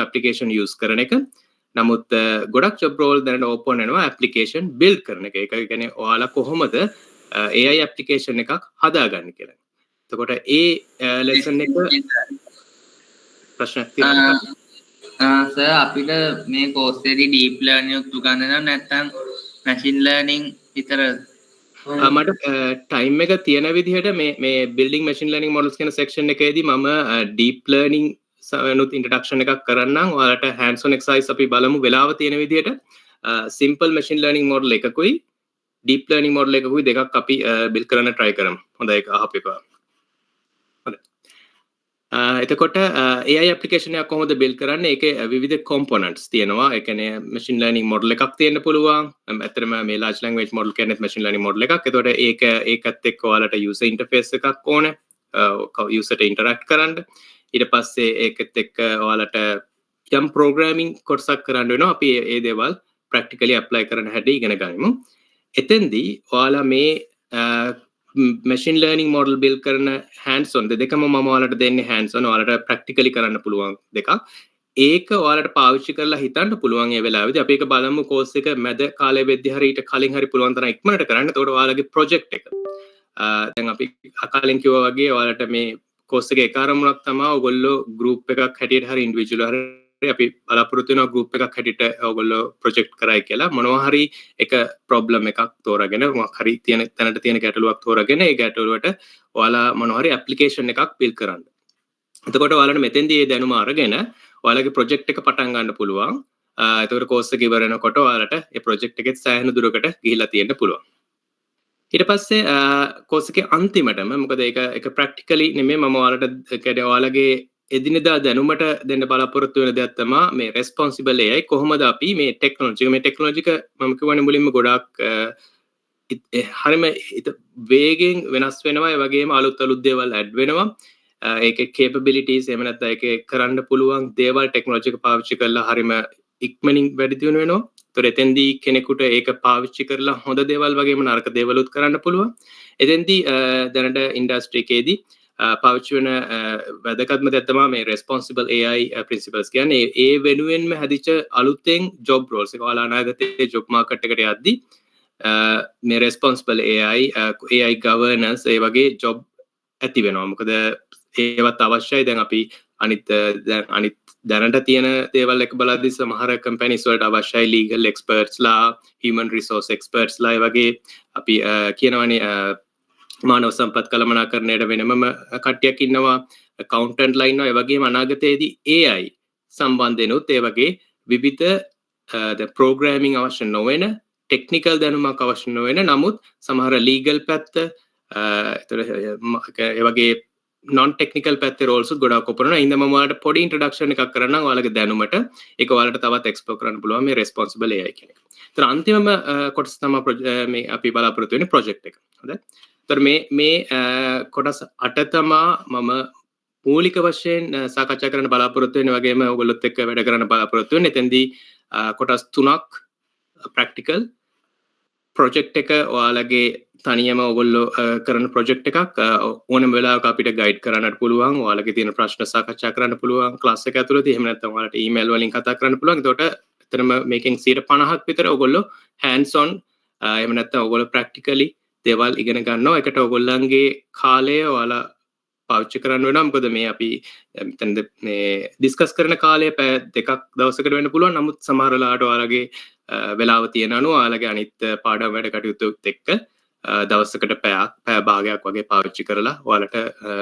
application use කරන එක. නමුත් ගොඩක් job role දැනට open වෙනවා application build කරන එක. ඒක කියන්නේ ඔයාලා කොහොමද AI application එකක් හදාගන්නේ කියලා. එතකොට ඒ lesson එක ප්‍රශ්නයක් තියෙනවා. සර් අපිට මේ course එකේ deep learning උගන්වනවා නැත්නම් machine learning විතරද? මට ටයිම් එක තියෙන විදිහට මේ building machine learning models කියන section එකේදී මම deep learning සනුත් introduction එකක් කරන්නම්. ඔයාලට hands on exercise අපි බලමු වෙලාව තියෙන විදිහට. simple machine learning model එකකුයි deep learning model එකකුයි දෙකක් අපි build කරන්න try කරමු. හොඳයි ඒක අහපෙපා. හොඳයි. එතකොට AI application එකක් කොහොමද build කරන්නේ? ඒකේ විවිධ components තියෙනවා. ඒ කියන්නේ machine learning model එකක් තියෙන්න පුළුවන්. ඇත්තටම මේ large language model කියන්නේ machine learning model එකක්. එතකොට ඒකත් එක්ක ඔයාලට user interface එකක් ඕනේ. user ට interact කරන්න. ඊට පස්සේ ඒකත් එක්ක ඔයාලට යම් programming කොටසක් කරන්න වෙනවා. අපි ඒ දේවල් practically apply කරන හැටි ඉගෙන ගනිමු. එතෙන්දී ඔයාලා මේ machine learning model build කරන hands on දෙකම මම ඔයාලට දෙන්නේ hands on ඔයාලට practically කරන්න පුළුවන් දෙකක්. ඒක ඔයාලට පාවිච්චි කරලා හිතන්න පුළුවන් ඒ වෙලාවේදී අපි ඒක බලමු course එක මැද කාලේ වෙද්දී හරි ඊට කලින් හරි පුළුවන් තරම් ඉක්මනට කරන්න. එතකොට ඔයාලගේ project එක දැන් අපි අකාලෙන් කිව්වා වගේ ඔයාලට මේ course එකේ එක අරමුණක් තමයි ඔයගොල්ලෝ group එකක් හැටියට හරි individual හරි අපි බලාපොරොත්තු වෙනවා group එකක් හැටියට ඔයගොල්ලෝ project කරයි කියලා මොනවා හරි එක problem එකක් තෝරාගෙන මොකක් හරි තියෙන තැනට තියෙන ගැටලුවක් තෝරාගෙන ඒ ගැටලුවට ඔයාලා මොනවා හරි application එකක් build කරන්න. එතකොට ඔයාලට මෙතෙන්දී මේ දැනුම අරගෙන ඔයාලගේ project එක පටන් ගන්න පුළුවන්. එතකොට course එක ඉවර වෙනකොට ඔයාලට ඒ project එකේ සෑහෙන දුරකට ගිහිලා තියෙන්න පුළුවන්. ඊට පස්සේ course එකේ අන්තිමටම මොකද ඒක practically නෙමෙයි මම ඔයාලට කියන්නේ ඔයාලගේ එදිනෙදා දැනුමට දෙන්න බලාපොරොත්තු වෙන දෙයක් තමයි මේ responsible AI කොහොමද අපි මේ ටෙක්නොලොජි මම කියවනේ මුලින්ම ගොඩක් හරියම වේගෙන් වෙනස් වෙනවා ඒ වගේම අලුත් දේවල් ඇඩ් වෙනවා ඒකේ capabilities එහෙම නැත්නම් ඒකේ කරන්න පුළුවන් දේවල් ටෙක්නොලොජි එක පාවිච්චි කරලා හරියම ඉක්මනින් වැඩි දියුණු වෙනවා. ඒතර එතෙන්දී කෙනෙකුට ඒක පාවිච්චි කරලා හොඳ දේවල් වගේම නරක දේවලුත් කරන්න පුළුවන්. එතෙන්දී දැනට ඉන්ඩස්ට්‍රි එකේදී පාවිච්චි වෙන වැදගත්ම දේ තමයි මේ responsible AI principles කියන්නේ ඒ වෙනුවෙන්ම හැදිච්ච අලුතෙන් job roles එක ඔයාලා අනාගතයේ job market එකට යද්දී මේ responsible AI governance ඒ වගේ job ඇති වෙනවා. මොකද ඒවත් අවශ්‍යයි. දැන් අපි අනිත් දැනට තියෙන දේවල් එක බලද්දී සමහර companies වලට අවශ්‍යයි legal experts ලා human resource experts ලා ඒ වගේ අපි කියනවනේ මානව සම්පත් කළමනාකරණයට වෙනමම කට්ටියක් ඉන්නවා accountant ලා ඉන්නවා ඒ වගේම අනාගතයේදී AI සම්බන්ධෙනුත් ඒ වගේ විවිධ programming අවශ්‍ය නොවන technical දැනුමක් අවශ්‍ය නොවන නමුත් සමහර legal පැත්ත ඒ වගේ non technical පැත්තේ roles ගොඩක් ඔපරනවා. ඉතින් මම ඔයාලට පොඩි introduction එකක් කරන්නම් ඔයාලගේ දැනුමට. ඒක ඔයාලට තවත් explore කරන්න පුළුවන් මේ responsible AI කියන එක. ඒතර අන්තිමම කොටස තමයි මේ අපි බලාපොරොත්තු වෙන්නේ project එක. හොඳයි. ඒතර මේ කොටස් 8 තමයි මම මූලික වශයෙන් සාකච්ඡා කරන්න බලාපොරොත්තු වෙන්නේ වගේම ඔයගොල්ලොත් එක්ක වැඩ කරන්න බලාපොරොත්තු වෙන්නේ. එතෙන්දී කොටස් 3ක් practical project එක ඔයාලගේ තනියම ඔයගොල්ලෝ කරන project එකක් ඕනම වෙලාවක අපිට guide කරන්නත් පුළුවන්. ඔයාලගේ තියෙන ප්‍රශ්න සාකච්ඡා කරන්න පුළුවන් class එක ඇතුළතදී. එහෙම නැත්නම් ඔයාලට email වලින් කතා කරන්න පුළුවන්. ඒකට එතරම් මේකෙන් 50% විතර ඔයගොල්ලෝ hands on එහෙම නැත්නම් ඔයගොල්ලෝ practically දේවල් ඉගෙන ගන්නවා. ඒකට ඔයගොල්ලන්ගේ කාලය ඔයාලා පාවිච්චි කරන්න වෙනවා. මොකද මේ අපි මෙතනද මේ discuss කරන කාලය පැය දෙකක් දවසකට වෙන්න පුළුවන්. නමුත් සමහර වෙලාවට ඔයාලගේ වෙලාව තියෙන අනුව ඔයාලගේ අනිත් පාඩම් වැඩ කටයුතුත් එක්ක දවසකට පැය භාගයක් වගේ පාවිච්චි කරලා ඔයාලට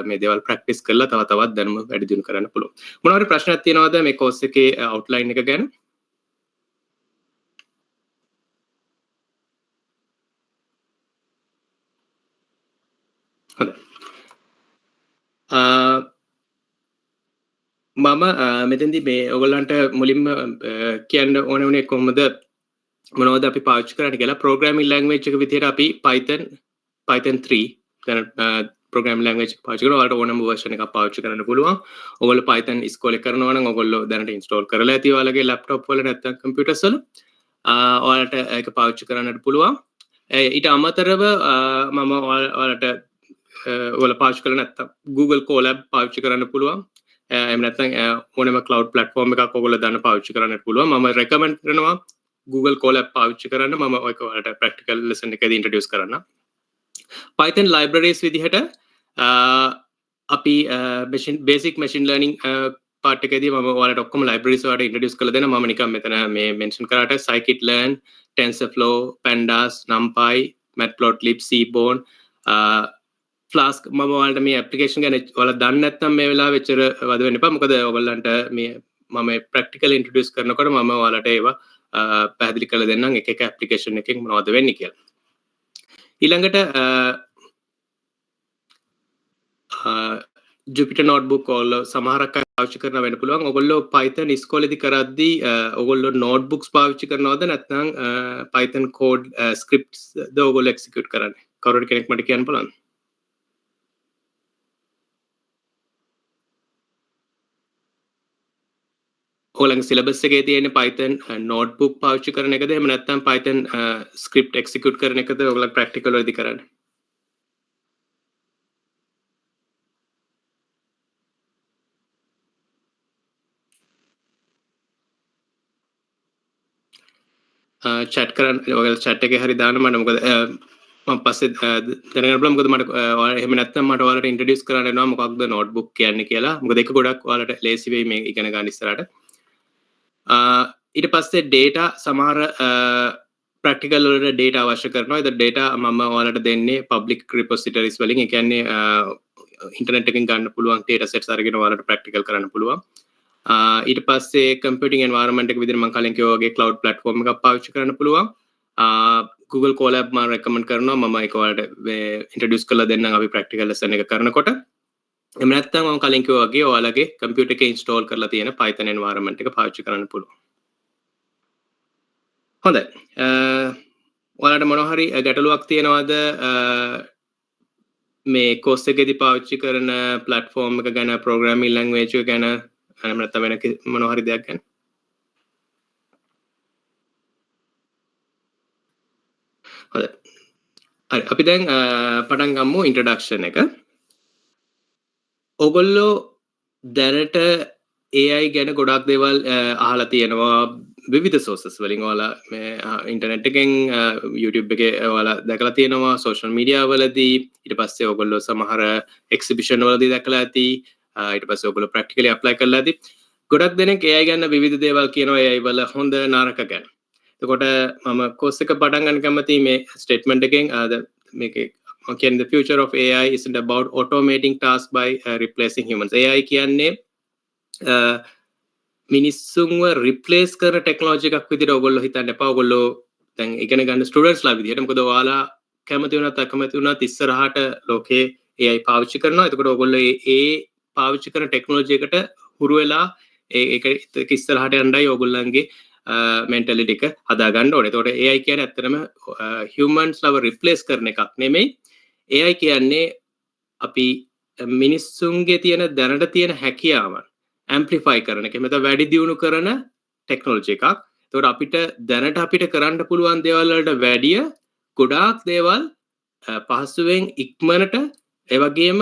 මේ දේවල් ප්‍රැක්ටිස් කරලා තව තවත් දැනුම වැඩි දියුණු කරන්න පුළුවන්. මොනවා හරි ප්‍රශ්නයක් තියෙනවද මේ course එකේ outline එක ගැන? හොඳයි. මම මෙතෙන්දී මේ ඔයගොල්ලන්ට මුලින්ම කියන්න ඕන වුණේ කොහොමද මොනවද අපි පාවිච්චි කරන්නේ කියලා. programming language එක විදිහට අපි Python 3 දැන් programming language එක පාවිච්චි කරනවා. ඔයාලට ඕනම version එකක් පාවිච්චි කරන්න පුළුවන්. ඔයගොල්ලෝ Python ඉස්කෝලේ කරනවා නම් ඔයගොල්ලෝ දැනට install කරලා ඇති ඔයාලගේ laptop වල නැත්නම් computers වල. ඔයාලට ඒක පාවිච්චි කරන්නත් පුළුවන්. ඊට අමතරව මම ඔයාලට ඔයාලා පාවිච්චි කරලා නැත්නම් Google Colab පාවිච්චි කරන්න පුළුවන්. එහෙම නැත්නම් ඕනෑම cloud platform එකක් ඔයගොල්ලෝ දාන්න පාවිච්චි කරන්නත් පුළුවන්. මම recommend කරනවා Google Colab පාවිච්චි කරන්න. මම ඔයක ඔයාලට practical lesson එකේදී introduce කරන්න. Python libraries විදිහට අපි basic machine learning part එකේදී මම ඔයාලට ඔක්කොම libraries වලට introduce කරලා දෙනවා. මම නිකන් මෙතන මේ mention කරාට scikit-learn, TensorFlow, Pandas, NumPy, Matplotlib, Seaborn, Flask. මම ඔයාලට මේ application ගැන ඔයාලා දන්නේ නැත්නම් මේ වෙලාවෙ එච්චර වද වෙන්න එපා. මොකද ඔයගොල්ලන්ට මේ මම practical introduce කරනකොට මම ඔයාලට ඒවා පැහැදිලි කරලා දෙන්නම් එක එක application එකකින් මොනවද වෙන්නේ කියලා. ඊළඟට Jupyter notebook ඔයගොල්ලෝ සමහරක් අය පාවිච්චි කරන වෙන්න පුළුවන්. ඔයගොල්ලෝ Python ඉස්කෝලේදී කරද්දී ඔයගොල්ලෝ notebooks පාවිච්චි කරනවද නැත්නම් Python code scripts ද ඔයගොල්ලෝ execute කරන්නේ? කවුරුද කෙනෙක් මට කියන්න පුළුවන්ද? ඔයාලගේ syllabus එකේ තියෙන Python notebook පාවිච්චි කරන එකද එහෙම නැත්නම් Python script execute කරන එකද ඔයාලා practical වලදී කරන්නේ? chat කරන්න ඔයාලා chat එකේ හරි දාන්න මට මොකද මම පස්සේ දැනගන්න බලමු මොකද මට ඔයාලා එහෙම නැත්නම් මට ඔයාලට introduce කරන්න වෙනවා මොකක්ද notebook කියන්නේ කියලා. මොකද ඒක ගොඩක් ඔයාලට ලේසි වෙයි මේ ඉගෙන ගන්න ඉස්සරහට. ඊට පස්සේ data සමහර practical වලට data අවශ්‍ය කරනවා. ඒ data මම ඔයාලට දෙන්නේ public repositories වලින්. ඒ කියන්නේ internet එකෙන් ගන්න පුළුවන් data sets අරගෙන ඔයාලට practical කරන්න පුළුවන්. ඊට පස්සේ computing environment එක විදිහට මම කලින් කිව්වා වගේ cloud platform එකක් පාවිච්චි කරන්න පුළුවන්. Google Colab මම recommend කරනවා. මම ඒක ඔයාලට introduce කරලා දෙන්නම් අපි practical lesson එක කරනකොට. එහෙම නැත්නම් මම කලින් කිව්වා වගේ ඔයාලගේ computer එකේ install කරලා තියෙන Python environment එක පාවිච්චි කරන්න පුළුවන්. හොඳයි. ඔයාලට මොනවා හරි ගැටලුවක් තියෙනවද මේ course එකේදී පාවිච්චි කරන platform එක ගැන, programming language එක ගැන, එහෙම නැත්නම් වෙන මොනවා හරි දෙයක් ගැන? හොඳයි. හරි අපි දැන් පටන් ගමු introduction එක. ඔයගොල්ලෝ දැනට AI ගැන ගොඩක් දේවල් අහලා තියෙනවා විවිධ sources වලින්. ඔයාලා මේ ඉන්ටර්නෙට් එකෙන් YouTube එකේ ඔයාලා දැකලා තියෙනවා, social media වලදී, ඊට පස්සේ ඔයගොල්ලෝ සමහර exhibition වලදී දැකලා ඇති, ඊට පස්සේ ඔයගොල්ලෝ practically apply කරලා ඇති. ගොඩක් දෙනෙක් AI ගැන විවිධ දේවල් කියනවා AI වල හොඳ නරක ගැන. එතකොට මම course එක පටන් ගන්න කැමතියි මේ statement එකෙන් මේකේ මම කියන්නේ the future of AI isn't about automating tasks by replacing humans. AI කියන්නේ මිනිස්සුන්ව replace කරන technology එකක් විදිහට ඔයගොල්ලෝ හිතන්න එපා. ඔයගොල්ලෝ දැන් ඉගෙන ගන්න students ලා විදිහට. මොකද ඔයාලා කැමති වුණත් අකමැති වුණත් ඉස්සරහට ලෝකේ AI පාවිච්චි කරනවා. එතකොට ඔයගොල්ලෝ ඒ පාවිච්චි කරන technology එකට හුරු වෙලා ඒක ඉස්සරහට යන්නයි ඔයගොල්ලන්ගේ mentality එක හදා ගන්න ඕනේ. එතකොට AI කියන්නේ ඇත්තටම humans ලව replace කරන එකක් නෙමෙයි. AI කියන්නේ අපි මිනිස්සුන්ගේ තියෙන දැනට තියෙන හැකියාවන් amplify කරන එක. මෙතන වැඩි දියුණු කරන technology එකක්. එතකොට අපිට දැනට අපිට කරන්න පුළුවන් දේවල් වලට වැඩිය ගොඩාක් දේවල් පහසුවෙන් ඉක්මනට ඒ වගේම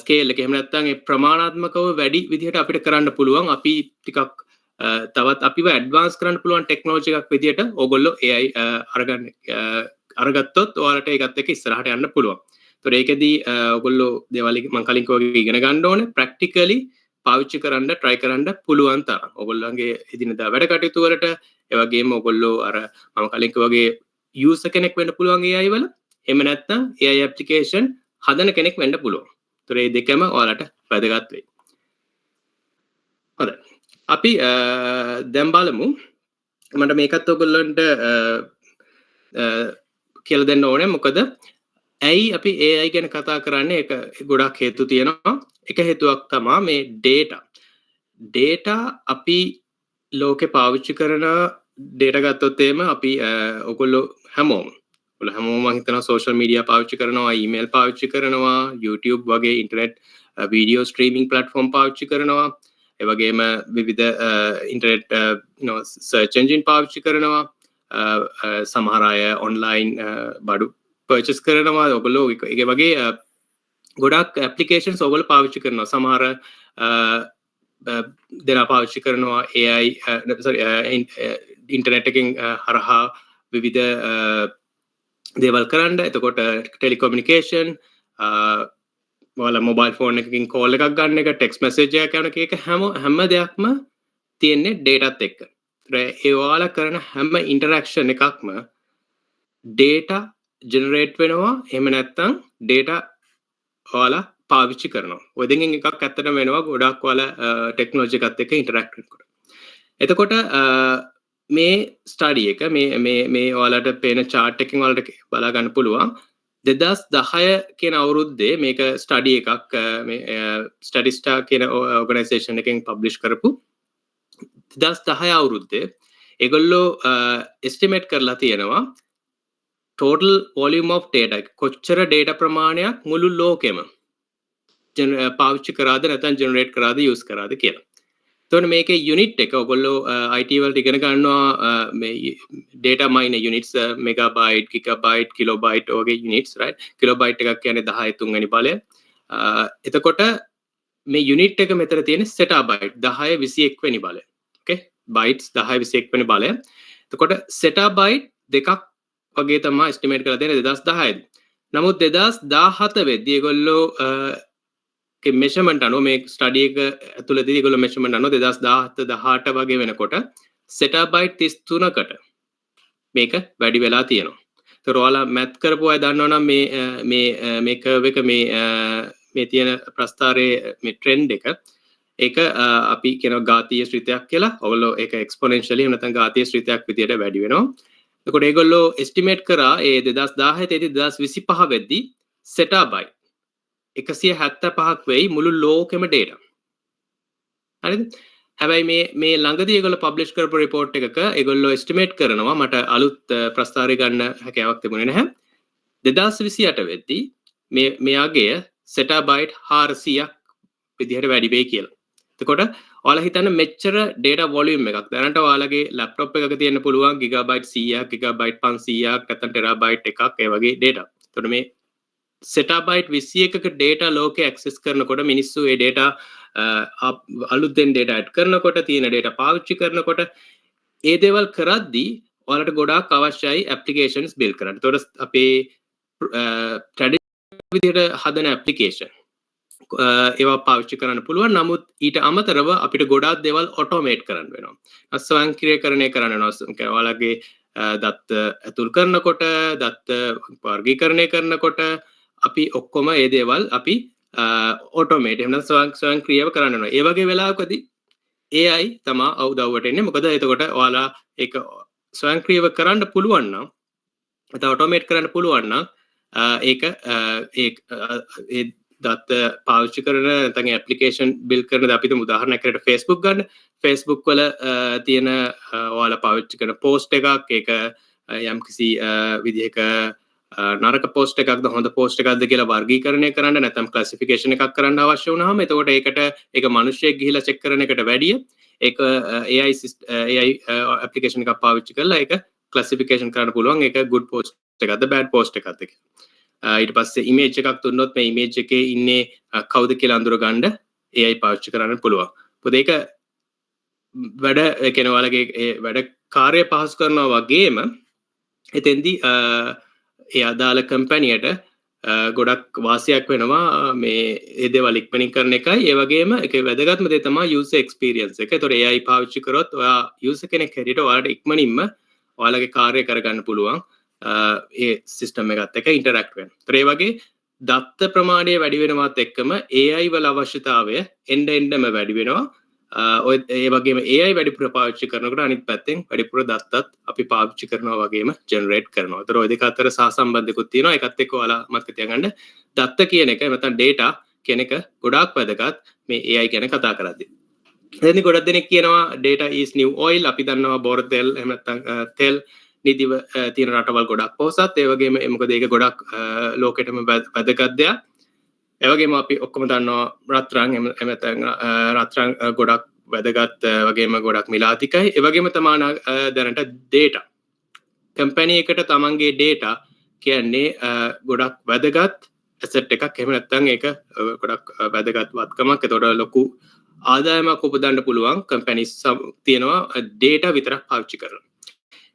ස්කේල් එක එහෙම නැත්නම් ඒ ප්‍රමාණාත්මකව වැඩි විදිහට අපිට කරන්න පුළුවන්. අපි ටිකක් තවත් අපිව ඇඩ්වාන්ස් කරන්න පුළුවන් ටෙක්නොලොජි එකක් විදිහට ඕගොල්ලෝ AI අරගත්තොත් ඔයාලට ඒකත් එක්ක ඉස්සරහට යන්න පුළුවන්. ඒතකොට ඒකෙදී ඔයගොල්ලෝ දේවල් මම කලින් කිව්වා ඉගෙන ගන්න ඕනේ ප්‍රැක්ටිකලි පාවිච්චි කරන්න try කරන්න පුළුවන් තරම්. ඔයගොල්ලන්ගේ එදිනදා වැඩ කටයුතු වලට ඒ වගේම ඔයගොල්ලෝ අර මම කලින් කිව්වා වගේ user කෙනෙක් වෙන්න පුළුවන් AI වල. එහෙම නැත්නම් AI application හදන කෙනෙක් වෙන්න පුළුවන්. ඒතකොට මේ දෙකම ඔයාලට වැදගත් වෙයි. හොඳයි. අපි දැන් බලමු මට මේකත් ඔයගොල්ලන්ට කියලා දෙන්න ඕනේ. මොකද ඇයි අපි AI ගැන කතා කරන්නේ? ඒක ගොඩක් හේතු තියෙනවා. එක හේතුවක් තමයි මේ data අපි ලෝකේ පාවිච්චි කරන data ගත්තොත් එහෙම අපි ඔයගොල්ලෝ හැමෝම මම හිතනවා social media පාවිච්චි කරනවා, email පාවිච්චි කරනවා, YouTube වගේ internet video streaming platform පාවිච්චි කරනවා. ඒ වගේම විවිධ internet search engine පාවිච්චි කරනවා. සමහර අය online බඩු purchase කරනවා. ඔයගොල්ලෝ ඒ වගේ ගොඩක් applications ඔයගොල්ලෝ පාවිච්චි කරනවා. සමහර දෙනා පාවිච්චි කරනවා AI ඉන්ටර්නෙට් එකෙන් හරහා විවිධ දේවල් කරන්න. එතකොට ටෙලිකොමියුනිකේෂන් ඔයාලා මොබයිල් ෆෝන් එකකින් කෝල් එකක් ගන්න එක, ටෙක්ස්ට් මැසේජ් එකක් යන එක හැම දෙයක්ම තියෙන්නේ ඩේටාත් එක්ක. ඒ ඔයාලා කරන හැම ඉන්ටරැක්ෂන් එකක්ම ඩේටා ජෙනරේට් වෙනවා. එහෙම නැත්නම් ඩේටා ඔයාලා පාවිච්චි කරනවා. ඔය දෙකෙන් එකක් ඇත්තටම වෙනවා ගොඩක් ඔයාලා ටෙක්නොලොජි එකත් එක්ක ඉන්ටරැක්ට් වෙනකොට. එතකොට මේ ස්ටඩි එක මේ ඔයාලට පේන chart එකකින් ඔයාලට බලා ගන්න පුළුවන් 2010 කියන අවුරුද්දේ මේක ස්ටඩි එකක් මේ ස්ටැටිස්ටා කියන ඕගනයිසේෂන් එකෙන් පබ්ලිෂ් කරපු 2010 අවුරුද්දේ ඒගොල්ලෝ එස්ටිමේට් කරලා තියෙනවා total volume of data කොච්චර data ප්‍රමාණයක් මුළු ලෝකෙම පාවිච්චි කරාද නැත්නම් ජෙනරේට් කරාද යූස් කරාද කියලා. එතකොට මේකේ යුනිට් එක ඔයගොල්ලෝ IT වලට ඉගෙන ගන්නවා මේ data miner units megabyte gigabyte kilobyte වගේ units right. kilobyte එකක් කියන්නේ 10 3 වෙනි බලය. එතකොට මේ unit එක මෙතන තියෙන්නේ zettabyte 10 21 වෙනි බලය. okay bytes 10 21 වෙනි බලය. එතකොට zettabyte දෙකක් වගේ තමයි estimate කරලා තියෙන්නේ 2010 දී. නමුත් 2017 වෙද්දී ඒගොල්ලෝ measurement අනුව මේ ස්ටඩි එක ඇතුළතදී ඒගොල්ලෝ measurement අනුව 2017 18 වගේ වෙනකොට zettabyte 33කට මේක වැඩි වෙලා තියෙනවා. ඒතර ඔයාලා මැත් කරපු අය දන්නවනම් මේ curve එක මේ තියෙන ප්‍රස්ථාරයේ මේ trend එක ඒක අපි කියනවා ඝාතීය ශ්‍රිතයක් කියලා. ඔයගොල්ලෝ ඒක exponentially නැත්නම් ඝාතීය ශ්‍රිතයක් විදියට වැඩි වෙනවා. එතකොට ඒගොල්ලෝ estimate කරා ඒ 2017 දී 2025 වෙද්දී zettabyte 175ක් වෙයි මුළු ලෝකෙම data. හරිද? හැබැයි මේ ළඟදී ඒගොල්ලෝ පබ්ලිෂ් කරපු report එකක ඒගොල්ලෝ estimate කරනවා මට අලුත් ප්‍රස්ථාරය ගන්න හැකියාවක් තිබුණේ නැහැ. 2028 වෙද්දී මේ අගය zettabyte 400ක් විදිහට වැඩි වෙයි කියලා. එතකොට ඔයාලා හිතන්න මෙච්චර data volume එකක්. දැනට ඔයාලගේ laptop එකක තියෙන්න පුළුවන් gigabyte 100ක්, gigabyte 500ක්, නැත්නම් terabyte එකක් ඒ වගේ data. එතකොට මේ zettabyte 21ක data ලෝකේ access කරනකොට මිනිස්සු ඒ data අලුතෙන් data add කරනකොට තියෙන data පාවිච්චි කරනකොට ඒ දේවල් කරද්දී ඔයාලට ගොඩාක් අවශ්‍යයි applications build කරන්න. එතකොට අපේ traditional විදිහට හදන application ඒවා පාවිච්චි කරන්න පුළුවන්. නමුත් ඊට අමතරව අපිට ගොඩාක් දේවල් automate කරන්න වෙනවා. ස්වයංක්‍රීයකරණය කරන්න වෙනවා. ඔයාලගේ දත්ත ඇතුල් කරනකොට, දත්ත වර්ගීකරණය කරනකොට අපි ඔක්කොම ඒ දේවල් අපි automate එහෙම නැත්නම් ස්වයංක්‍රීයව කරන්න වෙනවා. ඒ වගේ වෙලාවකදී AI තමයි උදව්වට එන්නේ. මොකද එතකොට ඔයාලා ඒක ස්වයංක්‍රීයව කරන්න පුළුවන් නම් නැත්නම් automate කරන්න පුළුවන් නම් ඒක ඒ දත්ත පාවිච්චි කරන නැත්නම් ඇප්ලිකේෂන් බිල්ඩ් කරන අපි තුමු උදාහරණයක් විදිහට Facebook ගන්න. Facebook වල තියෙන ඔයාලා පාවිච්චි කරන post එකක් ඒක යම්කිසි විදිහක නරක post එකක්ද හොඳ post එකක්ද කියලා වර්ගීකරණය කරන්න නැත්නම් classification එකක් කරන්න අවශ්‍ය වුණාම එතකොට ඒක මිනිස්සෙක් ගිහිලා check කරන එකට වැඩිය ඒක AI application එකක් පාවිච්චි කරලා ඒක classification කරන්න පුළුවන් ඒක good post එකක්ද bad post එකක්ද කියලා. ඊට පස්සේ image එකක් දුන්නොත් මේ image එකේ ඉන්නේ කවුද කියලා අඳුර ගන්න AI පාවිච්චි කරන්න පුළුවන්. මොකද ඒක වැඩ කියන ඔයාලගේ වැඩ කාර්ය පහසු කරනවා වගේම එතෙන්දී ඒ අදාළ කම්පැනියට ගොඩක් වාසියක් වෙනවා මේ ඒ දේවල් ඉක්මනින් කරන එකයි. ඒ වගේම ඒක වැදගත්ම දේ තමයි user experience එක. ඒතකොට AI පාවිච්චි කරොත් ඔයා user කෙනෙක් හැටියට ඔයාලට ඉක්මනින්ම ඔයාලගේ කාර්ය කරගන්න පුළුවන්. ඒ සිස්ටම් එකත් එක්ක ඉන්ටරැක්ට් වෙන. ඒ වගේ දත්ත ප්‍රමාණය වැඩි වෙනවත් එක්කම AI වල අවශ්‍යතාවය එන්න වැඩි වෙනවා. ඒ වගේම AI වැඩිපුර පාවිච්චි කරනකොට අනිත් පැත්තෙන් වැඩිපුර දත්තත් අපි පාවිච්චි කරනවා වගේම ජෙනරේට් කරනවා. ඒතර ඔය දෙක අතර සහසම්බන්ධකුත් තියෙනවා. ඒකත් එක්ක ඔයාලා මතක තියාගන්න දත්ත කියන එක නැත්නම් data කියන එක ගොඩාක් වැදගත් මේ AI ගැන කතා කරද්දී. එතෙන්දී ගොඩක් දෙනෙක් කියනවා data is new oil. අපි දන්නවා බොර තෙල් එහෙම නැත්නම් තෙල් නිදිව තියෙන රටවල් ගොඩක් පොහොසත්. ඒ වගේම මොකද ඒක ගොඩක් ලෝකෙටම වැදගත් දෙයක්. ඒ වගේම අපි ඔක්කොම දන්නවා රත්රන් එහෙම නැත්නම් රත්රන් ගොඩක් වැදගත් වගේම ගොඩක් මිලාතිකයි. ඒ වගේම තමයි දැනට data කම්පැනි එකට තමන්ගේ data කියන්නේ ගොඩක් වැදගත් asset එකක්. එහෙම නැත්නම් ඒක ගොඩක් වැදගත් වත්කමක්. ඒතකොට ලොකු ආදායමක් උපදන්න පුළුවන් කම්පැනිස් තියෙනවා ඩේටා විතරක් පාවිච්චි කරලා.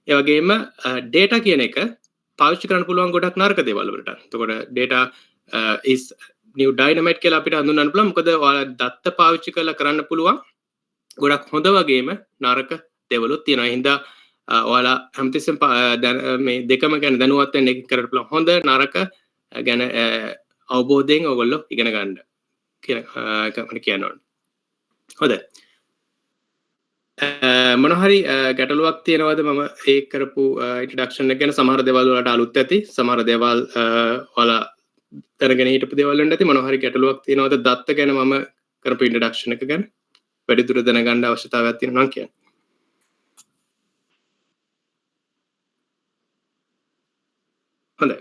ඒ වගේම ඩේටා කියන එක පාවිච්චි කරන්න පුළුවන් ගොඩක් නරක දේවල් වලට. එතකොට data is new dynamite කියලා අපිට හඳුන්වන්න පුළුවන්. මොකද ඔයාලා දත්ත පාවිච්චි කරලා කරන්න පුළුවන් ගොඩක් හොඳ වගේම නරක දේවලුත් තියෙනවා. ඒ හින්දා ඔයාලා හැමතිස්සෙම මේ දෙකම ගැන දැනුවත් වෙන්න එක කරන්න පුළුවන්. හොඳ නරක ගැන අවබෝධයෙන් ඔයගොල්ලෝ ඉගෙන ගන්න කියලා මම කියනවා. හොඳයි. මොනහරි ගැටලුවක් තියෙනවද මම ඒ කරපු ඉන්ට්‍රොඩක්ෂන් එක ගැන? සමහර දේවල් වලට අලුත් ඇති, සමහර දේවල් ඔයාලා දැනගෙන හිටපු දේවල් වෙන්න ඇති. මොනහරි ගැටලුවක් තියෙනවද දත්ත ගැන මම කරපු ඉන්ට්‍රොඩක්ෂන් එක ගැන? වැඩිදුර දැනගන්න අවශ්‍යතාවයක් තියෙනවා නම් කියන්න. හොඳයි.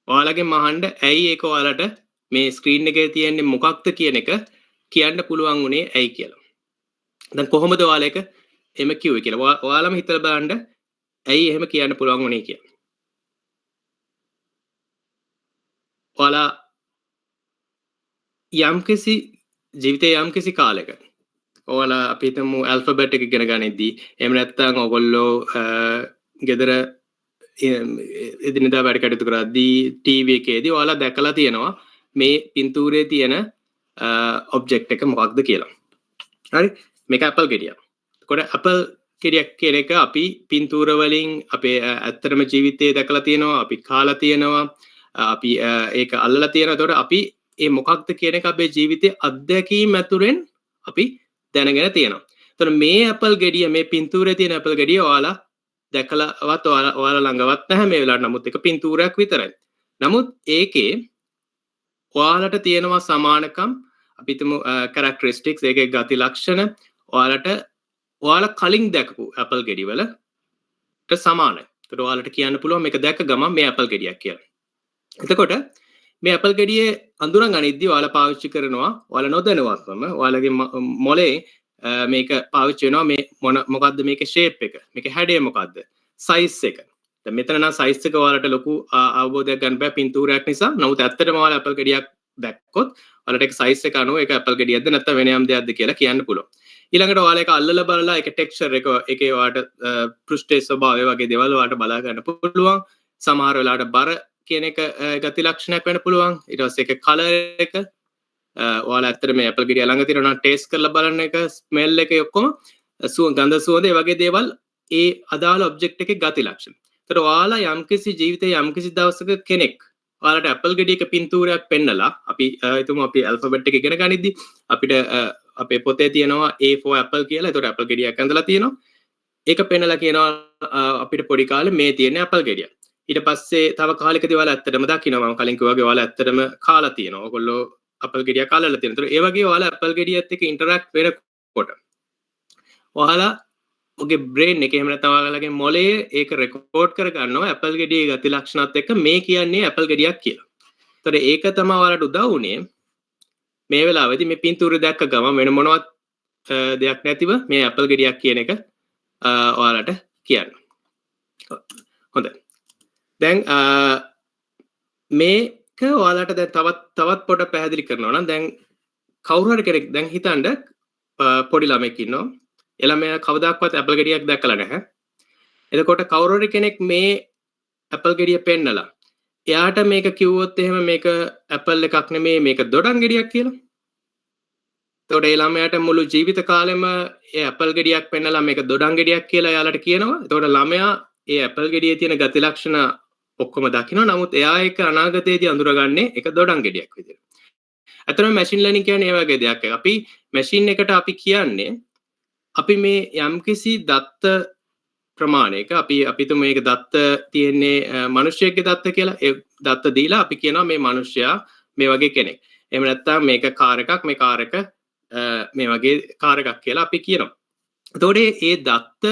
ඔයාලගෙන් මහන්න ඇයි ඒක ඔයාලට මේ ස්ක්‍රීන් එකේ තියෙන්නේ මොකක්ද කියන එක කියන්න පුළුවන් උනේ ඇයි කියලා. දැන් කොහොමද ඔයාලා එක එහෙම කිව්වේ කියලා ඔයාලම හිතලා බලන්න ඇයි එහෙම කියන්න පුළුවන් උනේ කියලා. ඔයාලා යම්කිසි ජීවිතේ යම්කිසි කාලයක ඔයාලා අපි හිතමු ඇල්ෆබෙට් එක ඉගෙන ගනිද්දී එහෙම නැත්නම් ඔයගොල්ලෝ ගෙදර එදිනෙදා වැඩ කටයුතු කරද්දී ටීවී එකේදී ඔයාලා දැකලා තියෙනවා මේ පින්තූරයේ තියෙන ඔබ්ජෙක්ට් එක මොකක්ද කියලා. හරි? මේක ඇපල් ගෙඩියක්. එතකොට ඇපල් ගෙඩියක් කියන එක අපි පින්තූර වලින් අපේ ඇත්තටම ජීවිතේ දැකලා තියෙනවා, අපි කාලා තියෙනවා, අපි ඒක අල්ලලා තියෙනවා. එතකොට අපි මේ මොකක්ද කියන එක අපේ ජීවිතේ අත්දැකීම් ඇතුලෙන් අපි දැනගෙන තියෙනවා. එතකොට මේ ඇපල් ගෙඩිය, මේ පින්තූරයේ තියෙන ඇපල් ගෙඩිය ඔයාලා දැකලාවත් ඔයාලා ළඟවත් නැහැ මේ වෙලාවට. නමුත් ඒක පින්තූරයක් විතරයි. නමුත් ඒකේ ඔයාලට තියෙනවා සමානකම්, අපි හිතමු characteristics, ඒකේ ගති ලක්ෂණ ඔයාලා කලින් දැකපු ඇපල් ගෙඩි වලට සමානයි. ඒකට ඔයාලට කියන්න පුළුවන් මේක දැක ගමන් මේ ඇපල් ගෙඩියක් කියලා. එතකොට මේ ඇපල් ගෙඩියේ අඳුරගනිද්දී ඔයාලා පාවිච්චි කරනවා, ඔයාලා නොදැනුවත්වම ඔයාලගේ මොලේ මේක පාවිච්චි වෙනවා මේ මොකද්ද මේකේ ෂේප් එක, මේකේ හැඩය මොකද්ද, සයිස් එක. දැන් මෙතන නම් සයිස් එක ඔයාලට ලොකු අවබෝධයක් ගන්න බෑ පින්තූරයක් නිසා. නමුත් ඇත්තටම ඔයාලා ඇපල් ගෙඩියක් දැක්කොත් ඔයාලට ඒක සයිස් එක අනුව ඒක ඇපල් ගෙඩියක්ද නැත්නම් වෙන යම් දෙයක්ද කියලා කියන්න පුළුවන්. ඊළඟට ඔයාලා ඒක අල්ලලා බලලා ඒක ටෙක්ස්චර් එක, ඒකේ ඔයාලට පෘෂ්ඨයේ ස්වභාවය වගේ දේවල් ඔයාලට බලා ගන්න පුළුවන්. සමහර වෙලාවට බර කියන එක ගති ලක්ෂණයක් වෙන්න පුළුවන්. ඊට පස්සේ ඒක කලර් එක ඔයාලා ඇත්තට මේ ඇපල් ගෙඩිය ළඟ තියෙනවා නම් ටේස්ට් කරලා බලන්න එක, ස්මෙල් එක ඔක්කොම ගඳ සුවඳ ඒ වගේ දේවල් ඒ අදාළ ඔබ්ජෙක්ට් එකේ ගති ලක්ෂණ. ඒතර ඔයාලා යම්කිසි ජීවිතේ යම්කිසි දවසක කෙනෙක් ඔයාලට ඇපල් ගෙඩියක පින්තූරයක් පෙන්නලා, අපි හිතමු අපි ඇල්ෆබෙට් එක ඉගෙන ගනිද්දි අපිට අපේ පොතේ තියෙනවා A for apple කියලා. ඒතර ඇපල් ගෙඩියක් ඇඳලා තියෙනවා. ඒක පෙන්නලා කියනවා අපිට පොඩි කාලේ මේ තියෙන ඇපල් ගෙඩිය. ඊට පස්සේ තව කාලෙකදී ඔයාලා ඇත්තටම දකිනවා, මම කලින් කිව්වා වගේ ඔයාලා ඇත්තටම කාලා තියෙනවා. ඔයගොල්ලෝ ඇපල් ගෙඩියක් කාලා තියෙනවා. ඒතර ඒ වගේ ඔයාලා ඇපල් ගෙඩියත් එක්ක ඉන්ටරැක්ට් වෙනකොට ඔයාලා ඔගේ බ්‍රේන් එක, එහෙම නැත්නම් ඔයාලගේ මොලේ ඒක රෙකෝඩ් කර ගන්නවා ඇපල් ගෙඩියේ ගති ලක්ෂණත් එක්ක මේ කියන්නේ ඇපල් ගෙඩියක් කියලා. ඒතර ඒක තමයි ඔයාලට උදව් වුණේ මේ වෙලාවේදී මේ පින්තූරය දැක්ක ගමන් වෙන මොනවත් දෙයක් නැතිව මේ ඇපල් ගෙඩියක් කියන එක ඔයාලට කියන්න. හොඳයි. දැන් මේක ඔයාලට දැන් තවත් පොඩක් පැහැදිලි කරනවා නම්, දැන් කවුරු හරි කෙනෙක් දැන් හිතන්න පොඩි ළමෙක් ඉන්නවා. එළමයා කවදාවත් ඇපල් ගෙඩියක් දැකලා නැහැ. එතකොට කවුරු හරි කෙනෙක් මේ ඇපල් ගෙඩිය පෙන්නලා එයාට මේක කිව්වොත් එහෙම මේක ඇපල් එකක් නෙමෙයි, මේක දොඩම් ගෙඩියක් කියලා. එතකොට ඒ ළමයාට මුළු ජීවිත කාලෙම ඒ ඇපල් ගෙඩියක් පෙන්නලා මේක දොඩම් ගෙඩියක් කියලා එයාලට කියනවා. එතකොට ළමයා ඒ ඇපල් ගෙඩියේ තියෙන ගති ලක්ෂණ ඔක්කොම දකිනවා. නමුත් එයා ඒක අනාගතයේදී අඳුරගන්නේ ඒක දොඩම් ගෙඩියක් විදිහට. අතන මැෂින් ලර්නින් කියන්නේ ඒ වගේ දෙයක්. අපි මැෂින් එකට අපි කියන්නේ අපි මේ යම්කිසි දත්ත ප්‍රමාණයක අපි තුම මේක දත්ත තියෙන්නේ මිනිස්සෙක්ගේ දත්ත කියලා. ඒ දත්ත දීලා අපි කියනවා මේ මිනිස්සයා මේ වගේ කෙනෙක්. එහෙම නැත්නම් මේක කාර් එකක්, මේ කාර් එක මේ වගේ කාර් එකක් කියලා අපි කියනවා. එතකොට ඒ දත්ත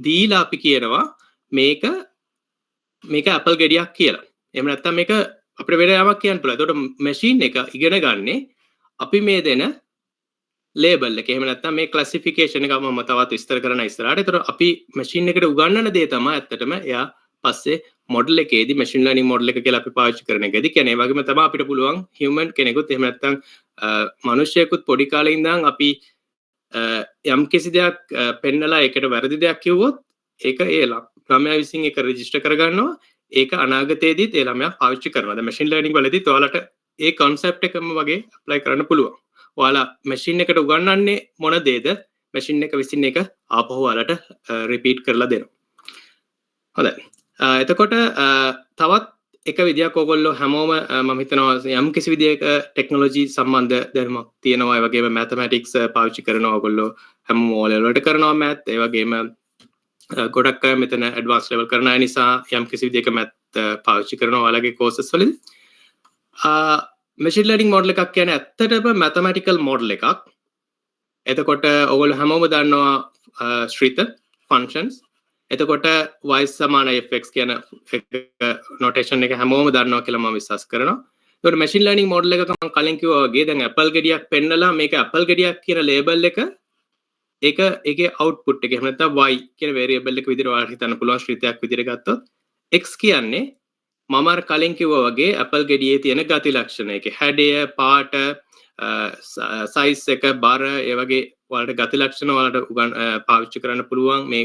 දීලා අපි කියනවා මේක ඇපල් ගෙඩියක් කියලා. එහෙම නැත්නම් මේක අපිට වෙන යමක් කියන්න පුළුවන්. එතකොට මැෂින් එක ඉගෙන ගන්නේ අපි මේ දෙන ලේබල් එක. එහෙම නැත්නම් මේ ක්ලාසිෆිකේෂන් එක මම තවත් විස්තර කරන්න ඉස්සරහට. ඒතර අපි මැෂින් එකට උගන්වන දේ තමයි ඇත්තටම එයා පස්සේ මොඩල් එකේදී මැෂින් ලර්නින් මොඩල් එක කියලා අපි පාවිච්චි කරන එකදී කියන්නේ ඒ වගේම තමයි අපිට පුළුවන් හියුමන් කෙනෙකුත් එහෙම නැත්නම් මිනිස්සෙකුත් පොඩි කාලේ ඉඳන් අපි යම් කිසි දෙයක් පෙන්නලා ඒකට වැරදි දෙයක් කිව්වොත් ඒක ඒ ළමයා විසින් ඒක රෙජිස්ටර් කරගන්නවා ඒක අනාගතයේදීත් ඒ ළමයා පාවිච්චි කරනවා. දැන් මැෂින් ලර්නින් වලදීත් ඔයාලට ඒ concept එකම වගේ apply කරන්න පුළුවන්. ඔයාලා මැෂින් එකට උගන්වන්නේ මොන දේද මැෂින් එක විසින් ඒක ආපහු ඔයාලට රිපීට් කරලා දෙනවා. හොඳයි. එතකොට තවත් එක විදියක් ඔයගොල්ලෝ හැමෝම මම හිතනවා යම් කිසි විදියක ටෙක්නොලොජි සම්බන්ධ දැනුමක් තියෙනවා. ඒ වගේම මැතමැටික්ස් පාවිච්චි කරනවා ඔයගොල්ලෝ හැමෝම O level වලට කරනවා මැත්. ඒ වගේම ගොඩක් අය මෙතන ඇඩ්වාන්ස් ලෙවල් කරන අය නිසා යම් කිසි විදියක මැත් පාවිච්චි කරනවා ඔයාලගේ කෝසස් වලදී. මැෂින් ලර්නින් මොඩල් එකක් කියන්නේ ඇත්තටම මැතමැටිකල් මොඩල් එකක්. එතකොට ඔයගොල්ලෝ හැමෝම දන්නවා ශ්‍රිත ෆන්ක්ෂන්ස්. එතකොට y සමාන fx කියන නොටේෂන් එක හැමෝම දන්නවා කියලා මම විශ්වාස කරනවා. ඒකට මැෂින් ලර්නින් මොඩල් එකක මම කලින් කිව්වා වගේ දැන් ඇපල් ගෙඩියක් පෙන්නලා මේක ඇපල් ගෙඩියක් කියන ලේබල් එක ඒකේ අවුට්පුට් එක එහෙම නැත්නම් y කියන වේරියබල් එක විදිහට ඔයාලට හිතන්න පුළුවන් ශ්‍රිතයක් විදිහට ගත්තොත් x කියන්නේ මම අර කලින් කිව්වා වගේ ඇපල් ගෙඩියේ තියෙන ගති ලක්ෂණ ඒකේ හැඩය පාට සයිස් එක බර ඒ වගේ ඔයාලට ගති ලක්ෂණ ඔයාලට පාවිච්චි කරන්න පුළුවන් මේ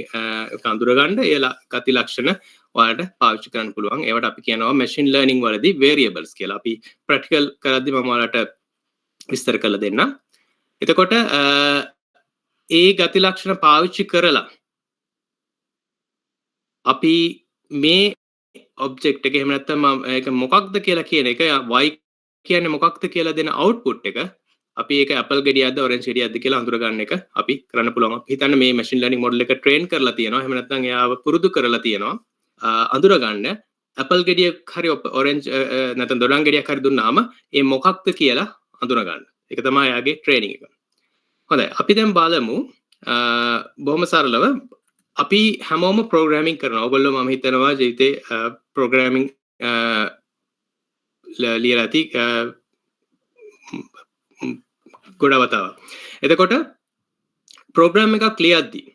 අඳුර ගන්න ඒ ගති ලක්ෂණ ඔයාලට පාවිච්චි කරන්න පුළුවන් ඒවට අපි කියනවා මැෂින් ලර්නින් වලදී variables කියලා. අපි ප්‍රැක්ටිකල් කරද්දී මම ඔයාලට විස්තර කරලා දෙන්නම්. එතකොට ඒ ගති ලක්ෂණ පාවිච්චි කරලා අපි මේ ඔබ්ජෙක්ට් එක එහෙම නැත්නම් ඒක මොකක්ද කියලා කියන එක y කියන්නේ මොකක්ද කියලා දෙන අවුට්පුට් එක අපි ඒක ඇපල් ගෙඩියක්ද ඔරෙන්ජ් ගෙඩියක්ද කියලා අඳුර ගන්න එක අපි කරන්න පුළුවන්. අපි හිතන්න මේ මැෂින් ලර්නින් මොඩල් එක ට්‍රේන් කරලා තියෙනවා. එහෙම නැත්නම් එයාව පුරුදු කරලා තියෙනවා. අඳුර ගන්න ඇපල් ගෙඩියක් හරි ඔරෙන්ජ් නැත්නම් දොඩම් ගෙඩියක් හරි දුන්නාම ඒ මොකක්ද කියලා අඳුර ගන්න. ඒක තමයි එයාගේ ට්‍රේනින් එක. හොඳයි. අපි දැන් බලමු බොහොම සරලව අපි හැමෝම ප්‍රෝග්‍රෑමින් කරනවා. ඔයගොල්ලෝ මම හිතනවා ජීවිතේ ප්‍රෝග්‍රෑමින් ලියලා ඇති ගොඩවතාව. එතකොට ප්‍රෝග්‍රෑම් එකක් ලියද්දී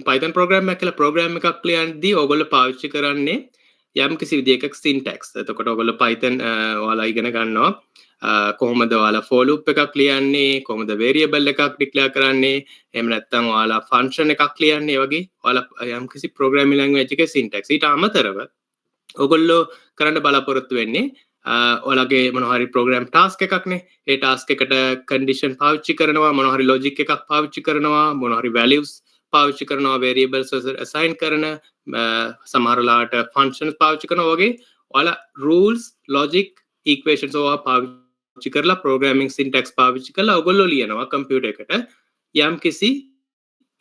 Python ප්‍රෝග්‍රෑම් එකක් කියලා ප්‍රෝග්‍රෑම් එකක් ලියද්දී ඔයගොල්ලෝ පාවිච්චි කරන්නේ යම් කිසි විදිහක syntax. එතකොට ඔයගොල්ලෝ Python ඔයාලා ඉගෙන ගන්නවා කොහොමද ඔයාලා for loop එකක් ලියන්නේ, කොහොමද variable එකක් declare කරන්නේ, එහෙම නැත්නම් ඔයාලා function එකක් ලියන්නේ වගේ ඔයාලා යම් කිසි programming language එකේ syntax. ඊට අමතරව ඔයගොල්ලෝ කරන්න බලාපොරොත්තු වෙන්නේ ඔයාලගේ මොනවා හරි program task එකක්නේ. ඒ task එකට condition පාවිච්චි කරනවා, මොනවා හරි logic එකක් පාවිච්චි කරනවා, මොනවා හරි values පාවිච්චි කරනවා, variables assign කරන සමහරලාට functions පාවිච්චි කරනවා වගේ ඔයාලා rules, logic, equations ඕවා පාවිච්චි කරලා programming syntax පාවිච්චි කරලා ඔයගොල්ලෝ ලියනවා computer එකට යම් කිසි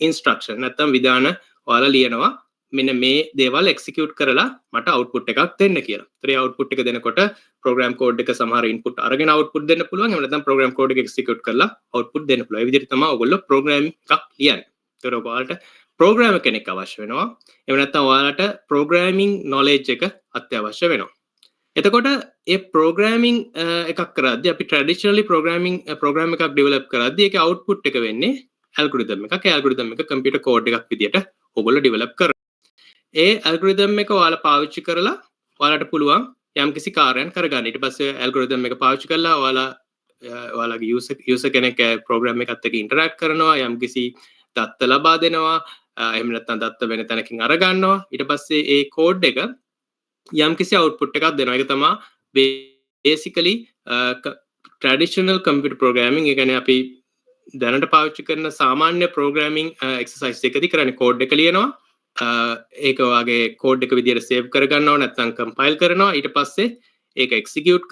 instruction නැත්නම් විධාන ඔයාලා ලියනවා මෙන්න මේ දේවල් execute කරලා මට output එකක් දෙන්න කියලා. ඒතර ඒ output එක දෙනකොට program code එක සමහර input අරගෙන output දෙන්න පුළුවන්. එහෙම නැත්නම් program code එක execute කරලා output දෙන්න පුළුවන්. ඒ විදිහට තමයි ඔයගොල්ලෝ programming එකක් ලියන්නේ. ඒතර ඔයාලට programmer කෙනෙක් අවශ්‍ය වෙනවා. එහෙම නැත්නම් ඔයාලට programming knowledge එක අත්‍යවශ්‍ය වෙනවා. එතකොට ඒ programming එකක් කරද්දී අපි traditionally program එකක් develop කරද්දී ඒකේ output එක වෙන්නේ algorithm එකක්. ඒ algorithm එක computer code එකක් විදිහට ඔයගොල්ලෝ develop කරනවා. ඒ algorithm එක ඔයාලා පාවිච්චි කරලා ඔයාලට පුළුවන් යම්කිසි කාර්යයක් කරගන්න. ඊට පස්සේ algorithm එක පාවිච්චි කරලා ඔයාලගේ user කෙනෙක් program එකත් එක්ක interact කරනවා, යම්කිසි දත්ත ලබා දෙනවා, එහෙම නැත්නම් දත්ත වෙන තැනකින් අර ගන්නවා. ඊට පස්සේ ඒ code එක යම්කිසි output එකක් දෙනවා. ඒක තමයි basically traditional computer programming. ඒ කියන්නේ අපි දැනට පාවිච්චි කරන සාමාන්‍ය programming exercise එකදී කරන්නේ code එක ලියනවා. ඒක වගේ code එක විදිහට save කරගන්නවා නැත්නම් compile කරනවා. ඊට පස්සේ ඒක execute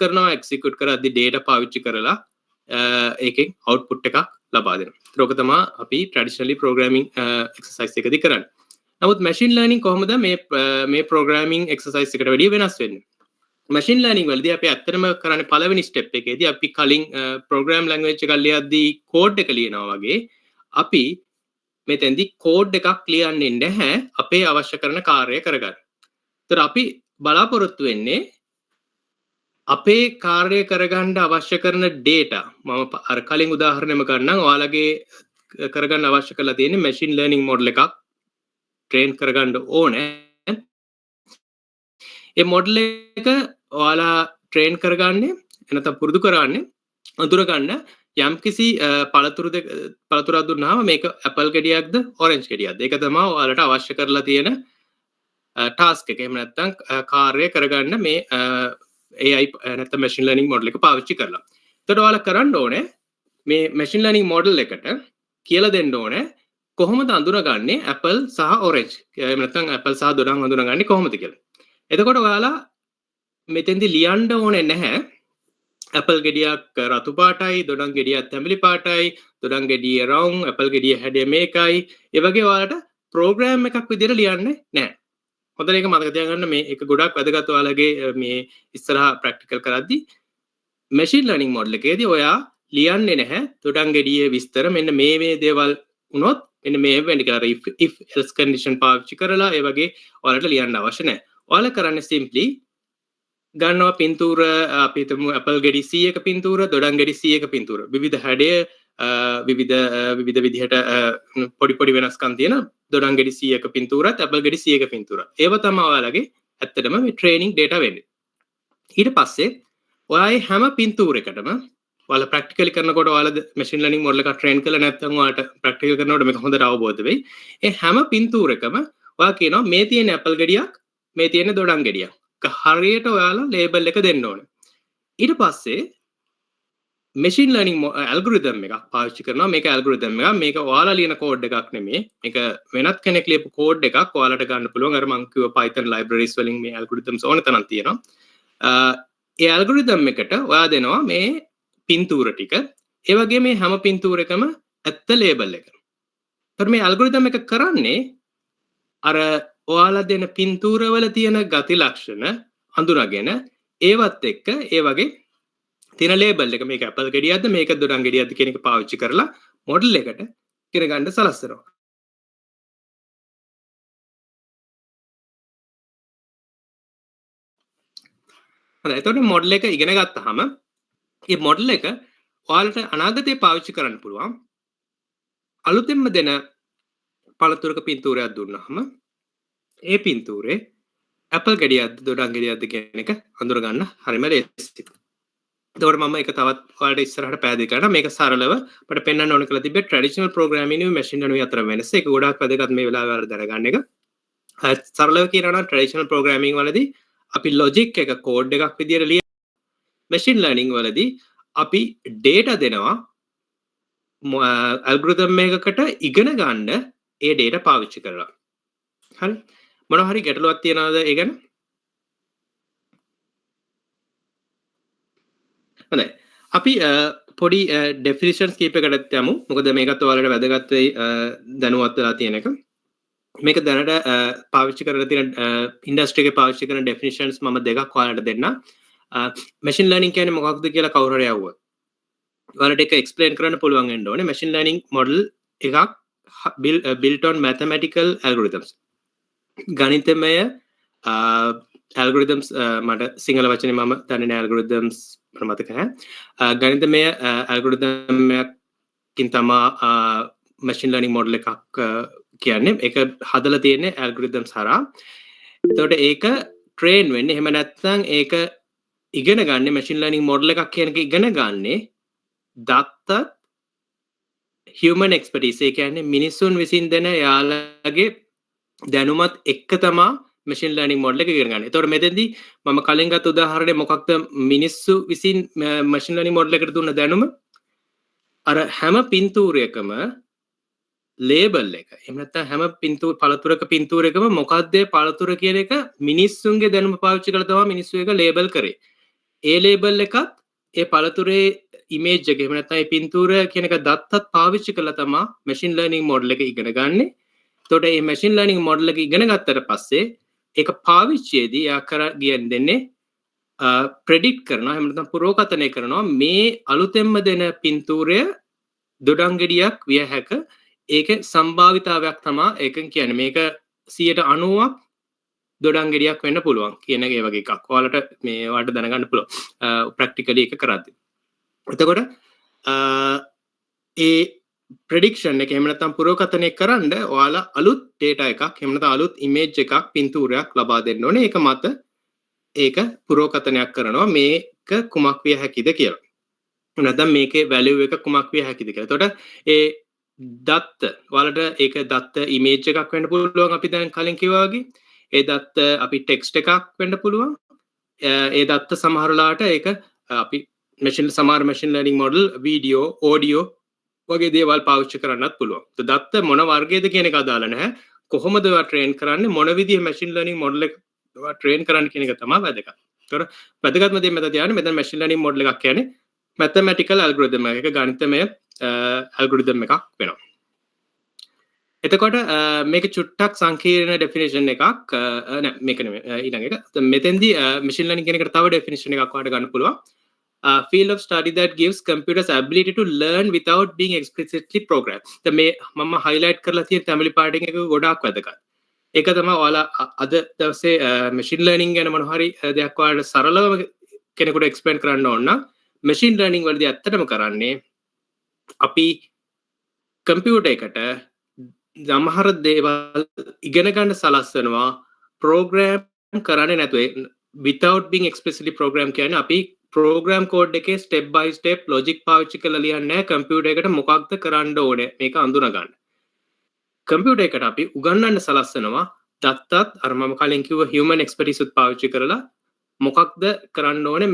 කරද්දී data පාවිච්චි කරලා ඒකෙන් output එකක් ලබා දෙනවා. ඒක තමයි අපි traditionally programming exercise එකදී කරන්නේ. නමුත් machine learning කොහොමද මේ programming exercise එකට වැඩිය වෙනස් වෙන්නේ? machine learning වලදී අපි ඇත්තටම කරන්නේ පළවෙනි step එකේදී අපි කලින් program language එකක් ලියද්දී code එක ලියනවා වගේ අපි මෙතෙන්දී code එකක් ලියන්නේ නැහැ අපේ අවශ්‍ය කරන කාර්යය කරගන්න. ඒතර අපි බලාපොරොත්තු වෙන්නේ අපේ කාර්යය කරගන්න අවශ්‍ය කරන data මම අර කලින් උදාහරණෙම ගන්නම්. ඔයාලගේ කරගන්න අවශ්‍ය කරලා තියෙන්නේ machine learning model එකක් train කරගන්න ඕනේ. ඒ මොඩල් එක ඔයාලා ට්‍රේන් කරගන්නේ එනතම් පුරුදු කරන්නේ අඳුරගන්න යම්කිසි පළතුරක් දුන්නාම මේක ඇපල් ගෙඩියක්ද ඔරෙන්ජ් ගෙඩියක්ද ඒක තමයි ඔයාලට අවශ්‍ය කරලා තියෙන ටාස්ක් එක. එහෙම නැත්නම් කාර්යය කරගන්න මේ AI නැත්නම් මැෂින් ලර්නින් මොඩල් එක පාවිච්චි කරලා. එතකොට ඔයාලා කරන්න ඕනේ මේ මැෂින් ලර්නින් මොඩල් එකට කියලා දෙන්න ඕනේ කොහොමද අඳුරගන්නේ ඇපල් සහ ඔරෙන්ජ්. එහෙම නැත්නම් ඇපල් සහ දොඩම් අඳුරගන්නේ කොහොමද කියලා. එතකොට ඔයාලා මෙතෙන්දි ලියන්න ඕනේ නැහැ ඇපල් ගෙඩියක් රතු පාටයි දොඩම් ගෙඩියක් තැඹිලි පාටයි දොඩම් ගෙඩිය රවුම් ඇපල් ගෙඩිය හැඩය මේකයි ඒ වගේ ඔයාලට ප්‍රෝග්‍රෑම් එකක් විදිහට ලියන්නේ නැහැ. හොඳට ඒක මතක තියාගන්න මේ එක ගොඩක් වැදගත් ඔයාලගේ මේ ඉස්සරහා ප්‍රැක්ටිකල් කරද්දී මැෂින් ලර්නින් මොඩල් එකේදී ඔයා ලියන්නේ නැහැ දොඩම් ගෙඩියේ විස්තර මෙන්න මේ දේවල් වුණොත් මෙන්න මේ වෙන්නේ කියලා if else condition පාවිච්චි කරලා ඒ වගේ ඔයාලට ලියන්න අවශ්‍ය නැහැ. ඔයාලා කරන්නේ simply ගන්නවා පින්තූර අපි හිතමු ඇපල් ගෙඩි 100ක පින්තූර දොඩම් ගෙඩි 100ක පින්තූර විවිධ හැඩය විවිධ විදිහට පොඩි වෙනස්කම් තියෙන දොඩම් ගෙඩි 100ක පින්තූරත් ඇපල් ගෙඩි 100ක පින්තූරත් ඒව තමයි ඔයාලගේ ඇත්තටම මේ ට්‍රේනින් ඩේටා වෙන්නේ. ඊට පස්සේ ඔයාගේ හැම පින්තූරයකටම ඔයාලා ප්‍රැක්ටිකලි කරනකොට ඔයාලා මැෂින් ලර්නින් මොඩල් එකක් ට්‍රේන් කරලා නැත්නම් ඔයාලට ප්‍රැක්ටිකල් කරනකොට මේක හොඳට අවබෝධ වෙයි. ඒ හැම පින්තූරයකම ඔයා කියනවා මේ තියෙන ඇපල් ගෙඩියක් මේ තියෙන දොඩම් ගෙඩියක්. හරියට ඔයාලා ලේබල් එක දෙන්න ඕනේ. ඊට පස්සේ මැෂින් ලර්නින් ඇල්ගොරිතම් එකක් පාවිච්චි කරනවා. මේක ඇල්ගොරිතම් එකක්. මේක ඔයාලා ලියන කෝඩ් එකක් නෙමෙයි. මේක වෙනත් කෙනෙක් ලියපු කෝඩ් එකක් ඔයාලට ගන්න පුළුවන්. අර මම කිව්ව Python libraries වලින් මේ ඇල්ගොරිතම්ස් ඕන තරම් තියෙනවා. ඒ ඇල්ගොරිතම් එකට ඔයා දෙනවා මේ පින්තූර ටික. ඒ වගේ මේ හැම පින්තූරයකම ඇත්ත ලේබල් එක. ඒතර මේ ඇල්ගොරිතම් එක කරන්නේ අර ඔයාලා දෙන පින්තූරවල තියෙන ගති ලක්ෂණ අඳුනගෙන ඒවත් එක්ක ඒ වගේ තියෙන ලේබල් එක මේක ඇපල් ගෙඩියක්ද මේක දොඩම් ගෙඩියක්ද කියන එක පාවිච්චි කරලා මොඩල් එකට ඉගෙන ගන්න සලස්වනවා. හරි එතකොට මොඩල් එක ඉගෙන ගත්තාම මේ මොඩල් එක ඔයාලට අනාගතේ පාවිච්චි කරන්න පුළුවන්. අලුතෙන්ම දෙන පළතුරක පින්තූරයක් දුන්නාම ඒ පින්තූරේ ඇපල් ගෙඩියක්ද දොඩම් ගෙඩියක්ද කියන එක අඳුර ගන්න හරිම ලේසියි. එතකොට මම ඒක තවත් ඔයාලට ඉස්සරහට පැහැදිලි කරනවා. මේක සරලව අපිට පෙන්වන්න ඕන කියලා තිබ්බේ ට්‍රැඩිෂනල් ප්‍රෝග්‍රෑමින් නෙවෙයි මැෂින් ලර්නින් අතර වෙනස. ඒක ගොඩාක් වැදගත් මේ වෙලාවේ ඔයාලා දැනගන්න එක. සරලව කියනවා නම් ට්‍රැඩිෂනල් ප්‍රෝග්‍රෑමින් වලදී අපි ලොජික් එක කෝඩ් එකක් විදියට ලියන මැෂින් ලර්නින් වලදී අපි ඩේටා දෙනවා ඇල්ගොරිතම් එකකට ඉගෙන ගන්න ඒ ඩේටා පාවිච්චි කරලා. හරි මොනවා හරි ගැටලුවක් තියනවද ඒ ගැන? හොඳයි. අපි පොඩි ඩෙෆිනිෂන්ස් කීපයකට යමු. මොකද මේකත් ඔයාලට වැදගත් වෙයි දැනුවත් වෙලා තියෙන එක. මේක දැනට පාවිච්චි කරලා තියෙන ඉන්ඩස්ට්‍රි එකේ පාවිච්චි කරන ඩෙෆිනිෂන්ස් මම දෙකක් ඔයාලට දෙන්නම්. මැෂින් ලර්නින් කියන්නේ මොකක්ද කියලා කවුරු හරි අහුවොත්. ඔයාලට ඒක එක්ස්ප්ලেইন කරන්න පුළුවන් වෙන්න ඕනේ. මැෂින් ලර්නින් මොඩල් එකක් built on mathematical algorithms. ගණිතමය algorithms මට සිංහල වචනේ මම දන්නේ නැහැ algorithms මතක නැහැ. ගණිතමය algorithm එකකින් තමයි machine learning model එකක් කියන්නේ. ඒක හදලා තියෙන්නේ algorithms හරහා. එතකොට ඒක train වෙන්නේ එහෙම නැත්නම් ඒක ඉගෙන ගන්න machine learning model එකක් කියන එක ඉගෙන ගන්නේ දත්ත human expertise. ඒ කියන්නේ මිනිසුන් විසින් දෙන යාළගේ දැනුමත් එක්ක තමා machine learning model එක ඉගෙන ගන්න. එතකොට මෙතෙන්දී මම කලින් ගත්ත උදාහරණය මොකක්ද මිනිස්සු විසින් machine learning model එකට දුන්න දැනුම අර හැම පින්තූරයකම ලේබල් එක. එහෙම නැත්නම් හැම පළතුරක පින්තූරයකම මොකක්ද ඒ පළතුර කියන එක මිනිස්සුන්ගේ දැනුම පාවිච්චි කරලා තමයි මිනිස්සු එක ලේබල් කරේ. ඒ ලේබල් එකත් ඒ පළතුරේ ඉමේජ් එක එහෙම නැත්නම් ඒ පින්තූර කියන එක දත්තත් පාවිච්චි කරලා තමයි machine learning model එක ඉගෙන ගන්නේ. එතකොට මේ machine learning model එක ඉගෙන ගත්තට පස්සේ ඒක පාවිච්චියේදී යා දෙන්නේ ප්‍රෙඩික්ට් කරනවා එහෙම නැත්නම් පුරෝකථනය කරනවා මේ අලුතෙන්ම දෙන පින්තූරය දොඩම් ගෙඩියක් විය හැක ඒකේ සම්භාවිතාවයක් තමයි ඒකෙන් කියන්නේ මේක 90ක් දොඩම් ගෙඩියක් වෙන්න පුළුවන් කියන ඒ වගේ එකක්. ඔයාලට මේ ඔයාලට දැනගන්න පුළුවන් ප්‍රැක්ටිකලි එක කරද්දී. එතකොට ඒ ප්‍රෙඩික්ෂන් එක එහෙම නැත්නම් පුරෝකථනය කරන්න ඔයාලා අලුත් ඩේටා එකක් එහෙම නැත්නම් අලුත් ඉමේජ් එකක් පින්තූරයක් ලබා දෙන්න ඕනේ. ඒක මත ඒක පුරෝකථනයක් කරනවා මේක කුමක් විය හැකිද කියලා. නැත්නම් මේකේ වැලියු එක කුමක් විය හැකිද කියලා. එතකොට ඒ දත්ත වලට ඒක දත්ත ඉමේජ් එකක් වෙන්න පුළුවන් අපි දැන් කලින් කිව්වා වගේ. ඒ දත්ත අපි ටෙක්ස්ට් එකක් වෙන්න පුළුවන්. ඒ දත්ත සමහරලාට ඒක අපි සමහර machine learning model video audio වගේ දේවල් පාවිච්චි කරන්නත් පුළුවන්. දත්ත මොන වර්ගයේද කියන එක අදාළ නැහැ. කොහොමද ඒවා ට්‍රේන් කරන්නේ මොන විදිහේ මැෂින් ලර්නින් මොඩල් එක ට්‍රේන් කරන්න කියන එක තමයි වැදගත්. ඒතර වැදගත්ම දේ මෙතන තියාගන්න මෙතන මැෂින් ලර්නින් මොඩල් එකක් කියන්නේ mathematical algorithm එක ගණිතමය algorithm එකක් වෙනවා. එතකොට මේක චුට්ටක් සංකීර්ණ ඩෙෆිනිෂන් එකක් නෑ මේක නෙමෙයි ඊළඟ එක. මෙතෙන්දී මැෂින් ලර්නින් කියන එකට තව ඩෙෆිනිෂන් එකක් වඩ ගන්න පුළුවන්. Field of study that gives computers ability to learn without being explicitly programmed. මේ මම highlight කරලා තියෙන තැඹිලි පාටින් එක ගොඩාක් වැදගත්. ඒක තමයි ඔයාලා අද දවසේ මැෂින් ලර්නින් ගැන මොන හරි දෙයක් ඔයාලට සරලව කෙනෙකුට එක්ස්ප්ලেইন කරන්න ඕන නම් මැෂින් ලර්නින් වලදී ඇත්තටම කරන්නේ අපි කම්පියුටර් එකට සමහර දේවල් ඉගෙන ගන්න සලස්වනවා ප්‍රෝග්‍රෑම් කරන්නේ නැතුව without being explicitly program කියන්නේ අපි program code එකේ step by step logic පාවිච්චි කරලා ලියන්නේ නැහැ කම්පියුටර් එකට මොකක්ද කරන්න ඕනේ මේක අඳුන ගන්න. කම්පියුටර් එකට අපි උගන්වන්න සලස්වනවා දත්තත් අර මම කලින් කිව්ව human expertise උත් පාවිච්චි කරලා මොකක්ද කරන්න ඕනේ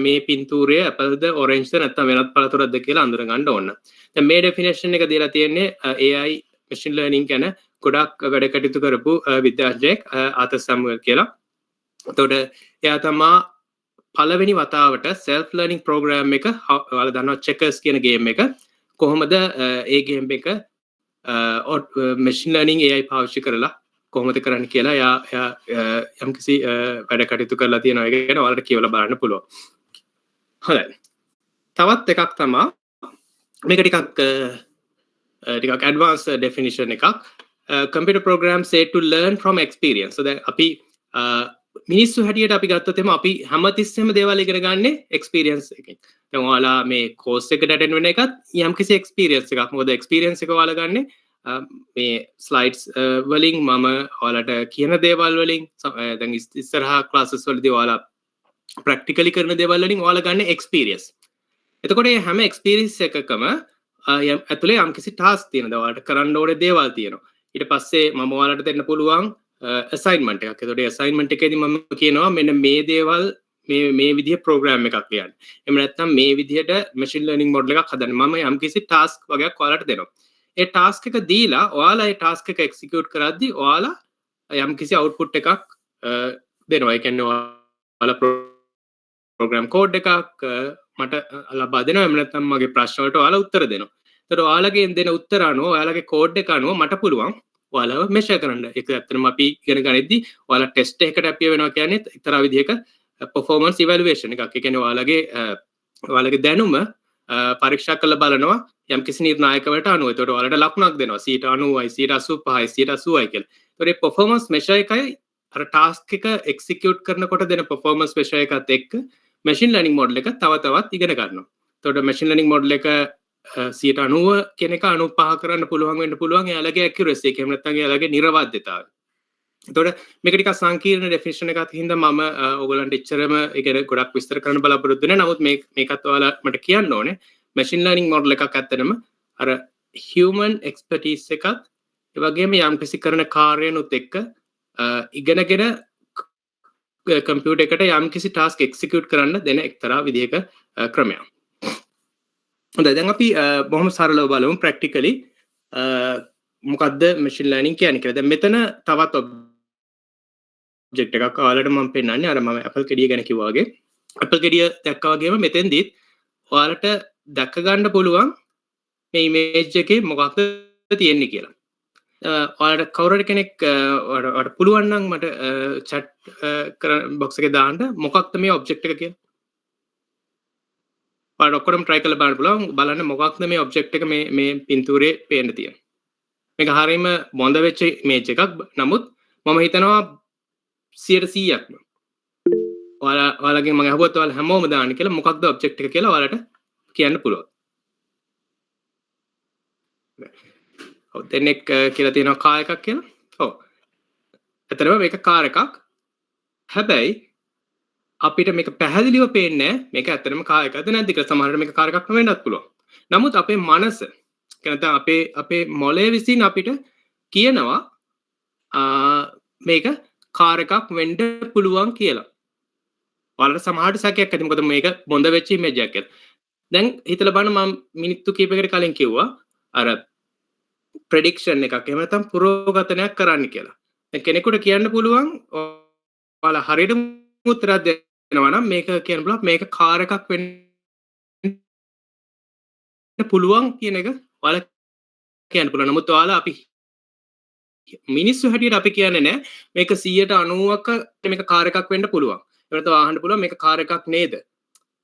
මේ පින්තූරය ඇපල්ද ඔරෙන්ජ්ද නැත්නම් වෙනත් පළතුරක්ද කියලා අඳුර ගන්න ඕන. දැන් මේ ඩෙෆිනිෂන් එක දීලා තියෙන්නේ AI machine learning ගැන ගොඩක් වැඩ කටයුතු කරපු විද්‍යාඥයෙක් ආතර් සැමුවෙල් කියලා. එතකොට එයා තමයි පළවෙනි වතාවට self learning program එක ඔයාලා දන්නවා checkers කියන game එක කොහොමද ඒ game එක machine learning AI පාවිච්චි කරලා කොහොමද කරන්න කියලා එයා යම්කිසි වැඩ කටයුතු කරලා තියෙනවා ඒක ගැන ඔයාලට කියවලා බලන්න පුළුවන්. හොඳයි. තවත් එකක් තමයි මේක ටිකක් advanced definition එකක්. Computer programs say to learn from experience. So දැන් අපි මිනිස්සු හැටියට අපි ගත්තොත් එහම අපි හැමතිස්සෙම දේවල් ඉගෙන ගන්න experience එකෙන්. දැන් ඔයාලා මේ course එකට attend වෙන එකත් යම්කිසි experience එකක්. මොකද experience එක ඔයාලා ගන්නේ මේ ස්ලයිඩ්ස් වලින් මම ඔයාලට කියන දේවල් වලින් දැන් ඉස්සරහා ක්ලාසස් වලදී ඔයාලා ප්‍රැක්ටිකලි කරන දේවල් වලින් ඔයාලා ගන්න එක්ස්පීරියන්ස්. එතකොට මේ හැම එක්ස්පීරියන්ස් එකකම ඇතුලේ යම්කිසි ටාස්ක් තියෙනවා. ඔයාලට කරන්න ඕනේ දේවල් තියෙනවා. ඊට පස්සේ මම ඔයාලට දෙන්න පුළුවන් අසයින්මන්ට් එකක්. එතකොට ඒ අසයින්මන්ට් එකේදී මම කියනවා මෙන්න මේ දේවල් මේ විදිහේ ප්‍රෝග්‍රෑම් එකක් ලියන්න. එහෙම නැත්නම් මේ විදිහට මැෂින් ලර්නින් මොඩල් එකක් හදන්න. මම යම්කිසි ටාස්ක් වගේක් ඔයාලට දෙනවා. ඒ ටාස්ක් එක දීලා ඔයාලා ඒ ටාස්ක් එක එක්සිකියුට් කරද්දී ඔයාලා යම්කිසි අවුට්පුට් එකක් දෙනවා. ඒ කියන්නේ ඔයාලා ප්‍රෝග්‍රෑම් කෝඩ් එකක් මට ලබා දෙනවා. එහෙම නැත්නම් මගේ ප්‍රශ්න වලට ඔයාලා උත්තර දෙනවා. ඒතර ඔයාලගෙන් දෙන උත්තර අනුව ඔයාලගේ කෝඩ් එක අනුව මට පුළුවන් ඔයාලව මෙෂර් කරන්න. ඒක ඇත්තටම අපි ඉගෙන ගනිද්දී ඔයාලා ටෙස්ට් එකකට ඇපිය වෙනවා කියන්නේ එක්තරා විදිහක performance evaluation එකක්. ඒ කියන්නේ ඔයාලගේ දැනුම පරීක්ෂා කරලා බලනවා යම්කිසි නිර්ණායකවලට අනුව. ඒතකොට ඔයාලට ලකුණක් දෙනවා 90යි 85යි 80යි කියලා. ඒතකොට මේ performance measure එකයි අර task එක execute කරනකොට දෙන performance measure එකත් එක්ක machine learning model එක තව තවත් ඉගෙන ගන්නවා. ඒතකොට machine learning model එක 90 කියන එක 95 කරන්න පුළුවන් වෙන්න පුළුවන් එයාලගේ accuracy එක. එහෙම නැත්නම් එයාලගේ නිර්වද්‍යතාවය. එතකොට මේක ටිකක් සංකීර්ණ ඩෙෆිනිෂන් එකක් හින්දා මම ඔයගලන්ට එච්චරම ඒක ගොඩක් විස්තර කරන්න බලාපොරොත්තු වෙන්නේ. නමුත් මේකත් ඔයාලා මට කියන්න ඕනේ. machine learning model එකක් ඇත්තටම අර human expertise එකත් ඒ වගේම යම්කිසි කරන කාර්යනුත් එක්ක ඉගෙනගෙන කම්පියුටර් එකට යම්කිසි task execute කරන්න දෙන එක්තරා විදිහක ක්‍රමයක්. හොඳයි දැන් අපි බොහොම සරලව බලමු practically මොකද්ද machine learning කියන්නේ කියලා. දැන් මෙතන තවත් object එකක් ඔයාලට මම පෙන්නන්නේ අර මම Apple කෙඩිය ගැන කිව්වා වගේ. Apple කෙඩිය දැක්කා වගේම මෙතෙන්දීත් ඔයාලට දැක ගන්න පුළුවන් මේ image එකේ මොකක්ද තියෙන්නේ කියලා. ඔයාලට කවුරු කෙනෙක් ඔයාලට පුළුවන් නම් මට chat box එකේ දාන්න මොකක්ද මේ object එක කියලා. ඔයාලට ඔක්කොම try කරලා බලන්න මොකක්ද මේ object එක මේ පින්තූරේ පේන්න තියෙන්නේ. මේක හරියම බොඳ වෙච්ච image එකක්. නමුත් මම හිතනවා 100%ක්ම ඔයාලගෙන් මම අහුවත් ඔයාලා හැමෝම දාන්න කියලා මොකක්ද object එක කියලා ඔයාලට කියන්න පුළුවන්. ඔව් දෙනෙක් කියලා තියෙනවා car එකක් කියලා. ඔව්. ඇත්තටම මේක car එකක්. හැබැයි අපිට මේක පැහැදිලිව පේන්නේ මේක ඇත්තටම කාර් එකක්ද නැද්ද කියලා. සමහරවිට මේක කාර් එකක් වෙන්නත් පුළුවන්. නමුත් අපේ මනස නැත්නම් අපේ මොළය විසින් අපිට කියනවා මේක කාර් එකක් වෙන්න පුළුවන් කියලා. ඔයාලට සමහරට සැකයක් ඇති මොකද මේක බොඳ වෙච්ච ඉමේජ් එකක් කියලා. දැන් හිතලා බලන්න මම මිනිත්තු කීපයකට කලින් කිව්වා අර ප්‍රෙඩික්ෂන් එකක් එහෙම නැත්නම් පුරෝගතනයක් කරන්න කියලා. දැන් කෙනෙකුට කියන්න පුළුවන් ඔයාලා හරියටම උත්තරයක් දෙනවා නම් මේක කියන්න පුළුවන් මේක කාර් එකක් වෙන්න පුළුවන් කියන එක ඔයාලා කියන්න පුළුවන්. නමුත් ඔයාලා අපි මිනිස්සු හැටියට අපි කියන්නේ නැහැ මේක 90%ක මේක කාර් එකක් වෙන්න පුළුවන්. ඒකට අහන්න පුළුවන් මේක කාර් එකක් නේද?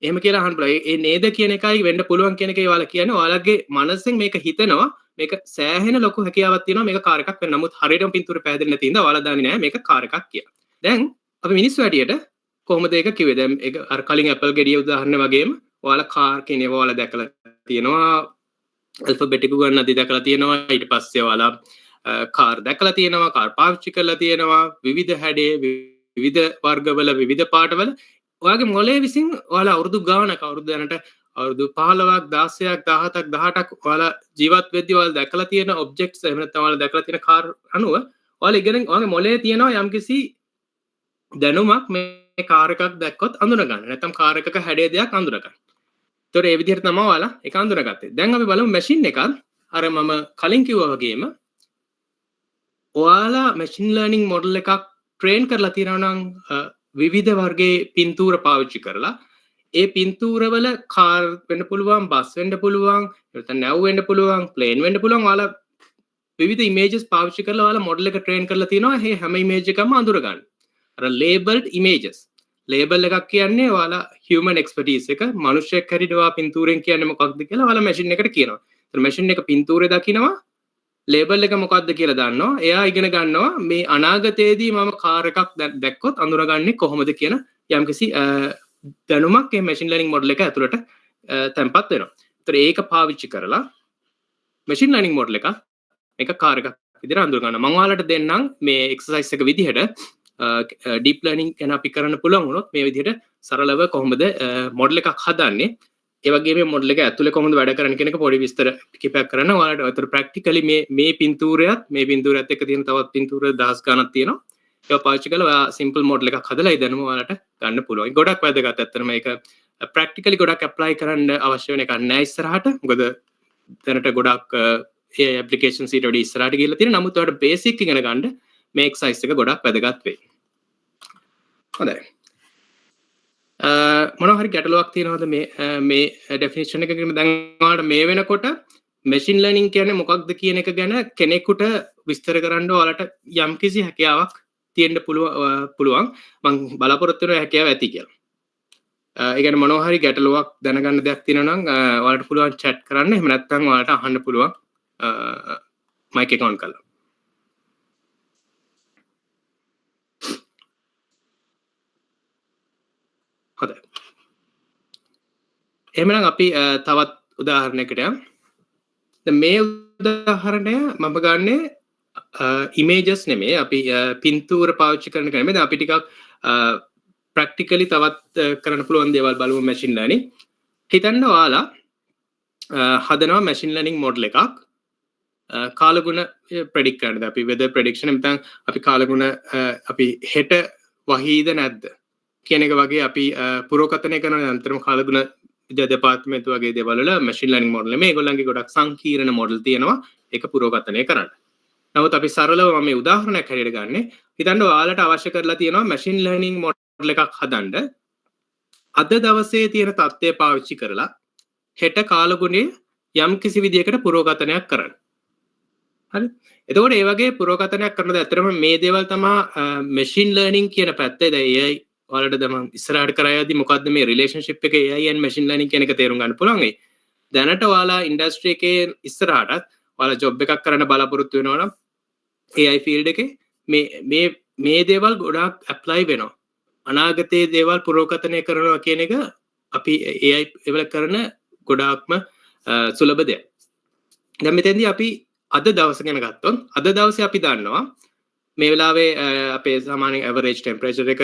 එහෙම කියලා අහන්න පුළුවන්. ඒ නේද කියන එකයි වෙන්න පුළුවන් කියන එකයි ඔයාලා කියන්නේ. ඔයාලගේ මනසෙන් මේක හිතනවා මේක සෑහෙන ලොකු හැකියාවක් තියෙනවා මේක කාර් එකක් වෙන්න. නමුත් හරියටම පින්තූරේ පැහැදිලි නැති ඉඳලා ඔයාලා දන්නේ නැහැ මේක කාර් එකක් කියලා. දැන් අපි මිනිස්සු හැටියට කොහොමද ඒක කිව්වේ? දැන් ඒක අර කලින් Apple ගෙඩිය උදාහරණ වගේම ඔයාලා කාර් කියන ඒවා ඔයාලා දැකලා තියෙනවා. ඇල්ෆබෙටික් ගන්නදී දැකලා තියෙනවා. ඊට පස්සේ ඔයාලා කාර් දැකලා තියෙනවා. කාර් පාවිච්චි කරලා තියෙනවා. විවිධ හැඩේ විවිධ වර්ගවල විවිධ පාටවල ඔයාගේ මොලේ විසින් ඔයාලා අවුරුදු ගානක අවුරුදු දැනට අවුරුදු 15ක් 16ක් 17ක් 18ක් ඔයාලා ජීවත් වෙද්දී ඔයාලා දැකලා තියෙන ඔබ්ජෙක්ට්ස් එහෙම නැත්නම් ඔයාලා දැකලා තියෙන කාර් අනුව ඔයාලා ඉගෙන ඔයාගේ මොලේ තියෙනවා යම්කිසි දැනුමක් මේ කාර් එකක් දැක්කොත් අඳුන ගන්න. නැත්නම් කාර් එකක හැඩය දෙයක් අඳුන ගන්න. ඒතකොට ඒ විදිහට තමයි ඔයාලා ඒක අඳුනගත්තේ. දැන් අපි බලමු මැෂින් එකක් අර මම කලින් කිව්වා වගේම ඔයාලා මැෂින් ලර්නින් මොඩල් එකක් ට්‍රේන් කරලා තියෙනවා නම් විවිධ වර්ගයේ පින්තූර පාවිච්චි කරලා ඒ පින්තූරවල කාර් වෙන්න පුළුවන් බස් වෙන්න පුළුවන් නැත්නම් නැව් වෙන්න පුළුවන් ප්ලේන් වෙන්න පුළුවන් ඔයාලා විවිධ ඉමේජස් පාවිච්චි කරලා ඔයාලා මොඩල් එක ට්‍රේන් කරලා තියෙනවා මේ හැම ඉමේජ් එකක්ම අඳුර ගන්න. අර labeled images label එකක් කියන්නේ ඔයාලා human expertise එක මිනිස්සෙක් හැටියට ඔයා පින්තූරෙන් කියන්නේ මොකක්ද කියලා ඔයාලා මැෂින් එකට කියනවා. ඒතර මැෂින් එක පින්තූරේ දකිනවා ලේබල් එක මොකක්ද කියලා දන්නවා. එයා ඉගෙන ගන්නවා මේ අනාගතයේදී මම කාර් එකක් දැක්කොත් අඳුරගන්නේ කොහොමද කියන යම්කිසි දැනුමක් මේ මැෂින් ලර්නින් මොඩල් එක ඇතුළට තැන්පත් වෙනවා. ඒතර ඒක පාවිච්චි කරලා මැෂින් ලර්නින් මොඩල් එක මේක කාර් එකක් විදිහට අඳුර ගන්නවා. මම ඔයාලට දෙන්නම් මේ එක්සර්සයිස් එක විදිහට ඩීප් ලර්නින් ගැන අපි කරන්න පුළුවන් වුණොත් මේ විදිහට සරලව කොහොමද මොඩල් එකක් හදන්නේ ඒ වගේම මේ මොඩල් එක ඇතුලේ කොහොමද වැඩ කරන්නේ කියන එක පොඩි විස්තර කිහිපයක් කරන්න ඔයාලට අතර ප්‍රැක්ටිකලි මේ පින්තූරයත් එක්ක තියෙන තවත් පින්තූර දහස් ගණක් තියෙනවා ඒක පාවිච්චි කරලා ඔයා සිම්පල් මොඩල් එකක් හදලා ඒ දැනුම ඔයාලට ගන්න පුළුවන් ගොඩක් වැදගත් ඇත්තටම මේක ප්‍රැක්ටිකලි ගොඩක් ඇප්ලයි කරන්න අවශ්‍ය වෙන එකක් නෑ ඉස්සරහට මොකද දැනට ගොඩක් ඒ ඇප්ලිකේෂන්ස් ඊට වඩා ඉස්සරහට ගිහලා තියෙනවා නමුත් ඔයාලට බේසික් ඉගෙන ගන්න මේ එක්සර්සයිස් එක ගොඩක් වැදගත් වෙයි හොඳයි මොනවා හරි ගැටලුවක් තියෙනවද මේ ඩෙෆිනිෂන් එක ගැන දැන් ඔයාලට මේ වෙනකොට මැෂින් ලර්නින් කියන්නේ මොකක්ද කියන එක ගැන කෙනෙකුට විස්තර කරන්න ඔයාලට යම්කිසි හැකියාවක් තියෙන්න පුළුවන් මම බලාපොරොත්තු වෙන හැකියාව ඇති කියලා. ඒ කියන්නේ මොනවා හරි ගැටලුවක් දැනගන්න දෙයක් තියෙනවා නම් ඔයාලට පුළුවන් chat කරන්න. එහෙම නැත්නම් ඔයාලට අහන්න පුළුවන් මයික් එක ඔන් කරලා. හොඳයි. එහෙනම් අපි තවත් උදාහරණයකට යමු. දැන් මේ උදාහරණය මම ගන්නේ ඉමේජස් නෙමෙයි අපි පින්තූර පාවිච්චි කරන එක නෙමෙයි. දැන් අපි ටිකක් ප්‍රැක්ටිකලි තවත් කරන්න පුළුවන් දේවල් බලමු මැෂින් ලර්නින්. හිතන්න ඔයාලා හදනවා මැෂින් ලර්නින් මොඩල් එකක් කාලගුණ ප්‍රෙඩික්ට් කරන්න. අපි වෙදර් ප්‍රෙඩික්ෂන් නැත්නම් අපි කාලගුණ අපි හෙට වහීද නැද්ද කියන එක වගේ අපි පුරෝකථනය කරන අන්තරම කාලගුණ විද්‍යා දෙපාර්තමේන්තු වගේ දේවල් වල මැෂින් ලර්නින් මොඩල් මේගොල්ලන්ගේ ගොඩක් සංකීර්ණ මොඩල් තියෙනවා ඒක පුරෝකථනය කරන්න. නමුත් අපි සරලව මම මේ උදාහරණයක් හැටියට ගන්නෙ. හිතන්න ඔයාලට අවශ්‍ය කරලා තියෙනවා මැෂින් ලර්නින් මොඩල් එකක් හදන්න. අද දවසේ තියෙන තත්ත්වය පාවිච්චි කරලා හෙට කාලගුණේ යම් කිසි විදියකට පුරෝකථනයක් කරන්න. හරි. එතකොට මේ වගේ පුරෝකථනයක් කරනද ඇත්තටම මේ දේවල් තමයි මැෂින් ලර්නින් කියන පැත්තේ දැන් AI ඔයාලට දැන් ඉස්සරහට කරායදී මොකද්ද මේ රිලේෂන්ෂිප් එකේ AI and machine learning කියන එක තේරුම් ගන්න පුළුවන් වෙයි. දැනට ඔයාලා ඉන්ඩස්ට්‍රි එකේ ඉස්සරහටත් ඔයාලා ජොබ් එකක් කරන්න බලාපොරොත්තු වෙනවා නම් AI ෆීල්ඩ් එකේ මේ දේවල් ගොඩාක් ඇප්ලයි වෙනවා. අනාගතයේ දේවල් පුරෝකථනය කරනවා කියන එක අපි AI වල කරන ගොඩාක්ම සුලභ දෙයක්. දැන් මෙතෙන්දී අපි අද දවස ගැන ගත්තොත් අද දවසේ අපි දන්නවා මේ වෙලාවේ අපේ සාමාන්‍ය ඇවරේජ් ටෙම්පරේචර් එක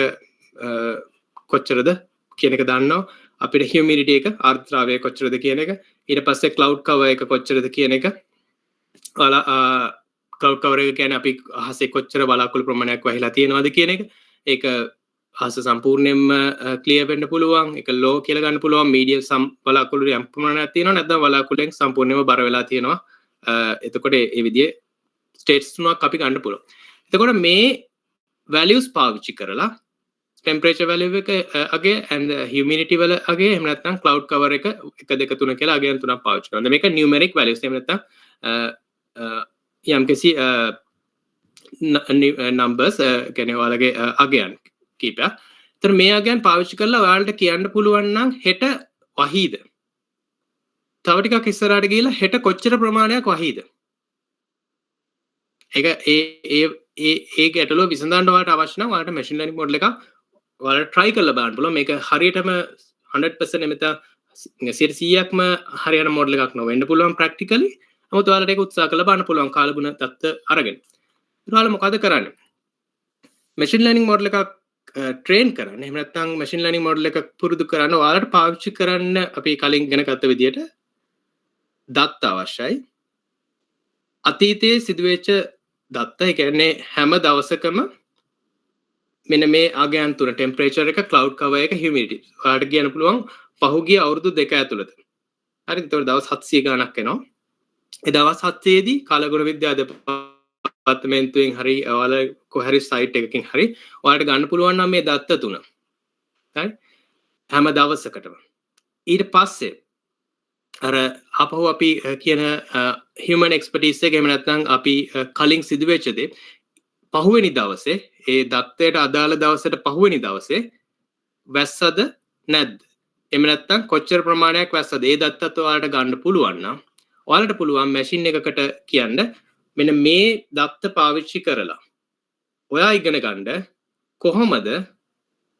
කොච්චරද කියන එක දන්නවා. අපිට humidity එක ආර්ද්‍රතාවය කොච්චරද කියන එක. ඊට පස්සේ cloud cover එක කොච්චරද කියන එක. cloud cover එක කියන්නේ අපි අහසේ කොච්චර බලාකුළු ප්‍රමාණයක් වහිලා තියෙනවද කියන එක. ඒක අහස සම්පූර්ණයෙන්ම ක්ලියර් වෙන්න පුළුවන්. ඒක low කියලා ගන්න පුළුවන්. medium බලාකුළු යම් ප්‍රමාණයක් තියෙනවා. නැත්නම් බලාකුළුෙන් සම්පූර්ණයෙන්ම බර වෙලා තියෙනවා. එතකොට ඒ විදිහේ states තුනක් අපි ගන්න පුළුවන්. එතකොට මේ values පාවිච්චි කරලා temperature value එක අගේ and humidity වල අගේ එහෙම නැත්නම් cloud cover එක 1 2 3 කියලා අගයන් තුනක් පාවිච්චි කරනවා. මේක numeric values එහෙම නැත්නම් යම්කිසි numbers කියන්නේ ඔයාලගේ අගයන් කීපයක්. ඒතර මේ අගයන් පාවිච්චි කරලා ඔයාලට කියන්න පුළුවන් නම් හෙට වහීද? තව ටිකක් ඉස්සරහට ගිහලා හෙට කොච්චර ප්‍රමාණයක් වහීද? ඒක ඒ ගැටලුව විසඳන්න ඔයාලට අවශ්‍ය නම් ඔයාලට machine learning model එකක් ඔයාලට try කරලා බලන්න පුළුවන්. මේක හරියටම 100% එමෙත 100%ක්ම හරියන model එකක් නොවෙන්න පුළුවන් practically. නමුත් ඔයාලට ඒක උත්සාහ කරලා බලන්න පුළුවන් කාලගුණ தත්ත අරගෙන. ඊට ඔයාලා මොකද කරන්නේ? machine learning model එකක් train කරන්න. එහෙම නැත්නම් machine learning model එකක් පුරුදු කරන්න ඔයාලට පාවිච්චි කරන්න අපි කලින් ඉගෙන ගත්ත විදිහට දත්ත අවශ්‍යයි. අතීතයේ සිදුවෙච්ච දත්ත, ඒ කියන්නේ හැම දවසකම මෙන්න මේ අගයන් තුන temperature එක, cloud cover එක, humidity. ඔයාලට කියන්න පුළුවන් පහුගිය අවුරුදු 2 ඇතුළත. හරිද? ඒතකොට දවස් 700 ගණක් එනවා. ඒ දවස් 700 දී කාලගුණ විද්‍යා දෙපාර්තමේන්තුවෙන් හරි ඔයාලා කොහරි සයිට් එකකින් හරි ඔයාලට ගන්න පුළුවන් නම් මේ දත්ත තුන. හරි? හැම දවසකටම. ඊට පස්සේ අර අපහු අපි කියන human expertise එක එහෙම නැත්නම් අපි කලින් සිදුවෙච්ච දේ පහුවෙනි දවසේ ඒ දත්තයට අදාළ දවසට පහුවෙනි දවසේ වැස්සද නැද්ද? එහෙම නැත්නම් කොච්චර ප්‍රමාණයක් වැස්සද? ඒ දත්තත් ඔයාලට ගන්න පුළුවන් නම් ඔයාලට පුළුවන් මැෂින් එකකට කියන්න මෙන්න මේ දත්ත පාවිච්චි කරලා ඔයා ඉගෙන ගන්න කොහොමද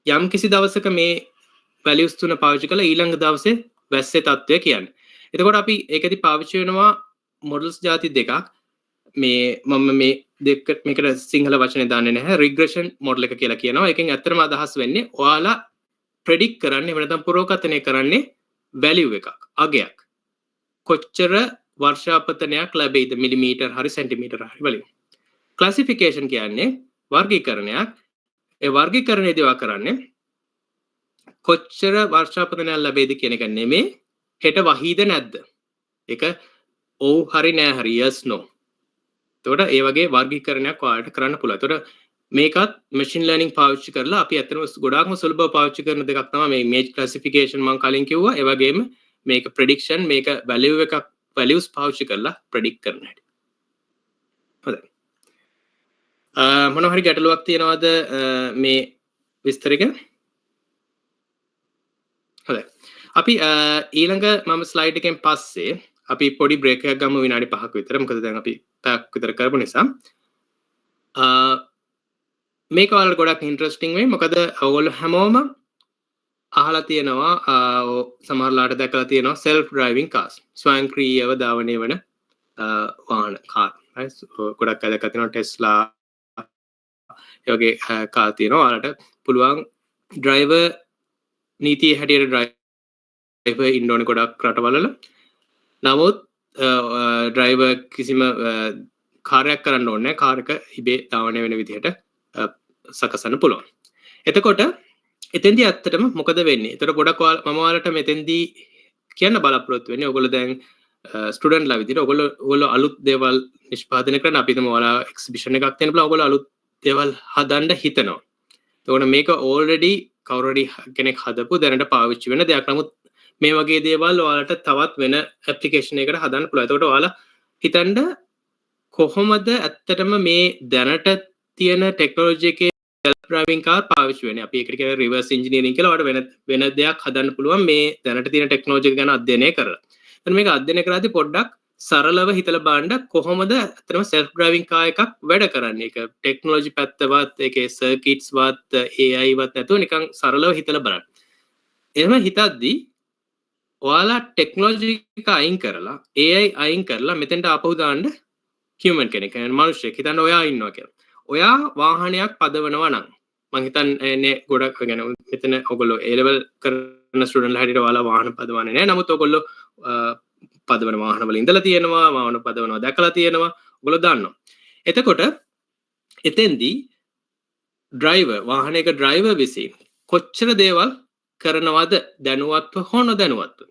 යම් කිසි දවසක මේ values තුන පාවිච්චි කරලා ඊළඟ දවසේ වැස්සේ තත්ත්වය කියන්නේ. එතකොට අපි ඒකෙදි පාවිච්චි වෙනවා models ಜಾති දෙකක්. මේ මම මේ දෙක මේකට සිංහල වචනේ දාන්නේ නැහැ. regression model එක කියලා කියනවා. ඒකෙන් ඇත්තටම අදහස් වෙන්නේ ඔයාලා predict කරන්නේ එහෙම නැත්නම් පුරෝකථනය කරන්නේ value එකක්, අගයක්. කොච්චර වර්ෂාපතනයක් ලැබෙයිද මිලිමීටර් හරි සෙන්ටිමීටර් හරි වලින්. classification කියන්නේ වර්ගීකරණයක්. ඒ වර්ගීකරණයේදී වා කරන්නේ කොච්චර වර්ෂාපතනයක් ලැබෙයිද කියන එක නෙමෙයි, හෙට වහීද නැද්ද? ඒක ඔව් හරි නෑ හරි yes no. එතකොට ඒ වගේ වර්ගීකරණයක් ඔයාලට කරන්න පුළුවන්. එතකොට මේකත් machine learning පාවිච්චි කරලා අපි අතන ගොඩාක්ම සුලභව පාවිච්චි කරන දෙකක් තමයි මේ image classification මම කලින් කිව්වා. ඒ වගේම මේක prediction, මේක value එකක් values පාවිච්චි කරලා predict කරන හැටි. හොඳයි. මොනවා හරි ගැටලුවක් තියනවද මේ විස්තර එක? හොඳයි. අපි ඊළඟ මම ස්ලයිඩ් එකෙන් පස්සේ අපි පොඩි බ්‍රේක් එකක් ගමු විනාඩි 5ක විතර. මොකද දැන් අපි පැයක් විතර කරපු නිසා. මේක ඔයාලට ගොඩක් ඉන්ටරෙස්ටිං වෙයි. මොකද ඔයගොල්ලෝ හැමෝම අහලා තියෙනවා සමහරලාට දැකලා තියෙනවා self driving cars. ස්වයංක්‍රීයව ධාවනය වන වාහන කාර්. ගොඩක් අය දැකලා තියෙනවා Tesla ඒ වගේ කාර් තියෙනවා. ඔයාලට පුළුවන් driver නීතිය හැටියට driver ඉන්න ඕනේ ගොඩක් රටවල. නමුත් driver කිසිම කාර්යයක් කරන්න ඕනේ නැහැ. කාර් එක ඉබේ ධාවනය වෙන විදිහට සකසන්න පුළුවන්. එතකොට එතෙන්දී ඇත්තටම මොකද වෙන්නේ? එතකොට ගොඩක් මම ඔයාලට මෙතෙන්දී කියන්න බලාපොරොත්තු වෙන්නේ ඔයගොල්ලෝ දැන් ස්ටුඩන්ට්ලා විදිහට ඔයගොල්ලෝ අලුත් දේවල් නිෂ්පාදනය කරන අපි හිතමු ඔයාලා එක්සිබිෂන් එකක් තියෙන බලා ඔයගොල්ලෝ අලුත් දේවල් හදන්න හිතනවා. එතකොට මේක already කවුරුරි කෙනෙක් හදපු දැනට පාවිච්චි වෙන දෙයක්. නමුත් මේ වගේ දේවල් ඔයාලට තවත් වෙන ඇප්ලිකේෂන් එකකට හදන්න පුළුවන්. එතකොට ඔයාලා හිතන්න කොහොමද ඇත්තටම මේ දැනට තියෙන ටෙක්නොලොජි එකේ self driving car පාවිච්චි වෙන්නේ? අපි ඒකට කියන reverse engineering කියලා. ඔයාලට වෙන දෙයක් හදන්න පුළුවන් මේ දැනට තියෙන ටෙක්නොලොජි එක ගැන අධ්‍යයනය කරලා. එතන මේක අධ්‍යයනය කරද්දී පොඩ්ඩක් සරලව හිතලා බලන්න කොහොමද ඇත්තටම self driving car එකක් වැඩ කරන්නේ. ඒක ටෙක්නොලොජි පැත්තවත්, ඒකේ circuits වත්, AI වත් නැතුව නිකන් සරලව හිතලා බලන්න. එහෙම හිතද්දී ඔයාලා ටෙක්නොලොජි එක අයින් කරලා AI අයින් කරලා මෙතෙන්ට ආපහු දාන්න human කෙනෙක්, يعني මිනිස්සෙක්. හිතන්න ඔයා ඉන්නවා කියලා. ඔයා වාහනයක් පදවනවා නම් මං හිතන්නේ ගොඩක් ගැන මෙතන ඔයගොල්ලෝ A level කරන ස්ටුඩන්ට්ලා හැටියට ඔයාලා වාහන පදවන්නේ නැහැ. නමුත් ඔයගොල්ලෝ පදවන වාහනවල ඉඳලා තියෙනවා, වාහන පදවනවා දැකලා තියෙනවා. ඔයගොල්ලෝ දන්නවා. එතකොට එතෙන්දී ඩ්‍රයිවර් වාහනයක ඩ්‍රයිවර් විසින් කොච්චර දේවල් කරනවද දැනුවත්ව හෝ නොදැනුවත්ව.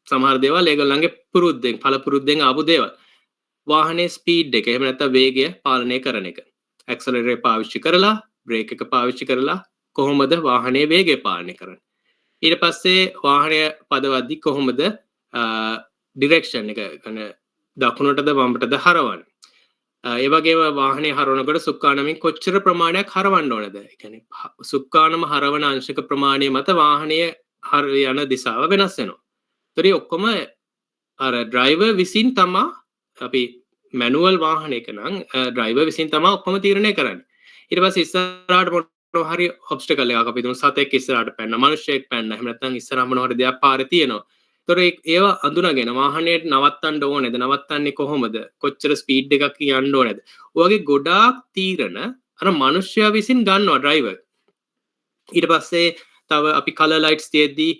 සමහර දේවල් ඒගොල්ලන්ගේ පුරුද්දෙන් පළපුරුද්දෙන් ආපු දේවල්. වාහනේ ස්පීඩ් එක එහෙම නැත්නම් වේගය පාලනය කරන එක. ඇක්සලරේටර් පාවිච්චි කරලා, බ්‍රේක් එක පාවිච්චි කරලා කොහොමද වාහනේ වේගය පාලනය කරන්නේ? ඊට පස්සේ වාහනය පදවද්දි කොහොමද ඩිරෙක්ෂන් එක දකුණටද වමටද හරවන්නේ? ඒ වගේම වාහනේ හරවනකොට සුක්කානමින් කොච්චර ප්‍රමාණයක් හරවන්න ඕනද? ඒ කියන්නේ සුක්කානම හරවන අංශක ප්‍රමාණය මත වාහනය යන දිශාව වෙනස් වෙනවා. ඒතරි ඔක්කොම අර ඩ්‍රයිවර් විසින් තමා අපි මැනුවල් වාහනයක නම් ඩ්‍රයිවර් විසින් තමා ඔක්කොම තීරණය කරන්නේ. ඊට පස්සේ ඉස්සරහට මොනවා හරි ඔබ්ස්ටකල් එකක් අපි දුන්න සතෙක් ඉස්සරහට පැන්න, මිනිහෙක් පැන්න, එහෙම නැත්නම් ඉස්සරහ මොනවා හරි දෙයක් පාරේ තියෙනවා. ඒතොර ඒවා අඳුනගෙන වාහනයට නවත්තන්න ඕනේද? නවත්තන්නේ කොහොමද? කොච්චර ස්පීඩ් එකක් යන්න ඕනේද? ඔයගේ ගොඩාක් තීරණ අර මිනිස්සයා විසින් ගන්නවා ඩ්‍රයිවර්. ඊට පස්සේ තව අපි කලර් ලයිට්ස් තියෙද්දී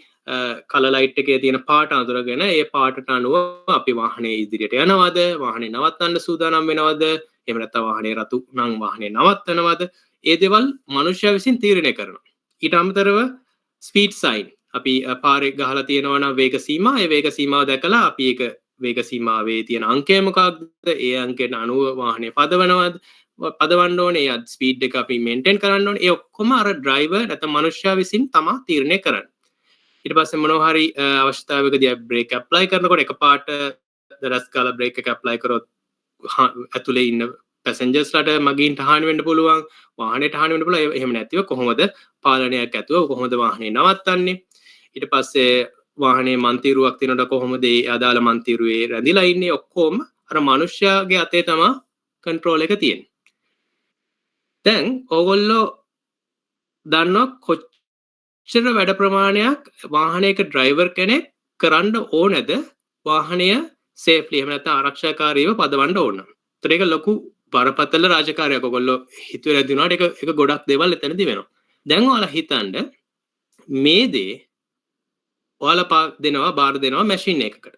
කලර් ලයිට් එකේ තියෙන පාට අඳුරගෙන ඒ පාටට අනුව අපි වාහනේ ඉදිරියට යනවද? වාහනේ නවත්තන්න සූදානම් වෙනවද? එහෙම නැත්නම් වාහනේ රතු නම් වාහනේ නවත්තනවද? ඒ දේවල් මිනිස්සයා විසින් තීරණය කරනවා. ඊට අමතරව ස්පීඩ් සයින් අපි පාරේ ගහලා තියෙනවා නම් වේග සීමා ඒ වේග සීමාව දැකලා අපි ඒක වේග සීමාවේ තියෙන අංකය මොකක්ද ඒ අංකයට අනුව වාහනේ පදවන්න ඕනේ ඒ ස්පීඩ් එක අපි මේන්ටේන් කරන්න ඕනේ ඒ ඔක්කොම අර ඩ්‍රයිවර් නැත්නම් මනුෂ්‍යයා විසින් තමා තීරණය කරන්නේ ඊට පස්සේ මොනවා හරි අවශ්‍යතාවයකදී බ්‍රේක් ඇප්ලයි කරනකොට එකපාරට දරස් කාලා බ්‍රේක් එක ඇප්ලයි කරොත් ඇතුලේ ඉන්න පැසෙන්ජර්ස්ලාට මගින් හානි වෙන්න පුළුවන් වාහනේට හානි වෙන්න පුළුවන් එහෙම නැතිව කොහොමද පාලනයක් ඇතුව කොහොමද වාහනේ නවත්තන්නේ ඊට පස්සේ වාහනේ මන්තිරුවක් තියෙනකොට කොහොමද ඒ අදාළ මන්තිරුවේ රැඳිලා ඉන්නේ ඔක්කොම අර මිනිස්යාගේ අතේ තමයි කන්ට්‍රෝල් එක තියෙන්නේ. දැන් ඕගොල්ලෝ දන්නවා කොච්චර වැඩ ප්‍රමාණයක් වාහනයක ඩ්‍රයිවර් කෙනෙක් කරන්න ඕනද වාහනය සේෆ්ලි එහෙම නැත්නම් ආරක්ෂාකාරීව පදවන්න ඕන. ඒතර ඒක ලොකු බරපතල රාජකාරියක්. ඔයගොල්ලෝ හිතුවේ නැති වුණාට ඒක ගොඩක් දේවල් එතනදී වෙනවා. දැන් ඔයාලා හිතන්න මේ දේ ඔයාලා බාර දෙනවා මැෂින් එකකට.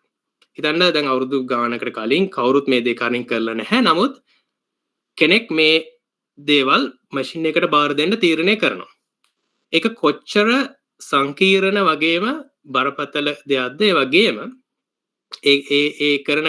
හිතන්න දැන් අවුරුදු ගානකට කලින් කවුරුත් මේ දේ කරින් කරලා නැහැ. නමුත් කෙනෙක් මේ දේවල් මැෂින් එකට බාර දෙන්න තීරණය කරනවා. ඒක කොච්චර සංකීර්ණ වගේම බරපතල දෙයක්ද ඒ වගේම ඒ කරන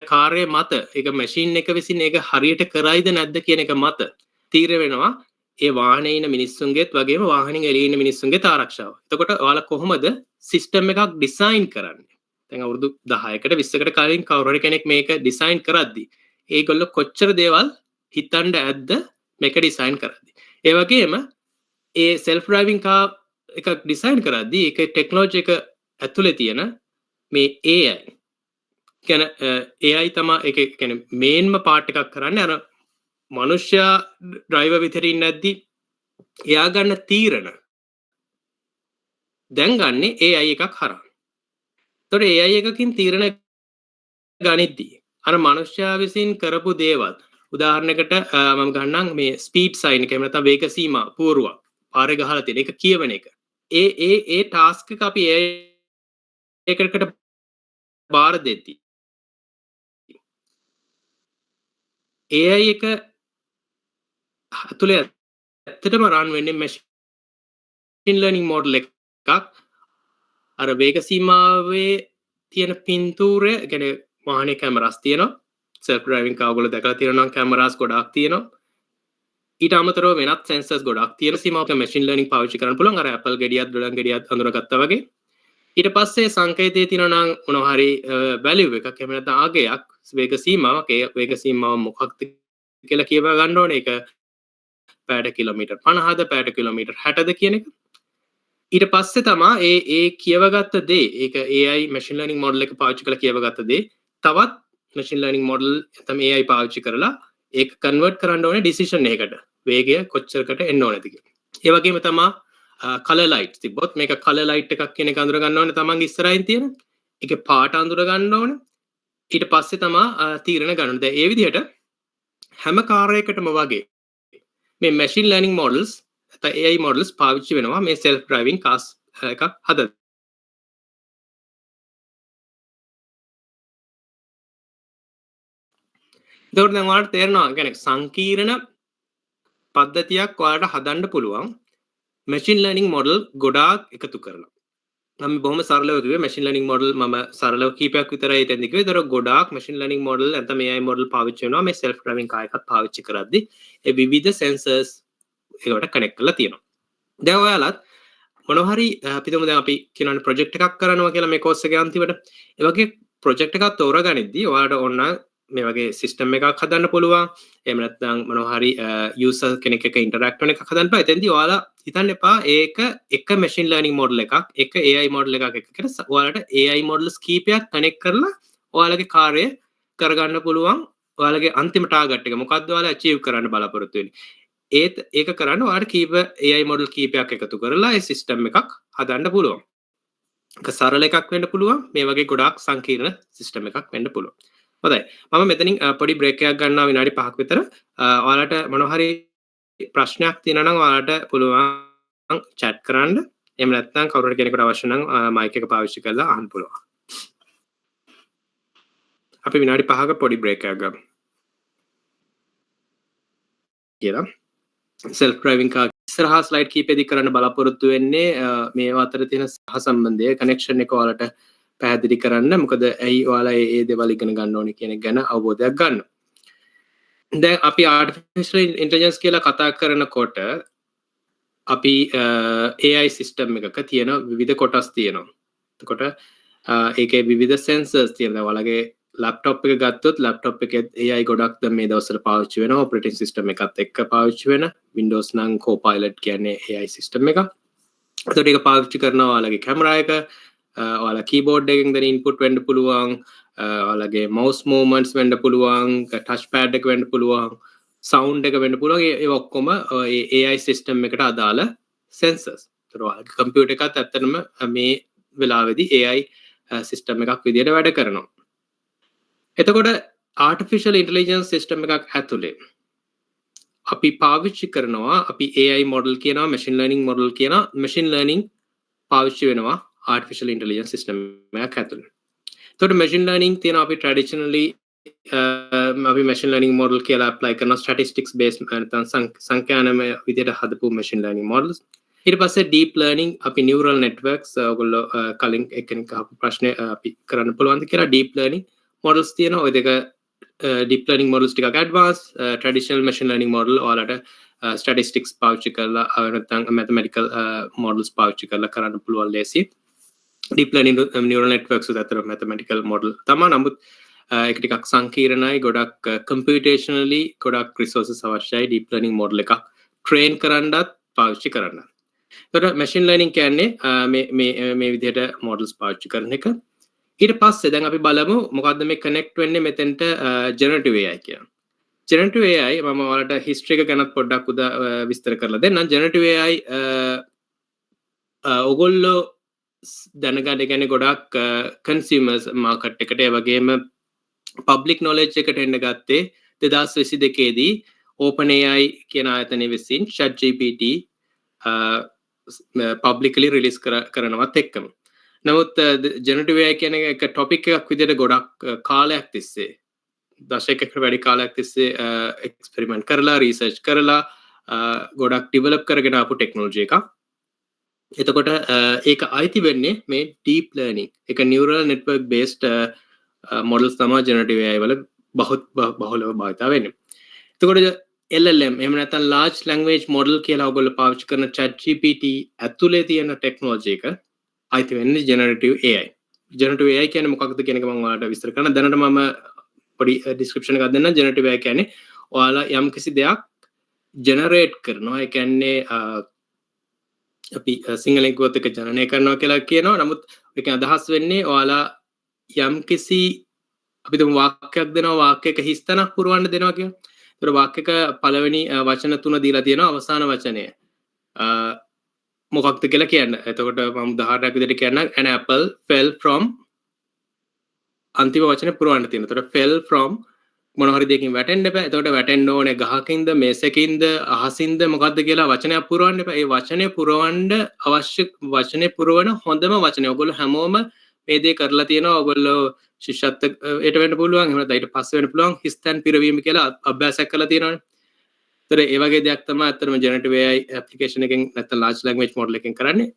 කාර්ය මත ඒක මැෂින් එක විසින් ඒක හරියට කරයිද නැද්ද කියන එක මත තීරණය වෙනවා ඒ වාහනේ ඉන්න මිනිස්සුන්ගේත් වගේම වාහනේ එළියේ ඉන්න මිනිස්සුන්ගේත් ආරක්ෂාව. එතකොට ඔයාලා කොහොමද සිස්ටම් එකක් ඩිසයින් කරන්නේ? දැන් අවුරුදු 10කට 20කට කලින් කවුරු හරි කෙනෙක් මේක ඩිසයින් කරද්දි ඒගොල්ලෝ කොච්චර දේවල් හිතන්න ඇද්ද මේක ඩිසයින් කරද්දි. ඒ වගේම ඒ self driving car එකක් ඩිසයින් කරද්දි ඒකේ ටෙක්නොලොජි එක ඇතුලේ තියෙන මේ AI කියන AI තමයි ඒක කියන්නේ මේන්ම පාර්ට් එකක් කරන්නේ අර මනුෂ්‍යයා ඩ්‍රයිවර් විතරින් නැද්දි එයා ගන්න තීරණ දැන් ගන්නෙ AI එකක් හරහා. ඒතකොට AI එකකින් තීරණ ගනිද්දී අර මනුෂ්‍යයා විසින් කරපු දේවල් උදාහරණයකට මම ගන්නම් මේ ස්පීඩ් සයින් එක එහෙම නැත්නම් වේග සීමා පුවරුවක් පාරේ ගහලා තියෙන එක කියවන එක. ඒ ටාස්ක් එක අපි AI එකකට බාර දෙද්දී AI එක ඇතුලේ ඇත්තටම රන් වෙන්නේ මැෂින් ලර්නින් මොඩල් එකක් අර වේග සීමාවේ තියෙන පින්තූරය කියන්නේ වාහනේ කැමරාස් තියෙනවා self driving car වල දැකලා තියෙනවා නම් කැමරාස් ගොඩාක් තියෙනවා ඊට අමතරව වෙනත් sensors ගොඩාක් තියෙන සීමාවක machine learning පාවිච්චි කරන්න පුළුවන් අර Apple ගෙඩියක් ඩොලර් ගෙඩියක් අඳුරගත්තා වගේ ඊට පස්සේ සංකේතයේ තියෙනවා නම් මොනවා හරි value එකක් එහෙම නැත්නම් ආගයක් වේග සීමාවක් ඒ වේග සීමාව මොකක්ද කියලා කියවා ගන්න ඕනේ ඒක පැයට කිලෝමීටර් 50ද පැයට කිලෝමීටර් 60ද කියන එක ඊට පස්සේ තමයි ඒ කියවගත්ත දේ ඒක AI machine learning model එක පාවිච්චි කරලා කියවගත්ත දේ තවත් machine learning model තමයි AI පාවිච්චි කරලා ඒක convert කරන්න ඕනේ decision එකකට වේගය කොච්චරකට එන්න ඕනද කියලා. ඒ වගේම තමයි color light තිබ්බොත් මේක color light එකක් කියන එක අඳුර ගන්න ඕනේ තමන්ගේ ඉස්සරහින් තියෙන. ඒකේ පාට අඳුර ගන්න ඕනේ. ඊට පස්සේ තමයි තීරණ ගන්න. දැන් ඒ විදිහට හැම කාර්යයකටම වගේ මේ machine learning models නැත්නම් AI models පාවිච්චි වෙනවා මේ self driving cars එකක් හදන්න. එතකොට දැන් ඔයාලට තේරෙනවා කියන්නේ සංකීර්ණ පද්ධතියක් ඔයාලට හදන්න පුළුවන් machine learning model ගොඩාක් එකතු කරලා. මම බොහොම සරලව කිව්වේ machine learning model මම සරලව කීපයක් විතරයි එතෙන්දි කිව්වේ. ඒතර ගොඩාක් machine learning model නැත්නම් AI model පාවිච්චි වෙනවා මේ self driving car එකත් පාවිච්චි කරද්දී ඒ විවිධ sensors ඒකට connect කරලා තියෙනවා. දැන් ඔයාලත් මොනවා හරි අපි තුමු දැන් අපි කියනවානේ project එකක් කරනවා කියලා මේ course එකේ අන්තිමට. ඒ වගේ project එකක් තෝරගනිද්දී ඔයාලට ඕන මේ වගේ system එකක් හදන්න පුළුවන්. එහෙම නැත්නම් මොනවා හරි user කෙනෙක් එක්ක interact වෙන එකක් හදන්න පුළුවන්. එතෙන්දී ඔයාලා හිතන්න එපා ඒක එක machine learning model එකක් එක AI model එකක් එක්ක කියලා ඔයාලට AI models කීපයක් connect කරලා ඔයාලගේ කාර්යය කරගන්න පුළුවන්. ඔයාලගේ අන්තිම target එක මොකක්ද ඔයාලා achieve කරන්න බලාපොරොත්තු වෙන්නේ. ඒක කරන්න ඔයාලට කීප AI model කීපයක් එකතු කරලා ඒ system එකක් හදන්න පුළුවන්. ඒක සරල එකක් වෙන්න පුළුවන්. මේ වගේ ගොඩාක් සංකීර්ණ system එකක් වෙන්න පුළුවන්. හොඳයි. මම මෙතනින් පොඩි break එකක් ගන්නවා විනාඩි 5ක් විතර. ඔයාලට මොනවා හරි ප්‍රශ්නයක් තියෙනවා නම් ඔයාලට පුළුවන් chat කරන්න. එහෙම නැත්නම් කවුරු හරි කෙනෙකුට අවශ්‍ය නම් mic එක පාවිච්චි කරලා අහන්න පුළුවන්. අපි විනාඩි 5ක පොඩි break එකක් ගමු. කියලා. self driving car ඉස්සරහා slide කීපෙදි කරන්න බලාපොරොත්තු වෙන්නේ මේවා අතර තියෙන සහසම්බන්ධය connection එක ඔයාලට පැහැදිලි කරන්න. මොකද ඇයි ඔයාලා මේ දේවල් ඉගෙන ගන්න ඕනේ කියන එක ගැන අවබෝධයක් ගන්න. දැන් අපි artificial intelligence කියලා කතා කරනකොට අපි AI system එකක තියෙන විවිධ කොටස් තියෙනවා. එතකොට ඒකේ විවිධ sensors තියෙනවා. ඔයාලගේ laptop එක ගත්තොත් laptop එකේ AI ගොඩක් දැන් මේ දවස්වල පාවිච්චි වෙනවා. operating system එකත් එක්ක පාවිච්චි වෙන Windows නම් Copilot කියන්නේ AI system එක. එතකොට ඒක පාවිච්චි කරනවා ඔයාලගේ camera එක, ඔයාලා keyboard එකෙන් දෙන input වෙන්න පුළුවන්, ඔයාලගේ mouse movements වෙන්න පුළුවන්, touch pad එක වෙන්න පුළුවන්, sound එක වෙන්න පුළුවන්. ඒ ඔක්කොම AI system එකට අදාළ sensors. ඒතර ඔයාලගේ computer එකත් ඇත්තටම මේ වෙලාවේදී AI system එකක් විදියට වැඩ කරනවා. එතකොට artificial intelligence system එකක් ඇතුලේ අපි පාවිච්චි කරනවා අපි AI model කියනවා machine learning model කියනවා machine learning පාවිච්චි වෙනවා artificial intelligence system එකක් ඇතුලේ. එතකොට machine learning තියෙනවා අපි traditionally අපි machine learning model කියලා apply කරන statistics based නැත්නම් සංඛ්‍යානමය විදිහට හදපු machine learning models. ඊට පස්සේ deep learning අපි neural networks ඔයගොල්ලෝ කලින් එක්කෙනෙක් අහපු ප්‍රශ්නේ අපි කරන්න පුළුවන්ද කියලා deep learning models තියෙනවා. ඔය දෙක deep learning models ටිකක් advanced, traditional machine learning model ඔයාලට statistics පාවිච්චි කරලා නැත්නම් mathematical models පාවිච්චි කරලා කරන්න පුළුවන් ලේසි. deep learning neural networks උත් අතර mathematical model තමයි. නමුත් ඒක ටිකක් සංකීර්ණයි, ගොඩක් computationally ගොඩක් resources අවශ්‍යයි deep learning model එකක් train කරන්නත් පාවිච්චි කරන්න. එතකොට machine learning කියන්නේ මේ විදිහට models පාවිච්චි කරන එක. ඊට පස්සේ දැන් අපි බලමු මොකද්ද මේ connect වෙන්නේ මෙතෙන්ට generative AI කියන. generative AI මම ඔයාලට history එක ගැනත් පොඩ්ඩක් විස්තර කරලා දෙන්නම්. generative AI ඔයගොල්ලෝ දැනගන්න කියන්නේ ගොඩක් consumers market එකට ඒ වගේම public knowledge එකට එන්න ගත්තේ 2022 දී OpenAI කියන ආයතනය විසින් ChatGPT publicly release කරනවත් එක්කම. නමුත් generative AI කියන එක topic එකක් විදිහට ගොඩක් කාලයක් තිස්සේ දශකයකට වැඩි කාලයක් තිස්සේ experiment කරලා research කරලා ගොඩක් develop කරගෙන ආපු technology එකක්. එතකොට ඒක අයිති වෙන්නේ මේ deep learning එක neural network based models තමයි generative AI වල බහුලව භාවිත වෙන්නේ. එතකොට LLM එහෙම නැත්නම් large language model කියලා ඔයගොල්ලෝ පාවිච්චි කරන ChatGPT ඇතුලේ තියෙන technology එක අයිති වෙන්නේ generative AI. generative AI කියන්නේ මොකක්ද කියන එක මම ඔයාලට විස්තර කරන්න. දැනට මම පොඩි description එකක් දෙන්නම්. generative AI කියන්නේ ඔයාලා යම්කිසි දෙයක් generate කරනවා. ඒ කියන්නේ අපි සිංහලෙන් කිව්වොත් එක ජනනය කරනවා කියලා කියනවා. නමුත් ඒකෙන් අදහස් වෙන්නේ ඔයාලා යම්කිසි අපි තුමු වාක්‍යයක් දෙනවා, වාක්‍යයක හිස්තැනක් පුරවන්න දෙනවා කියනවා. ඒතර වාක්‍යයක පළවෙනි වචන 3 දීලා තියෙනවා, අවසාන වචනය මොකක්ද කියලා කියන්න. එතකොට මම උදාහරණයක් විදිහට කියන්නම්. an apple fell from අන්තිම වචනේ පුරවන්න තියෙනවා. එතකොට fell from මොන හරි දෙයකින් වැටෙන්න එපා. එතකොට වැටෙන්න ඕනේ ගහකින්ද මේසකින්ද අහසින්ද මොකද්ද කියලා වචනයක් පුරවන්න එපා. ඒ වචනේ පුරවන්න අවශ්‍ය වචනේ පුරවන හොඳම වචනේ. ඔයගොල්ලෝ හැමෝම මේ දේ කරලා තියෙනවා. ඔයගොල්ලෝ ශිෂ්‍යත්වයට වෙන්න පුළුවන්. එහෙම නැත්නම් ඊට පස්සේ වෙන්න පුළුවන්. හිස්තැන් පිරවීම කියලා අභ්‍යාසයක් කරලා තියෙනවනේ. ඒතර ඒ වගේ දෙයක් තමයි අත්‍තරම ජෙනරටිව් AI ඇප්ලිකේෂන් එකෙන් නැත්නම් ලාර්ජ් ලැන්ග්වේජ් මොඩල් එකෙන් කරන්නේ.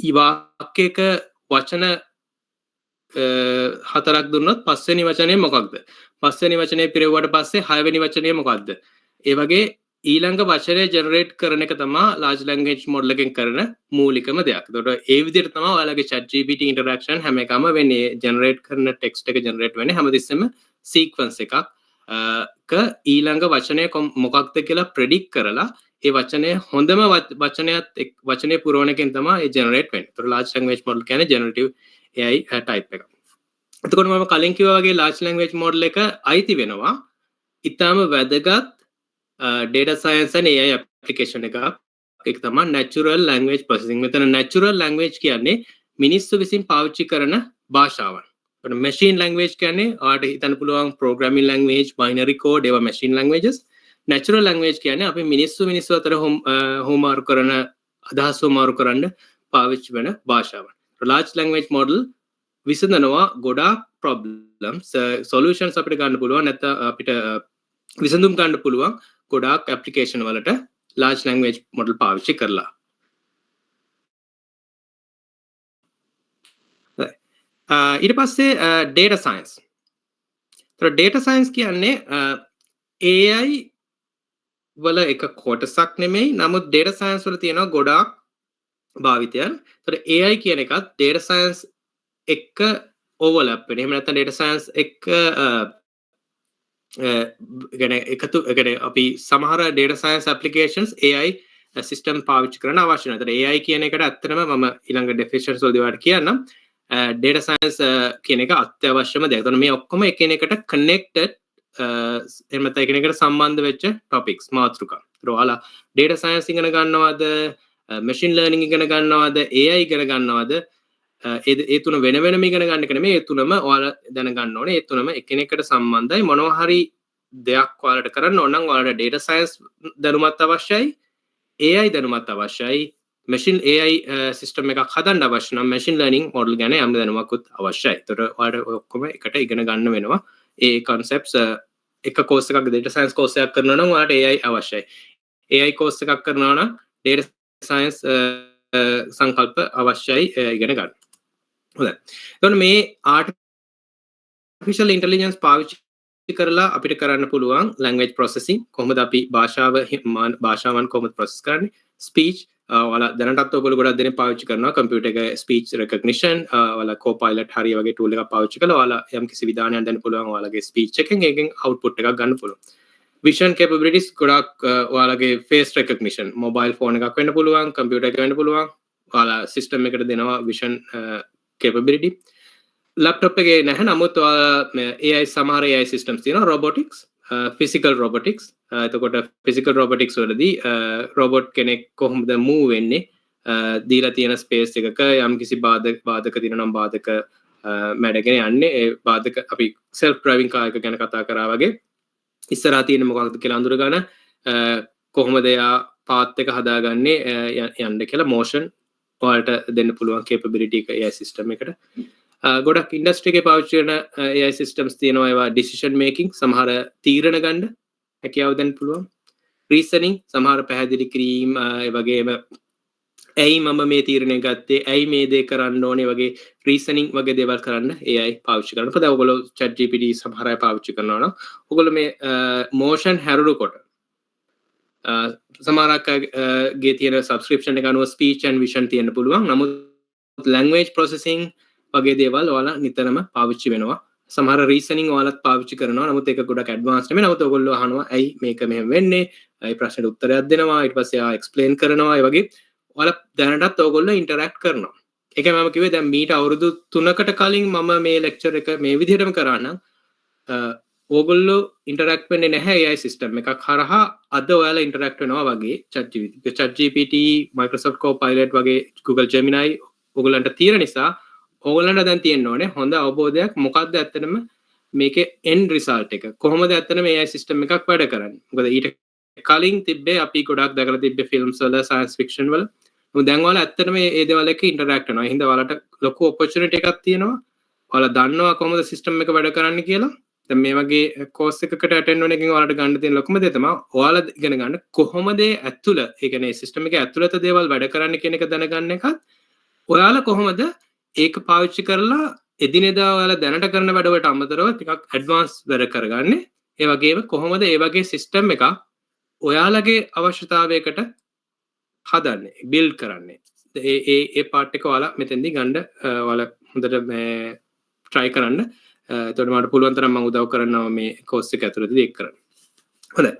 ඊ වාක්‍යයක වචන හතරක් දුන්නොත් පස්වෙනි වචනේ මොකක්ද? පස්වෙනි වචනේ පිරෙව්වට පස්සේ හයවෙනි වචනේ මොකක්ද? ඒ වගේ ඊළඟ වචනේ ජෙනරේට් කරන එක තමයි ලාර්ජ් ලැන්ග්වේජ් මොඩල් එකෙන් කරන මූලිකම දෙයක්. ඒතකොට ඒ විදිහට තමයි ඔයාලගේ chat GPT interaction හැම එකම වෙන්නේ. ජෙනරේට් කරන ටෙක්ස්ට් එක ජෙනරේට් වෙන්නේ හැමතිස්සෙම සීක්වන්ස් එකක් ඊළඟ වචනය මොකක්ද කියලා ප්‍රෙඩික්ට් කරලා ඒ වචනේ හොඳම වචනය පුරවන එකෙන් තමයි ඒ ජෙනරේට් වෙන්නේ. ඒතකොට ලාර්ජ් ලැන්ග්වේජ් මොඩල් කියන්නේ ජෙනරටිව් AI type එක. එතකොට මම කලින් කිව්වා වගේ ලාර්ජ් ලැන්ග්වේජ් මොඩල් එක අයිති වෙනවා ඊටම වැදගත් data science and AI application එකක්. ඒක තමයි natural language processing. මෙතන natural language කියන්නේ මිනිස්සු විසින් පාවිච්චි කරන භාෂාවන්. ඒකට machine language කියන්නේ ඔයාලට හිතන්න පුළුවන් programming language, binary code ඒවා machine languages. natural language කියන්නේ අපි මිනිස්සු අතර හොමාරු කරන අදහස් හොමාරු කරන්න පාවිච්චි වෙන භාෂාවන්. large language model විසඳනවා ගොඩාක් problems solutions අපිට ගන්න පුළුවන් නැත්නම් අපිට විසඳුම් ගන්න පුළුවන් ගොඩාක් application වලට large language model පාවිච්චි කරලා. ඊට පස්සේ data science. ඒතර data science කියන්නේ AI වල එක කොටසක් නෙමෙයි. නමුත් data science වල තියෙනවා ගොඩාක් භාවිතයන්. ඒතර AI කියන එකත් data science එක overlap වෙන. එහෙම නැත්නම් data science එක එකතු අපි සමහර data science applications AI system පාවිච්චි කරන්න අවශ්‍ය නැහැ. ඒතර AI කියන එකට ඇත්තටම මම ඊළඟ definitions වලදී ඔයාලට කියන්නම්. data science කියන එක අත්‍යවශ්‍යම දෙයක්. ඒතර මේ ඔක්කොම එකිනෙකට connected එහෙම නැත්නම් එකිනෙකට සම්බන්ධ වෙච්ච topics මාතෘකා. ඒතර ඔයාලා data science ඉගෙන ගන්නවද, machine learning ඉගෙන ගන්නවද, AI ඉගෙන ගන්නවද? ඒ තුන වෙන වෙනම ඉගෙන ගන්න එක නෙමෙයි. ඒ තුනම ඔයාලා දැනගන්න ඕනේ. ඒ තුනම එකිනෙකට සම්බන්ධයි. මොනවා හරි දෙයක් ඔයාලට කරන්න ඕන නම් ඔයාලට data science දැනුමත් අවශ්‍යයි, AI දැනුමත් අවශ්‍යයි, machine AI system එකක් හදන්න අවශ්‍ය නම් machine learning model ගැන යම් දැනුමක්වත් අවශ්‍යයි. ඒතර ඔයාලට ඔක්කොම එකට ඉගෙන ගන්න වෙනවා. ඒ concepts එක course එකක් data science course එකක් කරනවා නම් ඔයාලට AI අවශ්‍යයි. AI course එකක් කරනවා නම් data science සංකල්ප අවශ්‍යයි ඉගෙන ගන්න. හොඳයි. එතකොට මේ artificial intelligence පාවිච්චි කරලා අපිට කරන්න පුළුවන් language processing. කොහොමද අපි භාෂාවන් කොහොමද process කරන්නේ? speech ඔයාලා දැනටත් ඔයගොල්ලෝ ගොඩක් දෙනෙක් පාවිච්චි කරනවා computer එක speech recognition ඔයාලා copilot හරිය වගේ tool එකක් පාවිච්චි කරලා ඔයාලා යම් කිසි විධානයක් දෙන්න පුළුවන් ඔයාලගේ speech එකෙන් ඒකෙන් output එකක් ගන්න පුළුවන්. vision capabilities ගොඩක් ඔයාලගේ face recognition mobile phone එකක් වෙන්න පුළුවන්, computer එකක් වෙන්න පුළුවන්. ඔයාලා system එකට දෙනවා vision capability. laptop එකේ නැහැ. නමුත් AI සමහර AI systems තියෙනවා. robotics, physical robotics. එතකොට physical robotics වලදී robot කෙනෙක් කොහොමද move වෙන්නේ? දීලා තියෙන space එකක යම් කිසි බාධක තියෙනවා නම් බාධක මැඩගෙන යන්නේ. ඒ බාධක අපි self driving car එක ගැන කතා කරා වගේ ඉස්සරහා තියෙන මොකක්ද කියලා අඳුර ගන්න කොහොමද එයා path එක හදාගන්නේ යන්න කියලා motion ඔයාලට දෙන්න පුළුවන් capability එක AI system එකට. ගොඩක් industry එකේ පාවිච්චි කරන AI systems තියෙනවා. ඒවා decision making සමහර තීරණ ගන්න හැකියාව දෙන්න පුළුවන්. reasoning සමහර පැහැදිලි කිරීම ඒ වගේම ඇයි මම මේ තීරණය ගත්තේ, ඇයි මේ දේ කරන්න ඕනේ වගේ reasoning වගේ දේවල් කරන්න AI පාවිච්චි කරනවා. දැන් ඔයගොල්ලෝ chat GPT සමහර අය පාවිච්චි කරනවා නම් ඔයගොල්ලෝ මේ motion හැරුණකොට සමහරක්ගේ තියෙන subscription එක අනුව speech and vision තියෙන්න පුළුවන්. නමුත් language processing වගේ දේවල් ඔයාලා නිතරම පාවිච්චි වෙනවා. සමහර reasoning ඔයාලත් පාවිච්චි කරනවා. නමුත් ඒක ගොඩක් advanced නෙමෙයි. නමුත් ඔයගොල්ලෝ අහනවා ඇයි මේක මෙහෙම වෙන්නේ? ඒ ප්‍රශ්නෙට උත්තරයක් දෙනවා. ඊට පස්සේ ආ explain කරනවා. ඒ වගේ ඔයාලා දැනටත් ඔයගොල්ලෝ interact කරනවා. ඒකයි මම කිව්වේ දැන් මීට අවුරුදු 3කට කලින් මම මේ lecture එක මේ විදිහටම කරා නම් ඕගොල්ලෝ interact වෙන්නේ නැහැ AI system එකක් හරහා. අද ඔයාලා interact වෙනවා වගේ chat GPT, Microsoft Copilot වගේ Google Gemini ඔයගොල්ලන්ට තියෙන නිසා ඕගොල්ලන්ට දැන් තියෙන්න ඕනේ හොඳ අවබෝධයක් මොකක්ද ඇත්තටම මේකේ end result එක කොහොමද ඇත්තටම AI system එකක් වැඩ කරන්නේ. මොකද ඊට කලින් තිබ්බේ අපි ගොඩක් දැකලා තිබ්බේ ෆිල්ම්ස් වල science fiction වල. මොකද දැන් ඔයාලා ඇත්තටම මේ දේවල් එක්ක interact වෙනවා. ඒ හින්දා ඔයාලට ලොකු opportunity එකක් තියෙනවා. ඔයාලා දන්නවා කොහොමද system එක වැඩ කරන්නේ කියලා. දැන් මේ වගේ course එකකට attend වෙන එකෙන් ඔයාලට ගන්න තියෙන ලොකුම දේ තමයි ඔයාලා ඉගෙන ගන්න කොහොමද ඇතුළ ඒ කියන්නේ system එකේ ඇතුළත දේවල් වැඩ කරන්නේ කියන එක දැනගන්න එකත් ඔයාලා කොහොමද ඒක පාවිච්චි කරලා එදිනෙදා ඔයාලා දැනට කරන වැඩවලට අමතරව ටිකක් ඇඩ්වාන්ස් වැඩ කරගන්නේ. ඒ වගේම කොහොමද ඒ වගේ සිස්ටම් එකක් ඔයාලගේ අවශ්‍යතාවයකට හදන්නේ බිල්ඩ් කරන්නේ. ඒ පාර්ට් එක ඔයාලා මෙතෙන්දී ගන්න ඔයාලා හොඳට මේ try කරන්න. එතකොට මට පුළුවන් තරම් මම උදව් කරනවා මේ course එක ඇතුළතදී ඒක කරන්න. හොඳයි.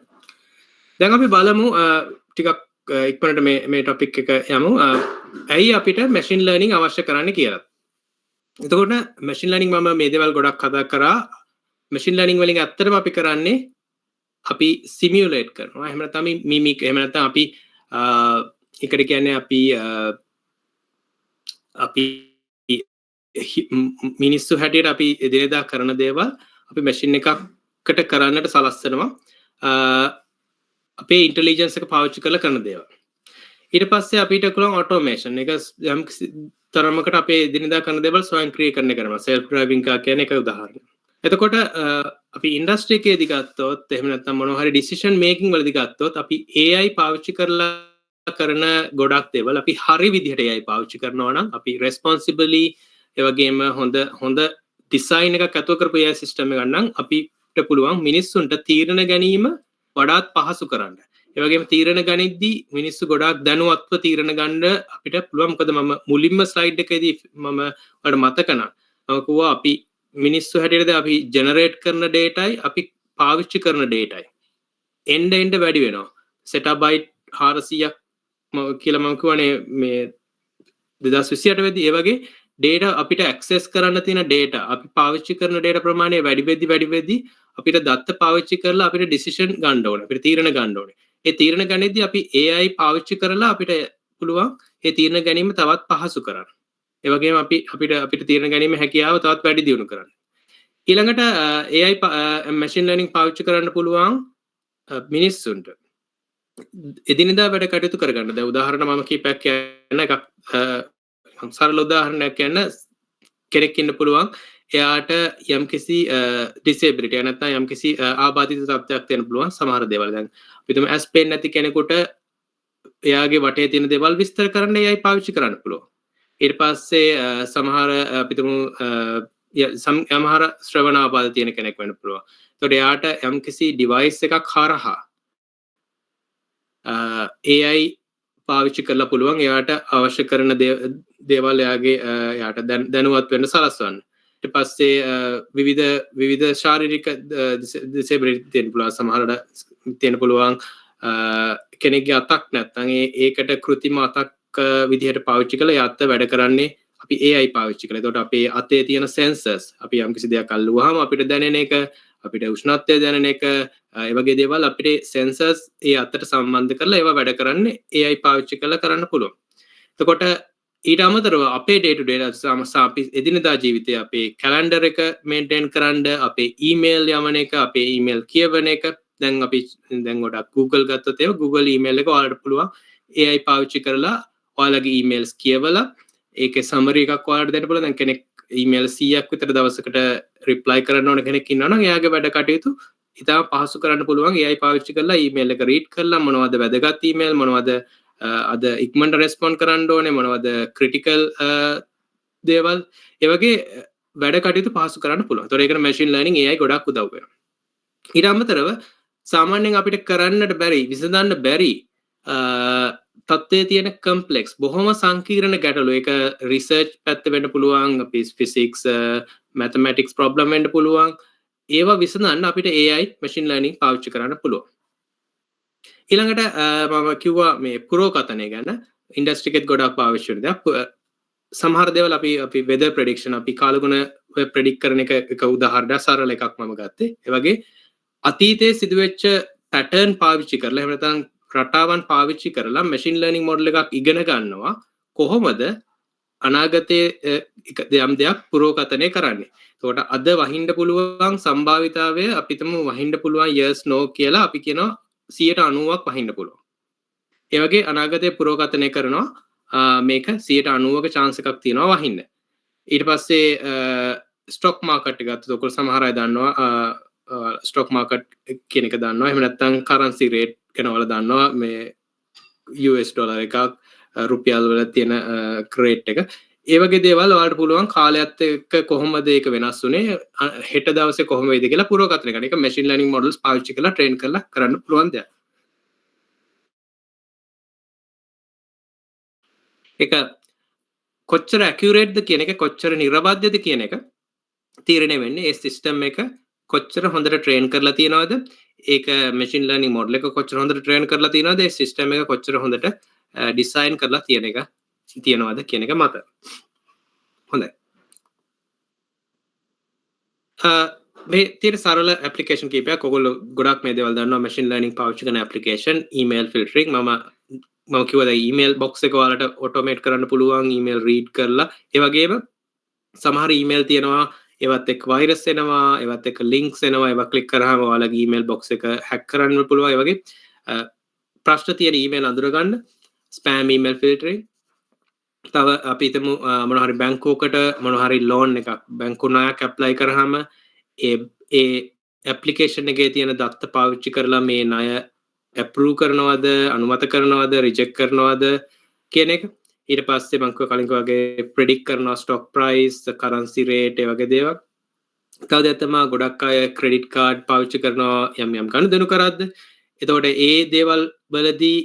දැන් අපි බලමු ටිකක් ඉක්මනට මේ topic එක යමු. ඇයි අපිට machine learning අවශ්‍ය කරන්නේ කියලා. එතකොට machine learning මම මේ දේවල් ගොඩක් කතා කරා. machine learning වලින් ඇත්තටම අපි කරන්නේ අපි simulate කරනවා. එහෙම නැත්නම් mimic එහෙම නැත්නම් අපි එකට කියන්නේ අපි මිනිස්සු හැටියට අපි එදිනෙදා කරන දේවල් අපි මැෂින් එකකට කරන්නට සලස්සනවා අපේ ඉන්ටෙලිජන්ස් එක පාවිච්චි කරලා කරන දේවල්. ඊට පස්සේ අපිට පුළුවන් ඔටෝමේෂන් එක යම් තරමකට අපේ එදිනෙදා කරන දේවල් ස්වයංක්‍රීයකරණය කරනවා. self driving car කියන්නේ එක උදාහරණයක්. එතකොට අපි ඉන්ඩස්ට්‍රි එකේදී ගත්තොත් එහෙම නැත්නම් මොනවා හරි decision making වලදී ගත්තොත් අපි AI පාවිච්චි කරලා කරන ගොඩක් දේවල් අපි හරි විදිහට AI පාවිච්චි කරනවා නම් අපි responsibly ඒ වගේම හොඳ ඩිසයින් එකක් ඇතුව කරපු AI සිස්ටම් එකක් නම් අපිට පුළුවන් මිනිස්සුන්ට තීරණ ගැනීම වඩාත් පහසු කරන්න. ඒ වගේම තීරණ ගනිද්දී මිනිස්සු ගොඩාක් දැනුවත්ව තීරණ ගන්න අපිට පුළුවන්. මොකද මම මුලින්ම ස්ලයිඩ් එකේදී මම ඔයාලට මතක නම් මම කිව්වා අපි මිනිස්සු හැටියටද අපි ජෙනරේට් කරන ඩේටායි අපි පාවිච්චි කරන ඩේටායි end වැඩි වෙනවා. සෙටබයිට් 400ක් කියලා මම කියවනේ මේ 2028 වෙද්දී ඒ වගේ data අපිට access කරන්න තියෙන data අපි පාවිච්චි කරන data ප්‍රමාණය වැඩි වෙද්දී අපිට දත්ත පාවිච්චි කරලා අපිට decision ගන්න ඕනේ. අපිට තීරණ ගන්න ඕනේ. ඒ තීරණ ගනිද්දී අපි AI පාවිච්චි කරලා අපිට පුළුවන් ඒ තීරණ ගැනීම තවත් පහසු කරන්න. ඒ වගේම අපිට තීරණ ගැනීම හැකියාව තවත් වැඩි දියුණු කරන්න. ඊළඟට AI machine learning පාවිච්චි කරන්න පුළුවන් මිනිස්සුන්ට එදිනෙදා වැඩ කටයුතු කරගන්න. දැන් උදාහරණ මම කීපයක් කියන්න එකක් සරල උදාහරණයක් කියන්න කෙනෙක් ඉන්න පුළුවන් එයාට යම්කිසි disability නැත්නම් යම්කිසි ආබාධිත තත්ත්වයක් තියෙන පුළුවන් සමහර දේවල්. දැන් අපි තුමු ඇස් පේන්නේ නැති කෙනෙකුට එයාගේ වටේ තියෙන දේවල් විස්තර කරන්න AI පාවිච්චි කරන්න පුළුවන්. ඊට පස්සේ සමහර අපි තුමු සමහර ශ්‍රවණ ආබාධ තියෙන කෙනෙක් වෙන්න පුළුවන්. එතකොට එයාට යම්කිසි device එකක් හරහා AI පාවිච්චි කරලා පුළුවන් එයාට අවශ්‍ය කරන දේවල් එයාට දැනුවත් වෙන්න සලස්වන්න. ඊට පස්සේ විවිධ ශාරීරික disability තියෙන පුළුවන්. සමහරට තියෙන පුළුවන් කෙනෙක්ගේ අතක් නැත්නම් ඒකට કૃතිම අතක් විදිහට පාවිච්චි කරලා එයාත් වැඩ කරන්නේ අපි AI පාවිච්චි කරලා. එතකොට අපේ අතේ තියෙන sensors අපි යම්කිසි දෙයක් අල්ලුවාම අපිට දැනෙන එක අපිට උෂ්ණත්වය දැනෙන එක ඒ වගේ දේවල් අපිට sensors ඒ අතට සම්බන්ධ කරලා ඒවා වැඩ කරන්නේ AI පාවිච්චි කරලා කරන්න පුළුවන්. එතකොට ඊට අමතරව අපේ day to day අපි එදිනදා ජීවිතයේ අපේ කැලෙන්ඩර් එක මේන්ටේන් කරන්න අපේ ඊමේල් යවන එක අපේ ඊමේල් කියවන එක දැන් ගොඩක් Google ගත්තොත් ඒ Google email එක ඔයාලට පුළුවන් AI පාවිච්චි කරලා ඔයාලගේ emails කියවලා ඒකේ summary එකක් ඔයාලට දෙන්න පුළුවන්. දැන් කෙනෙක් email 100ක් විතර දවසකට reply කරන්න ඕන කෙනෙක් ඉන්නවා නම් එයාගේ වැඩ කටයුතු ඉතාම පහසු කරන්න පුළුවන් AI පාවිච්චි කරලා email එක read කරලා මොනවද වැදගත් email මොනවද අද ඉක්මනට respond කරන්න ඕනේ මොනවද critical දේවල් ඒ වගේ වැඩ කටයුතු පහසු කරන්න පුළුවන්. ඒතකොට ඒකට machine learning AI ගොඩක් උදව් වෙනවා. ඊට අමතරව සාමාන්‍යයෙන් අපිට කරන්නට බැරි විසඳන්න බැරි තත්ත්වයේ තියෙන කම්ප්ලෙක්ස් බොහොම සංකීර්ණ ගැටලු ඒක රිසර්ච් පැත්ත වෙන්න පුළුවන් අපි ෆිසික්ස් මැතමැටික්ස් ප්‍රොබ්ලම් වෙන්න පුළුවන් ඒවා විසඳන්න අපිට AI machine learning පාවිච්චි කරන්න පුළුවන්. ඊළඟට මම කිව්වා මේ පුරෝකථනය ගැන ඉන්ඩස්ට්‍රි එකෙත් ගොඩක් පාවිච්චි වෙන දෙයක්. සමහර දේවල් අපි weather prediction අපි කාලගුණ predict කරන එක උදාහරණයක් සරල එකක් මම ගත්තේ. ඒ වගේ අතීතයේ සිදුවෙච්ච pattern පාවිච්චි කරලා එහෙම නැත්නම් රටාවන් පාවිච්චි කරලා machine learning model එකක් ඉගෙන ගන්නවා කොහොමද අනාගතයේ යම් දෙයක් පුරෝකතනය කරන්නේ. එතකොට අද වහින්න පුළුවන් සම්භාවිතාවය අපිටම වහින්න පුළුවන් years no කියලා අපි කියනවා 90ක් වහින්න පුළුවන්. ඒ වගේ අනාගතයේ පුරෝකතනය කරනවා මේක 90ක chance එකක් තියෙනවා වහින්න. ඊට පස්සේ ස්ටොක් මාකට් එක ගත්තොත් ඔයගොල්ලෝ සමහර අය දන්නවා ස්ටොක් මාකට් කියන එක දන්නවා. එහෙම නැත්නම් කරන්සි රේට් ගැන ඔයාලා දන්නවා මේ US ඩොලර් එකක් රුපියල් වල තියෙන රේට් එක. ඒ වගේ දේවල් ඔයාලට පුළුවන් කාලයත් එක්ක කොහොමද ඒක වෙනස් වුනේ හෙට දවසේ කොහොම වෙයිද කියලා පුරෝකතනය කරන එක මැෂින් ලර්නින් මොඩල්ස් පාවිච්චි කරලා ට්‍රේන් කරලා කරන්න පුළුවන් දෙයක්. ඒක කොච්චර ඇකියුරේට්ද කියන එක කොච්චර නිර්වද්‍යද කියන එක තීරණය වෙන්නේ ඒ සිස්ටම් එක කොච්චර හොඳට ට්‍රේන් කරලා තියෙනවද ඒක මැෂින් ලර්නින් මොඩල් එක කොච්චර හොඳට ට්‍රේන් කරලා තියෙනවද ඒ සිස්ටම් එක කොච්චර හොඳට ඩිසයින් කරලා තියෙන එක තියෙනවද කියන එක මත. හොඳයි. මේ තියෙන සරල ඇප්ලිකේෂන් කීපයක් ඔයගොල්ලෝ ගොඩක් මේ දේවල් දන්නවා මැෂින් ලර්නින් පාවිච්චි කරන ඇප්ලිකේෂන් ඊමේල් ෆිල්ටරින් මම කිව්වා ඊමේල් බොක්ස් එක ඔයාලට ඔටෝමේට් කරන්න පුළුවන් ඊමේල් රීඩ් කරලා ඒ වගේම සමහර ඊමේල් තියෙනවා ඒවත් එක්ක වෛරස් එනවා ඒවත් එක්ක ලින්ක්ස් එනවා ඒවා ක්ලික් කරාම ඔයාලගේ ඊමේල් බොක්ස් එක හැක් කරන්න පුළුවන් ඒ වගේ ප්‍රශ්න තියෙන ඊමේල් අඳුරගන්න ස්පෑම් ඊමේල් ෆිල්ටරින් තව අපි හිතමු මොනවා හරි බැංකුවකට මොනවා හරි ලෝන් එකක් බැංකු ණයක් ඇප්ලයි කරාම ඒ ඇප්ලිකේෂන් එකේ තියෙන දත්ත පාවිච්චි කරලා මේ ණය approve කරනවද අනුමත කරනවද රිජෙක්ට් කරනවද කියන එක ඊට පස්සේ මම කලින් වගේ predict කරනවා stock price currency rate ඒ වගේ දේවල්. තව දෙයක් තමයි ගොඩක් අය credit card පාවිච්චි කරනවා යම් ගනුදෙනු කරද්ද. එතකොට ඒ දේවල් වලදී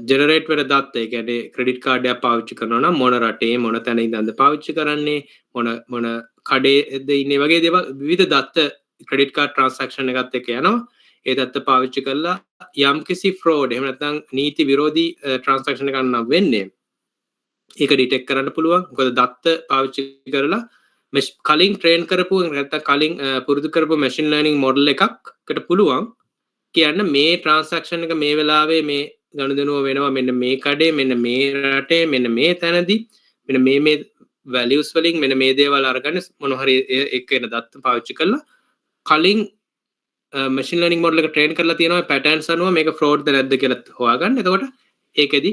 generate වෙන දත්ත ඒ කියන්නේ credit card එකක් පාවිච්චි කරනවා නම් මොන රටේ මොන තැන ඉඳන්ද පාවිච්චි කරන්නේ මොන කඩේද ඉන්නේ වගේ දේවල් විවිධ දත්ත credit card transaction එකත් එක්ක යනවා. ඒ දත්ත පාවිච්චි කරලා යම්කිසි fraud එහෙම නැත්නම් නීති විරෝධී transaction එකක් නම් වෙන්නේ ඒක detect කරන්න පුළුවන්. මොකද දත්ත පාවිච්චි කරලා කලින් train කරපු නැත්නම් කලින් පුරුදු කරපු machine learning model එකකට පුළුවන් කියන්න මේ transaction එක මේ වෙලාවේ මේ ගනුදෙනුව වෙනවා මෙන්න මේ කඩේ මෙන්න මේ රටේ මෙන්න මේ තැනදී මෙන්න මේ values වලින් මෙන්න මේ දේවල් අරගෙන මොන හරි එක වෙන දත්ත පාවිච්චි කරලා කලින් machine learning model එක train කරලා තියෙනවා patterns අනුව මේක fraud ද නැද්ද කියලා හොයාගන්න. එතකොට ඒකෙදි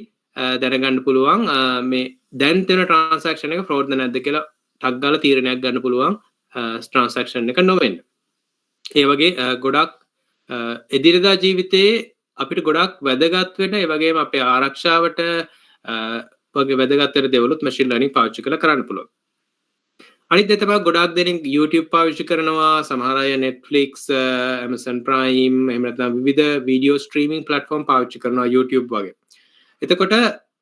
දැනගන්න පුළුවන් මේ දැන් තියෙන transaction එක fraud ද නැද්ද කියලා ටක් ගාලා තීරණයක් ගන්න පුළුවන් transaction එක නොවෙන්න. ඒ වගේ ගොඩක් එදිනෙදා ජීවිතයේ අපිට ගොඩක් වැදගත් වෙන ඒ වගේම අපේ ආරක්ෂාවට වගේ වැදගත් වෙන දේවලුත් machine learning පාවිච්චි කරලා කරන්න පුළුවන්. අනිත් දේ තමයි ගොඩාක් දෙනෙක් YouTube පාවිච්චි කරනවා සමහර අය Netflix Amazon Prime එහෙම නැත්නම් විවිධ වීඩියෝ ස්ට්‍රීමින් ප්ලැට්ෆෝම් පාවිච්චි කරනවා YouTube වගේ. එතකොට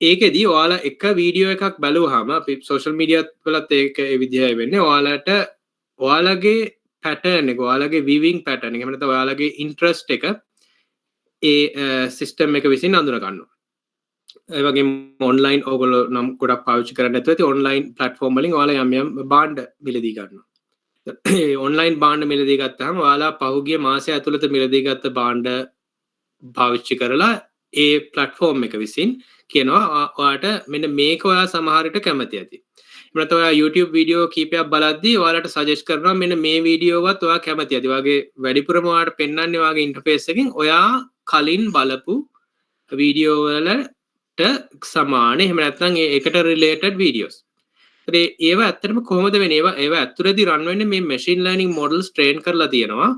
ඒකෙදි ඔයාලා එක වීඩියෝ එකක් බැලුවාම අපි සෝෂල් මීඩියා වලත් ඒක ඒ විදිහයි වෙන්නේ. ඔයාලට ඔයාලගේ pattern එක ඔයාලගේ viewing pattern එක එහෙම නැත්නම් ඔයාලගේ interest එක ඒ system එක විසින් අඳුන ගන්නවා. ඒ වගේම ඔන්ලයින් ඕගොල්ලෝ නම් ගොඩක් පාවිච්චි කරන්නේ නැතුව ඇති ඔන්ලයින් ප්ලැට්ෆෝම් වලින් ඔයාලා යම් භාණ්ඩ මිලදී ගන්නවා. ඒ ඔන්ලයින් භාණ්ඩ මිලදී ගත්තාම ඔයාලා පහුගිය මාසය ඇතුළත මිලදී ගත්ත භාණ්ඩ පාවිච්චි කරලා ඒ ප්ලැට්ෆෝම් එක විසින් කියනවා ඔයාට මෙන්න මේක ඔයා සමහර විට කැමති ඇති. එහෙම නැත්නම් ඔයා YouTube වීඩියෝ කීපයක් බලද්දී ඔයාලට සජෙස්ට් කරනවා මෙන්න මේ වීඩියෝවත් ඔයා කැමති ඇති. වගේ වැඩිපුරම ඔයාට පෙන්වන්නේ ඔයාගේ ඉන්ටර්ෆේස් එකකින් ඔයා කලින් බලපු වීඩියෝ වල සමාන එහෙම නැත්නම් ඒකට රිලේටඩ් වීඩියෝස්. ඒවා ඇත්තටම කොහොමද වෙන්නේ? ඒවා ඇතුළතදී රන් වෙන්නේ මේ machine learning models train කරලා තියෙනවා.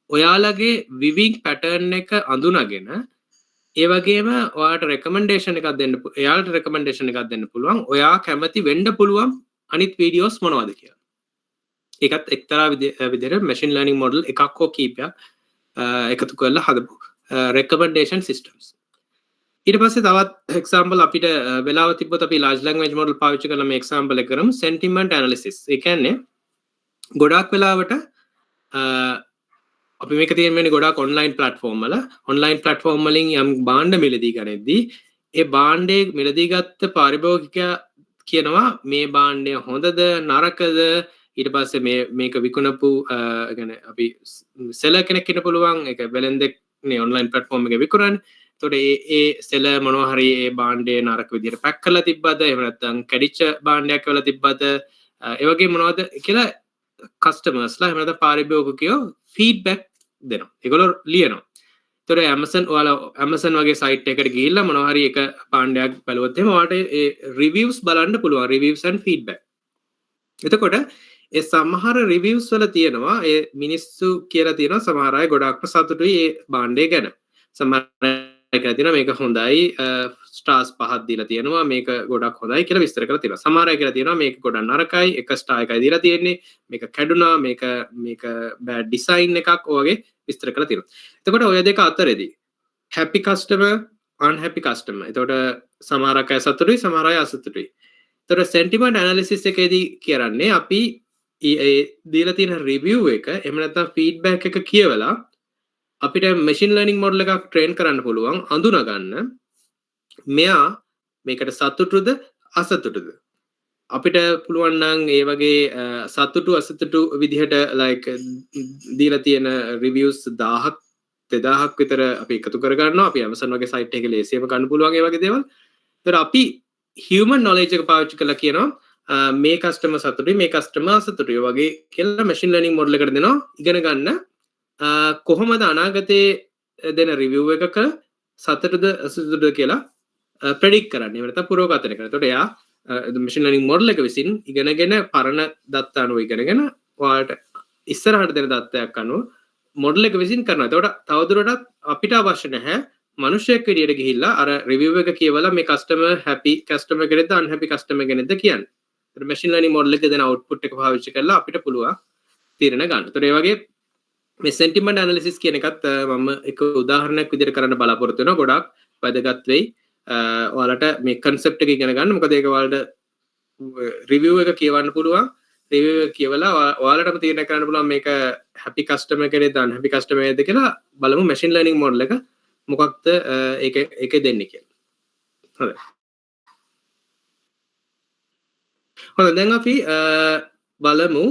ඔයාලගේ viewing pattern එක අඳුනගෙන ඒ වගේම ඔයාලට recommendation එකක් දෙන්න එයාලට recommendation එකක් දෙන්න පුළුවන්. ඔයා කැමති වෙන්න පුළුවන් අනිත් වීඩියෝස් මොනවද කියලා. ඒකත් එක්තරා විදිහට machine learning model එකක් හෝ කීපයක් එකතු කරලා හදපු recommendation systems. ඊට පස්සේ තවත් එක්සැම්පල් අපිට වෙලාව තිබ්බොත් අපි large language model පාවිච්චි කරලා මේ එක්සැම්පල් එක කරමු sentiment analysis. ඒ කියන්නේ ගොඩක් වෙලාවට අපි මේක තියෙන්නේ ගොඩක් online platform වල online platform වලින් යම් භාණ්ඩ මිලදී ගනිද්දී ඒ භාණ්ඩේ මිලදී ගත්ත පාරිභෝගිකයා කියනවා මේ භාණ්ඩය හොඳද නරකද ඊට පස්සේ මේක විකුණපු يعني අපි සෙලර් කෙනෙක් ඉන්න පුළුවන් ඒක වෙලෙන්දෙක් නේ ඔන්ලයින් ප්ලැට්ෆෝම් එකේ විකුණන්නේ. එතකොට ඒ සෙලර් මොනවා හරි ඒ භාණ්ඩය නරක විදියට පැක් කරලා තිබ්බද එහෙම නැත්නම් කැඩිච්ච භාණ්ඩයක් වෙලා තිබ්බද ඒ වගේ මොනවද කියලා කස්ටමර්ස්ලා එහෙම නැත්නම් පාරිභෝගිකයෝ ෆීඩ්බැක් දෙනවා. ඒගොල්ලෝ ලියනවා. ඒතකොට Amazon වගේ සයිට් එකකට ගිහිල්ලා මොනවා හරි එක භාණ්ඩයක් බලුවොත් එහෙම ඔයාලට ඒ රිවිව්ස් බලන්න පුළුවන්. Reviews and feedback. එතකොට ඒ සමහර රිවිව්ස් වල තියෙනවා ඒ මිනිස්සු කියලා තියෙනවා සමහර අය ගොඩාක්ම සතුටුයි ඒ භාණ්ඩය ගැන. සමහර අය කියලා තියෙනවා මේක හොඳයි ස්ටාර්ස් 5ක් දීලා තියෙනවා මේක ගොඩක් හොඳයි කියලා විස්තර කරලා තියෙනවා. සමහර අය කියලා තියෙනවා මේක ගොඩක් නරකයි එක ස්ටාර් එකයි දීලා තියෙන්නේ මේක කැඩුනා මේක බෑඩ් ඩිසයින් එකක් ඔයගේ විස්තර කරලා තියෙනවා. එතකොට ඔය දෙක අතරේදී happy customer unhappy customer. එතකොට සමහර අය සතුටුයි සමහර අය අසතුටුයි. එතකොට sentiment analysis එකේදී කියන්නේ අපි දීලා තියෙන review එක එහෙම නැත්නම් feedback එක කියවලා අපිට machine learning model එකක් train කරන්න පුළුවන් අඳුනා ගන්න මෙයා මේකට සතුටුද අසතුටුද අපිට පුළුවන් නම් ඒ වගේ සතුටු අසතුටු විදිහට like දීලා තියෙන reviews 1000ක් 2000ක් විතර අපි එකතු කරගන්නවා අපි Amazon වගේ site එකේ ලේසියෙම ගන්න පුළුවන් ඒ වගේ දේවල්. ඒතර අපි human knowledge එක පාවිච්චි කරලා කියනවා මේ customer සතුටුයි මේ customer අසතුටුයි වගේ කියලා machine learning model එකට දෙනවා ඉගෙන ගන්න කොහොමද අනාගතයේ දෙන review එකක සතුටුද අසතුටුද කියලා predict කරන්නේ. එහෙම නැත්නම් පුරෝගතනය කරනවා. එතකොට එයා machine learning model එක විසින් ඉගෙනගෙන පරණ දත්ත අනුව ඉගෙනගෙන ඔයාලට ඉස්සරහට දෙන දත්තයක් අනුව model එක විසින් කරනවා. එතකොට තවදුරටත් අපිට අවශ්‍ය නැහැ මිනිහෙක් විදියට ගිහිල්ලා අර review එක කියවලා මේ customer happy customer කෙනෙක්ද unhappy customer කෙනෙක්ද කියන්නේ. ඒතර machine learning model එකේ දෙන output එක පාවිච්චි කරලා අපිට පුළුවන් තීරණ ගන්න. ඒතර ඒ වගේ මේ sentiment analysis කියන එකත් මම එක උදාහරණයක් විදියට කරන්න බලාපොරොත්තු වෙනවා. ගොඩාක් වැදගත් වෙයි. ඔයාලට මේ concept එක ඉගෙන ගන්න. මොකද ඒක ඔයාලට review එක කියවන්න පුළුවන්. review එක කියවලා ඔයාලටම තීරණය කරන්න පුළුවන් මේක happy customer කෙනෙක්ද unhappy customer කෙනෙක්ද කියලා බලමු machine learning model එක මොකක්ද ඒක දෙන්නේ කියලා. හරි. හොඳයි දැන් අපි බලමු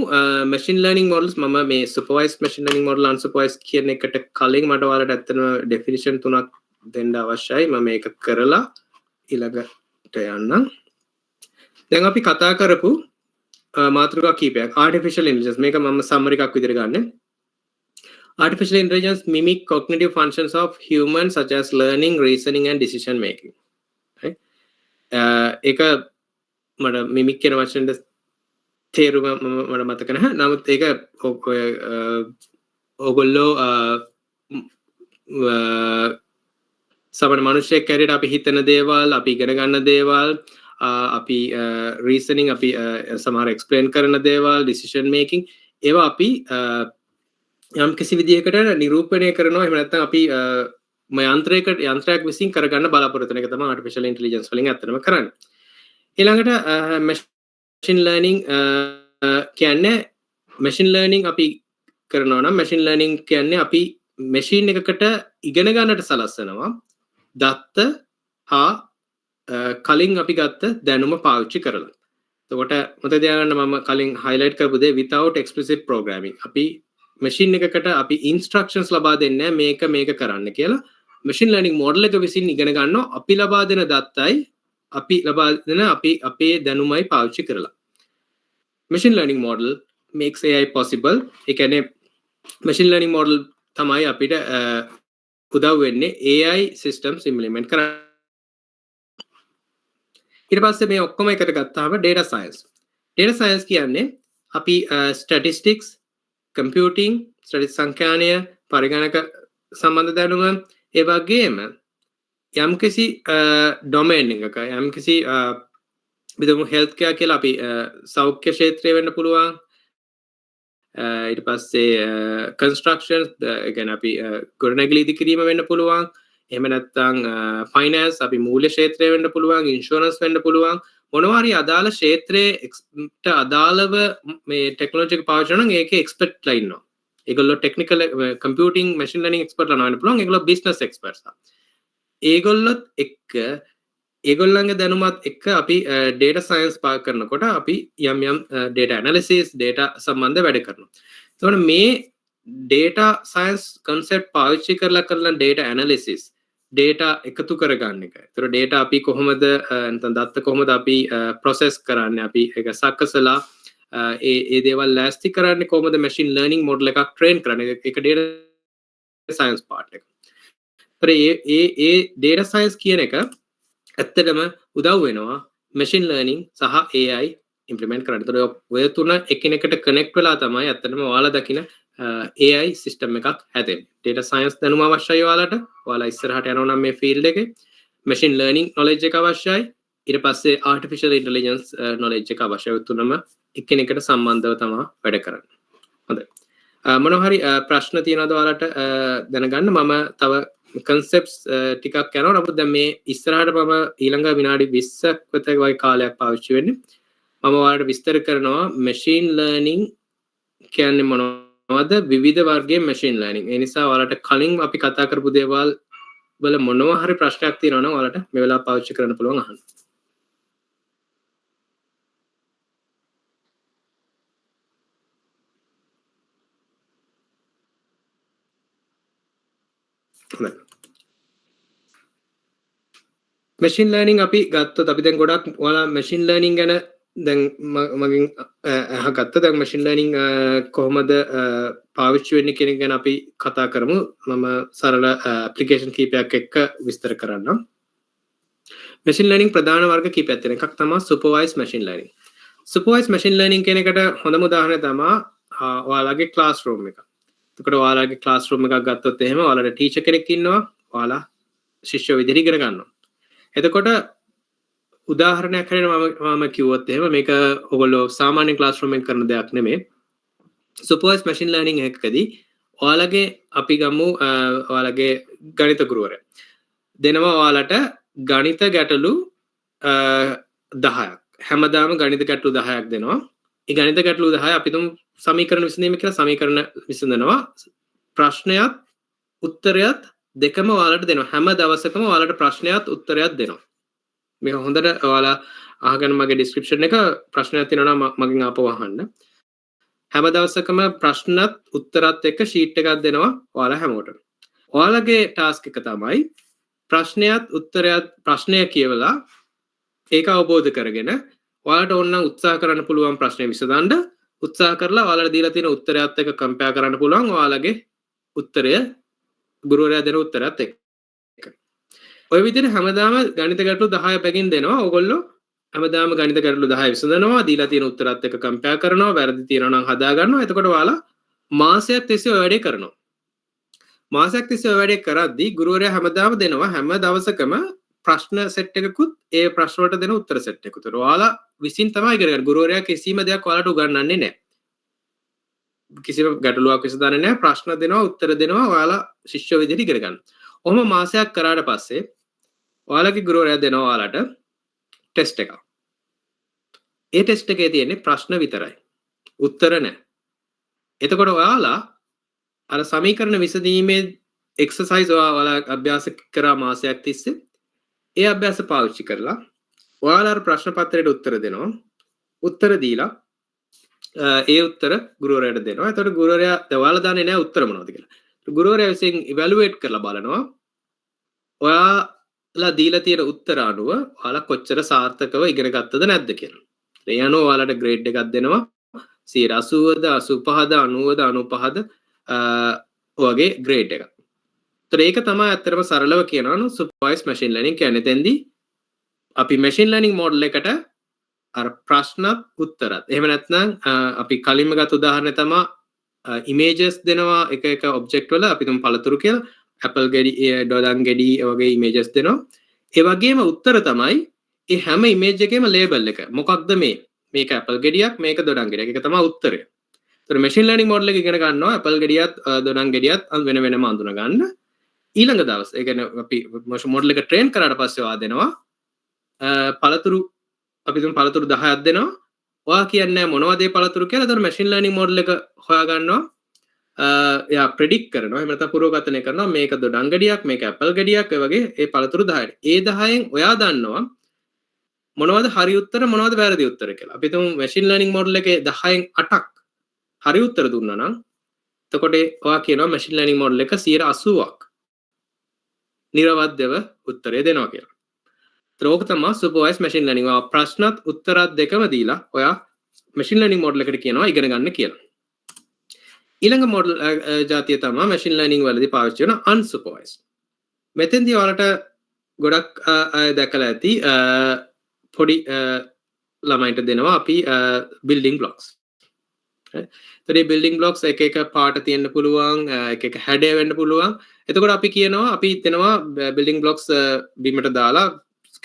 machine learning models මම මේ supervised machine learning model unsupervised කියන එකට කලින් මට ඔයාලට ඇත්තටම definition තුනක් දෙන්න අවශ්‍යයි. මම මේක කරලා ඊළඟට යන්නම්. දැන් අපි කතා කරපු මාතෘකා කීපයක් artificial intelligence මේක මම summary එකක් විදිහට ගන්නෙ. Artificial intelligence mimic cognitive functions of humans such as learning, reasoning and decision making. Right? ඒක මට mimic කියන වචනේ තේරුම මට මතක නැහැ. නමුත් ඒක ඔයගොල්ලෝ සමහර මිනිස්සෙක් කැරියට අපි හිතන දේවල්, අපි ඉගෙන ගන්න දේවල්, අපි reasoning අපි සමහර explain කරන දේවල්, decision making ඒවා අපි යම් කිසි විදිහකට නිරූපණය කරනවා. එහෙම නැත්නම් අපි යන්ත්‍රයක් විසින් කරගන්න බලාපොරොත්තු වෙන එක තමයි artificial intelligence වලින් ඇත්තටම කරන්නේ. ඊළඟට machine learning කියන්නේ machine learning අපි කරනවා නම් machine learning කියන්නේ අපි machine එකකට ඉගෙන ගන්නට සලස්වනවා දත්ත හා කලින් අපි ගත්ත දැනුම පාවිච්චි කරලා. එතකොට මතක තියාගන්න මම කලින් highlight කරපු දේ without explicit programming. අපි machine එකකට අපි instructions ලබා දෙන්නේ මේක කරන්න කියලා. machine learning model එක විසින් ඉගෙන ගන්නවා අපි ලබා දෙන දත්තයි අපි ලබා දෙන අපේ දැනුමයි පාවිච්චි කරලා. machine learning model makes AI possible. ඒ කියන්නේ machine learning model තමයි අපිට උදව් වෙන්නේ AI systems implement කරන්න. ඊට පස්සේ මේ ඔක්කොම එකට ගත්තාම data science. data science කියන්නේ අපි statistics, computing, සංඛ්‍යානය, පරිගණක සම්බන්ධ දැනුම ඒ වගේම යම්කිසි domain එකක යම්කිසි විදමු health care කියලා අපි සෞඛ්‍ය ක්ෂේත්‍රය වෙන්න පුළුවන්. ඊට පස්සේ construction again අපි ගොඩනැගිලි ඉදිකිරීම වෙන්න පුළුවන්. එහෙම නැත්නම් finance අපි මූල්‍ය ක්ෂේත්‍රය වෙන්න පුළුවන්, insurance වෙන්න පුළුවන්. මොනවා හරි අදාළ ක්ෂේත්‍රයට අදාළව මේ ටෙක්නොලොජි එක පාවිච්චි කරනවා නම් ඒකේ එක්ස්පර්ට්ලා ඉන්නවා. ඒගොල්ලෝ ටෙක්නිකල් කම්පියුටිං මැෂින් ලර්නින් එක්ස්පර්ට්ලා වෙන්න පුළුවන්. ඒගොල්ලෝ බිස්නස් එක්ස්පර්ට්ස්ලා. ඒගොල්ලොත් එක්ක ඒගොල්ලන්ගේ දැනුමත් එක්ක අපි data science පාවිච්චි කරනකොට අපි යම් data analysis data සම්බන්ධ වැඩ කරනවා. එතකොට මේ data science concept පාවිච්චි කරලා කරන data analysis data එකතු කරගන්න එක. ඒතර data අපි කොහොමද නැත්නම් දත්ත කොහොමද අපි process කරන්නේ, අපි ඒක සකසලා ඒ දේවල් ලෑස්ති කරන්නේ කොහොමද, machine learning model එකක් train කරන්නේ, ඒක data science part එක. ඒතර ඒ data science කියන එක ඇත්තටම උදව් වෙනවා machine learning සහ AI implement කරන්න. ඒතර ඔය තුන එකිනෙකට connect වෙලා තමයි ඇත්තටම ඔයාලා දකින AI system එකක් හැදෙන්නේ. data science දැනුම අවශ්‍යයි ඔයාලට. ඔයාලා ඉස්සරහට යනවා නම් මේ field එකේ machine learning knowledge එක අවශ්‍යයි. ඊට පස්සේ artificial intelligence knowledge එක අවශ්‍යයි. ඔය තුනම එකිනෙකට සම්බන්ධව තමයි වැඩ කරන්නේ. හොඳයි. මොනවා හරි ප්‍රශ්න තියෙනවද ඔයාලට දැනගන්න? මම තව concepts ටිකක් යනවා. නමුත් දැන් මේ ඉස්සරහට මම ඊළඟ විනාඩි 20ක් විතර වගේ කාලයක් පාවිච්චි වෙන්නේ. මම ඔයාලට විස්තර කරනවා machine learning කියන්නේ මොනවද, විවිධ වර්ගයේ machine learning. ඒ නිසා ඔයාලට කලින් අපි කතා කරපු දේවල් වල මොනවා හරි ප්‍රශ්නයක් තියෙනවා නම් ඔයාලට මේ වෙලාව පාවිච්චි කරන්න පුළුවන් අහන්න. machine learning අපි ගත්තොත් අපි දැන් ගොඩක් ඔයාලා machine learning ගැන දැන් මගෙන් අහගත්ත. දැන් machine learning කොහොමද පාවිච්චි වෙන්නේ කියන එක ගැන අපි කතා කරමු. මම සරල application කීපයක් එක්ක විස්තර කරන්නම්. machine learning ප්‍රධාන වර්ග කීපයක් තියෙනවා. එකක් තමයි supervised machine learning. supervised machine learning කියන එකට හොඳම උදාහරණය තමයි ඔයාලගේ classroom එක. එතකොට ඔයාලගේ classroom එකක් ගත්තොත් එහෙම ඔයාලට teacher කෙනෙක් ඉන්නවා. ඔයාලා ශිෂ්‍යයෝ විදිහට ඉගෙන ගන්නවා. එතකොට උදාහරණයක් හැටියට මම කිව්වොත් එහෙම මේක ඔයගොල්ලෝ සාමාන්‍ය ක්ලාස්රූම් එකක කරන දෙයක් නෙමෙයි. supervised machine learning එකකදී ඔයාලගේ අපි ගමු ඔයාලගේ ගණිත ගුරුවරයා දෙනවා ඔයාලට ගණිත ගැටලු 10ක්. හැමදාම ගණිත ගැටලු 10ක් දෙනවා. ඒ ගණිත ගැටලු 10 අපි තුමු සමීකරණ විසඳීම කියලා සමීකරණ විසඳනවා. ප්‍රශ්නයත් උත්තරයත් දෙකම ඔයාලට දෙනවා. හැම දවසකම ඔයාලට ප්‍රශ්නයත් උත්තරයත් දෙනවා. මේක හොඳට ඔයාලා අහගන්න මගේ description එක. ප්‍රශ්නයක් තියෙනවා නම් මගෙන් ආපහු අහන්න. හැම දවසකම ප්‍රශ්නත් උත්තරත් එක්ක sheet එකක් දෙනවා ඔයාලා හැමෝටම. ඔයාලගේ task එක තමයි ප්‍රශ්නයත් උත්තරයත් ප්‍රශ්නය කියවලා ඒක අවබෝධ කරගෙන ඔයාලට ඕන නම් උත්සාහ කරන්න පුළුවන් ප්‍රශ්නේ විසඳන්න. උත්සාහ කරලා ඔයාලට දීලා තියෙන උත්තරයත් එක්ක compare කරන්න පුළුවන් ඔයාලගේ උත්තරය ගුරුවරයා දෙන උත්තරයත් එක්ක. ඔය විදිහට හැමදාම ගණිත ගැටලු 10 පැකින් දෙනවා. ඕගොල්ලෝ හැමදාම ගණිත ගැටලු 10 විසඳනවා. දීලා තියෙන උත්තරත් එක්ක compare කරනවා. වැරදි තියෙනවා නම් හදා ගන්නවා. එතකොට ඔයාලා මාසයක් තිස්සේ ඔය වැඩේ කරනවා. මාසයක් තිස්සේ ඔය වැඩේ කරද්දී ගුරුවරයා හැමදාම දෙනවා හැම දවසකම ප්‍රශ්න සෙට් එකකුත් ඒ ප්‍රශ්න වලට දෙන උත්තර සෙට් එකකුත්. ඔයාලා විසින් තමයි ඉගෙන ගන්න. ගුරුවරයා කිසිම දෙයක් ඔයාලට උගන්වන්නේ නැහැ. කිසිම ගැටලුවක් විසඳන්නේ නැහැ. ප්‍රශ්න දෙනවා, උත්තර දෙනවා. ඔයාලා ශිෂ්‍ය විදිහට ඉගෙන ගන්න. ඔහොම මාසයක් කරාට පස්සේ ඔයාලගේ ගුරුවරයා දෙනවා ඔයාලට ටෙස්ට් එකක්. ඒ ටෙස්ට් එකේ තියෙන්නේ ප්‍රශ්න විතරයි. උත්තර නැහැ. එතකොට ඔයාලා අර සමීකරණ විසඳීමේ එක්සර්සයිස් ඔයාලා අභ්‍යාස කරා මාසයක් තිස්සේ ඒ අභ්‍යාස පාවිච්චි කරලා ඔයාලා අර ප්‍රශ්න පත්‍රයට උත්තර දෙනවා. උත්තර දීලා ඒ උත්තර ගුරුවරයාට දෙනවා. එතකොට ගුරුවරයා ඔයාලා දන්නේ නැහැ උත්තර මොනවද කියලා. ගුරුවරයා විසින් ඉවැලුවේට් කරලා බලනවා ඔයාලා දීලා තියෙන උත්තර අනුව ඔයාලා කොච්චර සාර්ථකව ඉගෙන ගත්තද නැද්ද කියලා. ඒ අනුව ඔයාලට ග්‍රේඩ් එකක් දෙනවා. 80ද 85ද 90ද 95ද වගේ ග්‍රේඩ් එකක්. ඒතර ඒක තමයි අත්‍තරම සරලව කියනවා නම් supervised machine learning කියන්නේ. එතෙන්දී අපි machine learning model එකට අර ප්‍රශ්නත් උත්තරත්. එහෙම නැත්නම් අපි කලින්ම ගත්ත උදාහරණය තමයි images දෙනවා එක එක object වල අපි තුමු පළතුරු කියලා apple ගෙඩි ඩොඩන් ගෙඩි වගේ images දෙනවා. ඒ වගේම උත්තර තමයි ඒ හැම image එකේම label එක. මොකක්ද මේ? මේක apple ගෙඩියක්, මේක ඩොඩන් ගෙඩියක්. ඒක තමයි උත්තරය. ඒතර machine learning model එක ඉගෙන ගන්නවා apple ගෙඩියත් ඩොඩන් ගෙඩියත් වෙන වෙනම අඳුන ගන්න. ඊළඟ දවස් ඒ කියන්නේ අපි model එක train කරාට පස්සේ ඔයා දෙනවා පළතුරු අපි තුමු පළතුරු 10ක් දෙනවා. ඔයා කියන්නේ මොනවද මේ පළතුරු කියලා. ඒතර machine learning model එක හොයා ගන්නවා. එයා predict කරනවා. එහෙම නැත්නම් පුරෝගතනය කරනවා මේක ඩොඩන් ගෙඩියක්, මේක apple ගෙඩියක් වගේ ඒ පළතුරු 10යි. ඒ 10න් ඔයා දන්නවා මොනවද හරි උත්තර මොනවද වැරදි උත්තර කියලා. අපි තුමු machine learning model එකේ 10න් 8ක් හරි උත්තර දුන්නා නම් එතකොට ඔයා කියනවා මැෂින් ලර්නින් මොඩල් එක 80%ක් නිර්වද්‍යව උත්තරය දෙනවා කියලා. ඒක තමයි සුපර්වයිස් මැෂින් ලර්නින්. ඔයා ප්‍රශ්නත් උත්තරත් දෙකම දීලා ඔයා මැෂින් ලර්නින් මොඩල් එකට කියනවා ඉගෙන ගන්න කියලා. ඊළඟ මොඩල් ජාතිය තමයි මැෂින් ලර්නින් වලදී පාවිච්චි කරන අන්සුපර්වයිස්ඩ්. මෙතෙන්දී ඔයාලට ගොඩක් අය දැකලා ඇති පොඩි ළමයින්ට දෙනවා අපි බිල්ඩින් බ්ලොක්ස්. එතකොට මේ බිල්ඩින් බ්ලොක්ස් එක එක පාට තියෙන්න පුළුවන්, එක එක හැඩය වෙන්න පුළුවන්. එතකොට අපි කියනවා අපි හිතනවා බිල්ඩින් බ්ලොක්ස් බිමට දාලා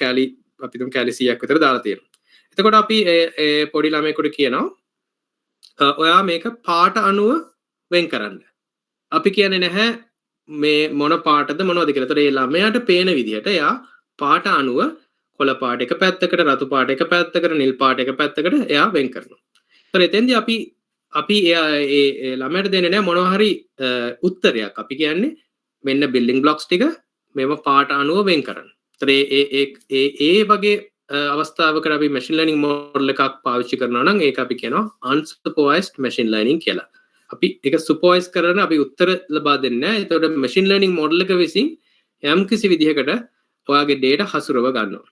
කැලි අපි තුන් කැලි 100ක් විතර දාලා තියෙනවා. එතකොට අපි ඒ පොඩි ළමයෙකුට කියනවා ඔයා මේක පාට අණුව වෙන් කරන්න. අපි කියන්නේ නැහැ මේ මොන පාටද මොනවද කියලා. එතකොට ඒ ළමයාට පේන විදිහට එයා පාට අණුව කොළ පාට එක පැත්තකට, රතු පාට එක පැත්තකට, නිල් පාට එක පැත්තකට එයා වෙන් කරනවා. එතකොට එතෙන්දී අපි ඒ ළමයට දෙන්නේ නැහැ මොනවා හරි උත්තරයක්. අපි කියන්නේ මෙන්න බිල්ඩින් බ්ලොක්ස් ටික මේව පාට අණුව වෙන් කරන්න. එතකොට ඒ වගේ අවස්ථාවකට අපි මැෂින් ලර්නින් මොඩල් එකක් පාවිච්චි කරනවා නම් ඒක අපි කියනවා අන්සුපර්වයිස්ඩ් මැෂින් ලර්නින් කියලා. අපි ඒක සුපර්වයිස් කරන අපි උත්තර ලබා දෙන්නේ නැහැ. එතකොට මැෂින් ලර්නින් මොඩල් එක විසින් යම් කිසි විදිහකට ඔයාගේ data හසුරව ගන්නවා.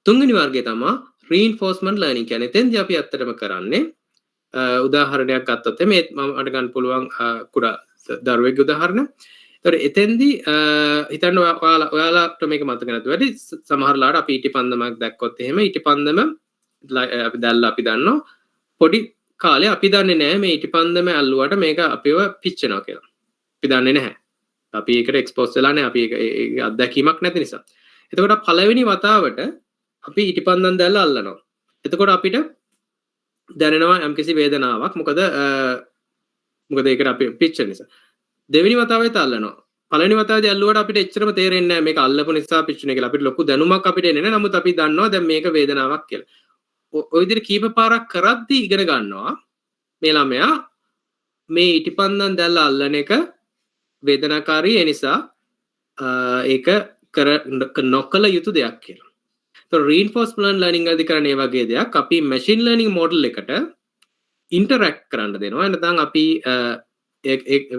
තුන්වෙනි වර්ගය තමයි reinforcement learning කියන්නේ. එතෙන්දී අපි ඇත්තටම කරන්නේ උදාහරණයක් ගත්තොත් මේ මම අට ගන්න පුළුවන් කුඩා දරුවෙක්ගේ උදාහරණ. ඒතකොට එතෙන්දී හිතන්න ඔයාලාට මේක මතක නැතුව ඇති සමහරලාට අපි ඊටිපන්දමක් දැක්කොත් එහෙම ඊටිපන්දම අපි දැල්ලා අපි දන්නවා පොඩි කාලේ අපි දන්නේ නැහැ මේ ඊටිපන්දම ඇල්ලුවට මේක අපිව පිච්චෙනවා කියලා. අපි දන්නේ නැහැ. අපි ඒකට එක්ස්පෝස් වෙලා නැහැ. අපි ඒක අත්දැකීමක් නැති නිසා. එතකොට පළවෙනි වතාවට අපි ඊටිපන්දම් දැල්ලා අල්ලනවා. එතකොට අපිට දැනෙනවා යම්කිසි වේදනාවක්. මොකද ඒකට අපි පිච්චෙන නිසා. දෙවෙනි වතාවෙත් අල්ලනවා. පළවෙනි වතාවේදී අල්ලුවට අපිට එච්චරම තේරෙන්නේ නැහැ මේක අල්ලපු නිසා පිච්චුනේ කියලා. අපිට ලොකු දැනුමක් අපිට එන්නේ නැහැ. නමුත් අපි දන්නවා දැන් මේක වේදනාවක් කියලා. ඔය විදිහට කීප පාරක් කරද්දී ඉගෙන ගන්නවා මේ ළමයා මේ ඊටිපන්දම් දැල්ලා අල්ලන එක වේදනාකාරී. ඒ නිසා ඒක නොකළ යුතු දෙයක් කියලා. reinforcement learning වලදී කරන්නේ මේ වගේ දෙයක්. අපි machine learning model එකට interact කරන්න දෙනවා. නැත්නම් අපි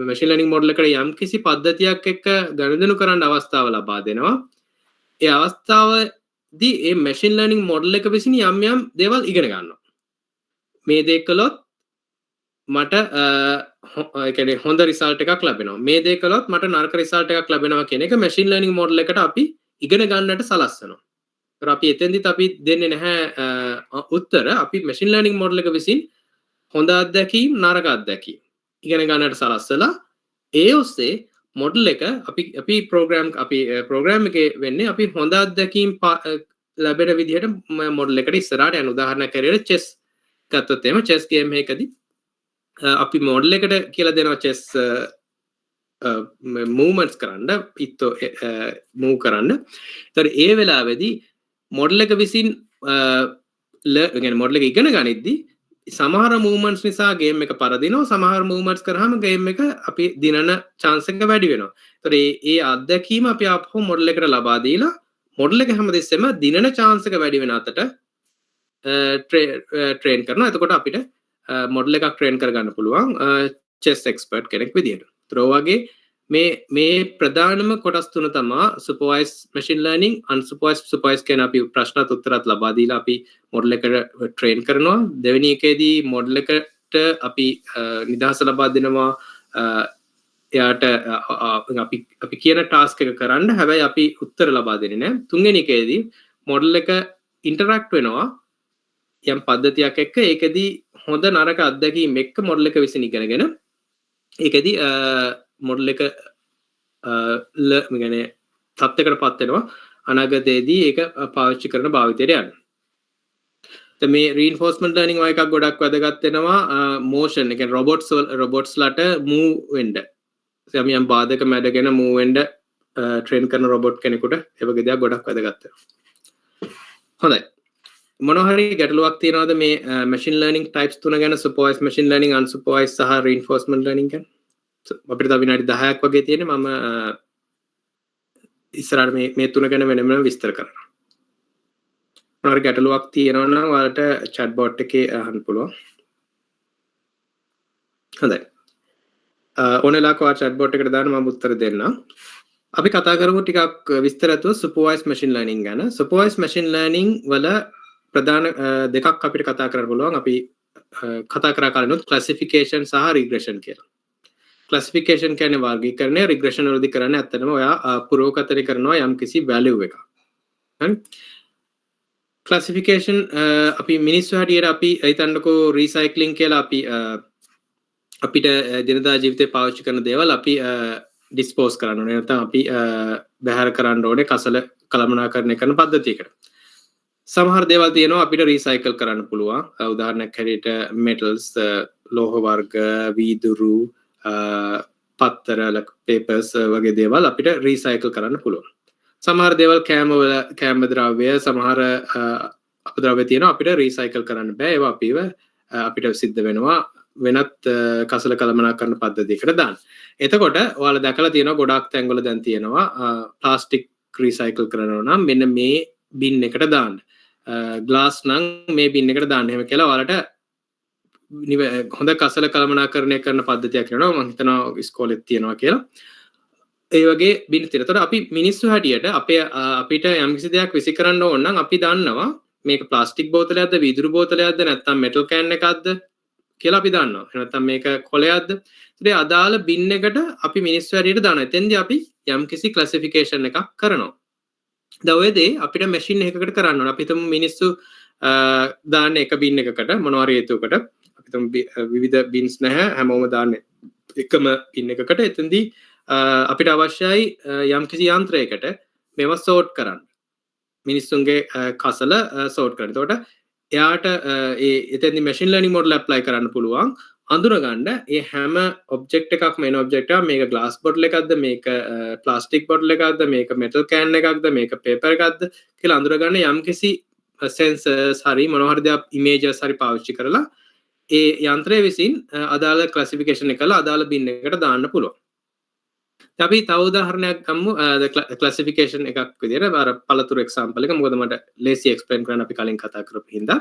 machine learning model එකට යම් කිසි පද්ධතියක් එක්ක ගනුදෙනු කරන්න අවස්ථාව ලබා දෙනවා. ඒ අවස්ථාවදී මේ machine learning model එක විසින් යම් යම් දේවල් ඉගෙන ගන්නවා. මේ දේ කළොත් මට ඒ කියන්නේ හොඳ රිසල්ට් එකක් ලැබෙනවා. මේ දේ කළොත් මට නරක රිසල්ට් එකක් ලැබෙනවා කියන එක machine learning model එකට අපි ඉගෙන ගන්නට සලස්වනවා. අපි එතෙන්දිත් අපි දෙන්නේ නැහැ උත්තර. අපි machine learning model එක විසින් හොඳ අත්දැකීම් නරක අත්දැකීම් ඉගෙන ගන්නට සලස්සලා ඒ ඔස්සේ මොඩල් එක අපි ප්‍රෝග්‍රෑම් එකේ වෙන්නේ අපි හොඳ අත්දැකීම් ලැබෙන විදිහට මොඩල් එකට ඉස්සරහට යන උදාහරණයක් හැටියට chess ගත්තොත් එහෙම chess game එකකදී අපි මොඩල් එකට කියලා දෙනවා chess movements කරන්න පිත්තෝ move කරන්න. ඒතර ඒ වෙලාවේදී මොඩල් එක විසින් මොඩල් එක ඉගෙන ගනිද්දී සමහර movements නිසා game එක පරදිනවා. සමහර movements කරාම game එක අපි දිනන chance එක වැඩි වෙනවා. ඒතර ඒ අත්දැකීම අපි ආපහු මොඩල් එකට ලබා දීලා මොඩල් එක හැමදෙස්සෙම දිනන chance එක වැඩි වෙන අතට train කරනවා. එතකොට අපිට මොඩල් එකක් train කරගන්න පුළුවන් chess expert කෙනෙක් විදියට. ඒතර වගේ මේ ප්‍රධානම කොටස් තුන තමයි supervised machine learning, unsupervised, supervised කියන අපි ප්‍රශ්නත් උත්තරත් ලබා දීලා අපි මොඩල් එකට train කරනවා. දෙවෙනි එකේදී මොඩල් එකට අපි නිදහස ලබා දෙනවා. එයාට අපි කියන ටාස්ක් එක කරන්න. හැබැයි අපි උත්තර ලබා දෙන්නේ නැහැ. තුන්වෙනි එකේදී මොඩල් එක interact වෙනවා යම් පද්ධතියක් එක්ක. ඒකෙදී හොඳ නරක අත්දැකීම් එක්ක මොඩල් එක විසින් ඉගෙනගෙන ඒකෙදී මොඩල් එක කියන්නේ තත්ත්වයකට පත් වෙනවා. අනාගතයේදී ඒක පාවිච්චි කරන භාවිතයට යන්න. මේ reinforcement learning වගේ එකක් ගොඩක් වැදගත් වෙනවා motion. ඒ කියන්නේ robots ලට move වෙන්න. යම් බාධක මැඩගෙන move වෙන්න train කරන robot කෙනෙකුට ඒ වගේ දේවල් ගොඩක් වැදගත් වෙනවා. හොඳයි. මොනවා හරි ගැටලුවක් තියෙනවද මේ machine learning types තුන ගැන? supervised machine learning, unsupervised සහ reinforcement learning ගැන? අපිට තව විනාඩි 10ක් වගේ තියෙන්නේ. මම ඉස්සරහට මේ තුන ගැන වෙනම විස්තර කරනවා. මොනවා හරි ගැටලුවක් තියෙනවා නම් ඔයාලට chat box එකේ අහන්න පුළුවන්. හොඳයි. ඕනෙලාක ඔයා chatbot එකට දාන්න මම උත්තර දෙන්නම්. අපි කතා කරමු ටිකක් විස්තරත්ව supervised machine learning ගැන. supervised machine learning වල ප්‍රධාන දෙකක් අපිට කතා කරන්න පුළුවන්. අපි කතා කරා කලිනුත් classification සහ regression කියලා. classification කියන්නේ වර්ගීකරණය, regression වලදී කරන්නේ ඇත්තටම ඔයා පුරෝකතන කරනවා යම්කිසි value එකක්. හරි? classification අපි මිනිස්සු හැටියට අපි හිතන්නකෝ recycling කියලා අපි අපිට දිනදා ජීවිතේ පාවිච්චි කරන දේවල් අපි dispose කරන්න ඕනේ නැත්නම් අපි බැහැර කරන්න ඕනේ කසල කළමනාකරණය කරන පද්ධතියකට. සමහර දේවල් තියෙනවා අපිට recycle කරන්න පුළුවන්. උදාහරණයක් හැටියට metals, ලෝහ වර්ග, වීදුරු, පත්තර, papers වගේ දේවල් අපිට recycle කරන්න පුළුවන්. සමහර දේවල් කෑම ද්‍රව්‍ය, සමහර අපද්‍රව්‍ය තියෙනවා අපිට recycle කරන්න බෑ. ඒවා අපිට සිද්ධ වෙනවා වෙනත් කසල කළමනාකරණ පද්ධතියකට දාන්න. එතකොට ඔයාලා දැකලා තියෙනවා ගොඩාක් තැන්වල දැන් තියෙනවා ප්ලාස්ටික් රීසයිකල් කරනවා නම් මෙන්න මේ බින් එකට දාන්න. ග්ලාස් නම් මේ බින් එකට දාන්න. එහෙම කියලා ඔයාලට හොඳ කසල කළමනාකරණය කරන පද්ධතියක් වෙනවා. මම හිතනවා ඉස්කෝලේත් තියෙනවා කියලා. ඒ වගේ බින් තියෙනවා. එතකොට අපි මිනිස්සු හැටියට අපිට යම්කිසි දෙයක් විසි කරන්න ඕන නම් අපි දන්නවා මේක ප්ලාස්ටික් බෝතලයක්ද, වීදුරු බෝතලයක්ද, නැත්නම් මෙටල් කෑන් එකක්ද කියලා අපි දන්නවා. එහෙම නැත්නම් මේක කොලයක්ද? ඉතින් අදාළ බින් එකට අපි මිනිස්සු හැටියට දානවා. එතෙන්දී අපි යම්කිසි ක්ලාසිෆිකේෂන් එකක් කරනවා. දැන් ඔය දේ අපිට මැෂින් එකකට කරන්න ඕන. අපි හිතමු මිනිස්සු දාන්නේ එක බින් එකකට මොනවා හරි හේතුවකට. අපි හිතමු විවිධ බින්ස් නැහැ හැමෝම දාන්නේ එකම බින් එකකට. එතෙන්දී අපිට අවශ්‍යයි යම්කිසි යන්ත්‍රයකට මේවා සෝට් කරන්න. මිනිස්සුන්ගේ කසල සෝට් කරන්න. එතකොට එයාට එතෙන්දි machine learning model apply කරන්න පුළුවන්. අඳුනගන්න ඒ හැම object එකක්ම එන object එක මේක glass bottle එකක්ද, මේක plastic bottle එකක්ද, මේක metal can එකක්ද, මේක paper එකක්ද කියලා අඳුනගන්න යම්කිසි sensors හරි මොනවා හරි දෙයක් images හරි පාවිච්චි කරලා ඒ යන්ත්‍රය විසින් අදාළ classification එක කරලා අදාළ bin එකට දාන්න පුළුවන්. අපි තව උදාහරණයක් ගමු classification එකක් විදියට අර පළතුරු example එක. මොකද මට lazy explain කරන්න අපි කලින් කතා කරපු හින්දා.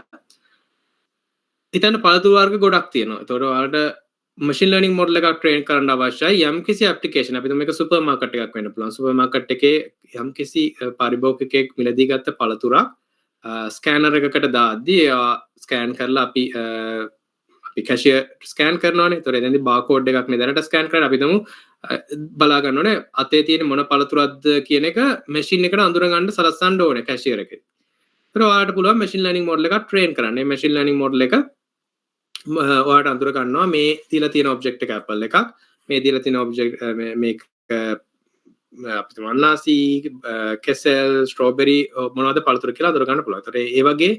හිතන්න පළතුරු වර්ග ගොඩක් තියෙනවා. ඒතකොට ඔයාලට machine learning model එකක් train කරන්න අවශ්‍යයි යම්කිසි application. අපි මේක සුපර් මාකට් එකක් වෙන්න පුළුවන්. සුපර් මාකට් එකේ යම්කිසි පරිභෝගිකයෙක් මිලදී ගත්ත පළතුරක් ස්කෑනර් එකකට දාද්දී ඒවා ස්කෑන් කරලා අපි cashier ස්කෑන් කරනවානේ. ඒතකොට එතනදී barcode එකක් මේ දැනට ස්කෑන් කරලා අපි තමු බලා ගන්න ඕනේ අතේ තියෙන මොන පළතුරක්ද කියන එක මැෂින් එකට අඳුර ගන්න සලස්සන්න ඕනේ කැෂියර් එකේ. ඒතර ඔයාලට පුළුවන් machine learning model එකක් train කරන්න. මේ machine learning model එක ඔයාලට අඳුර ගන්නවා මේ දීලා තියෙන object එක apple එකක්. මේ දීලා තියෙන object මේක අපිට අන්නාසි, කෙසෙල්, strawberry මොනවද පළතුරු කියලා අඳුර ගන්න පුළුවන්. ඒතර ඒ වගේ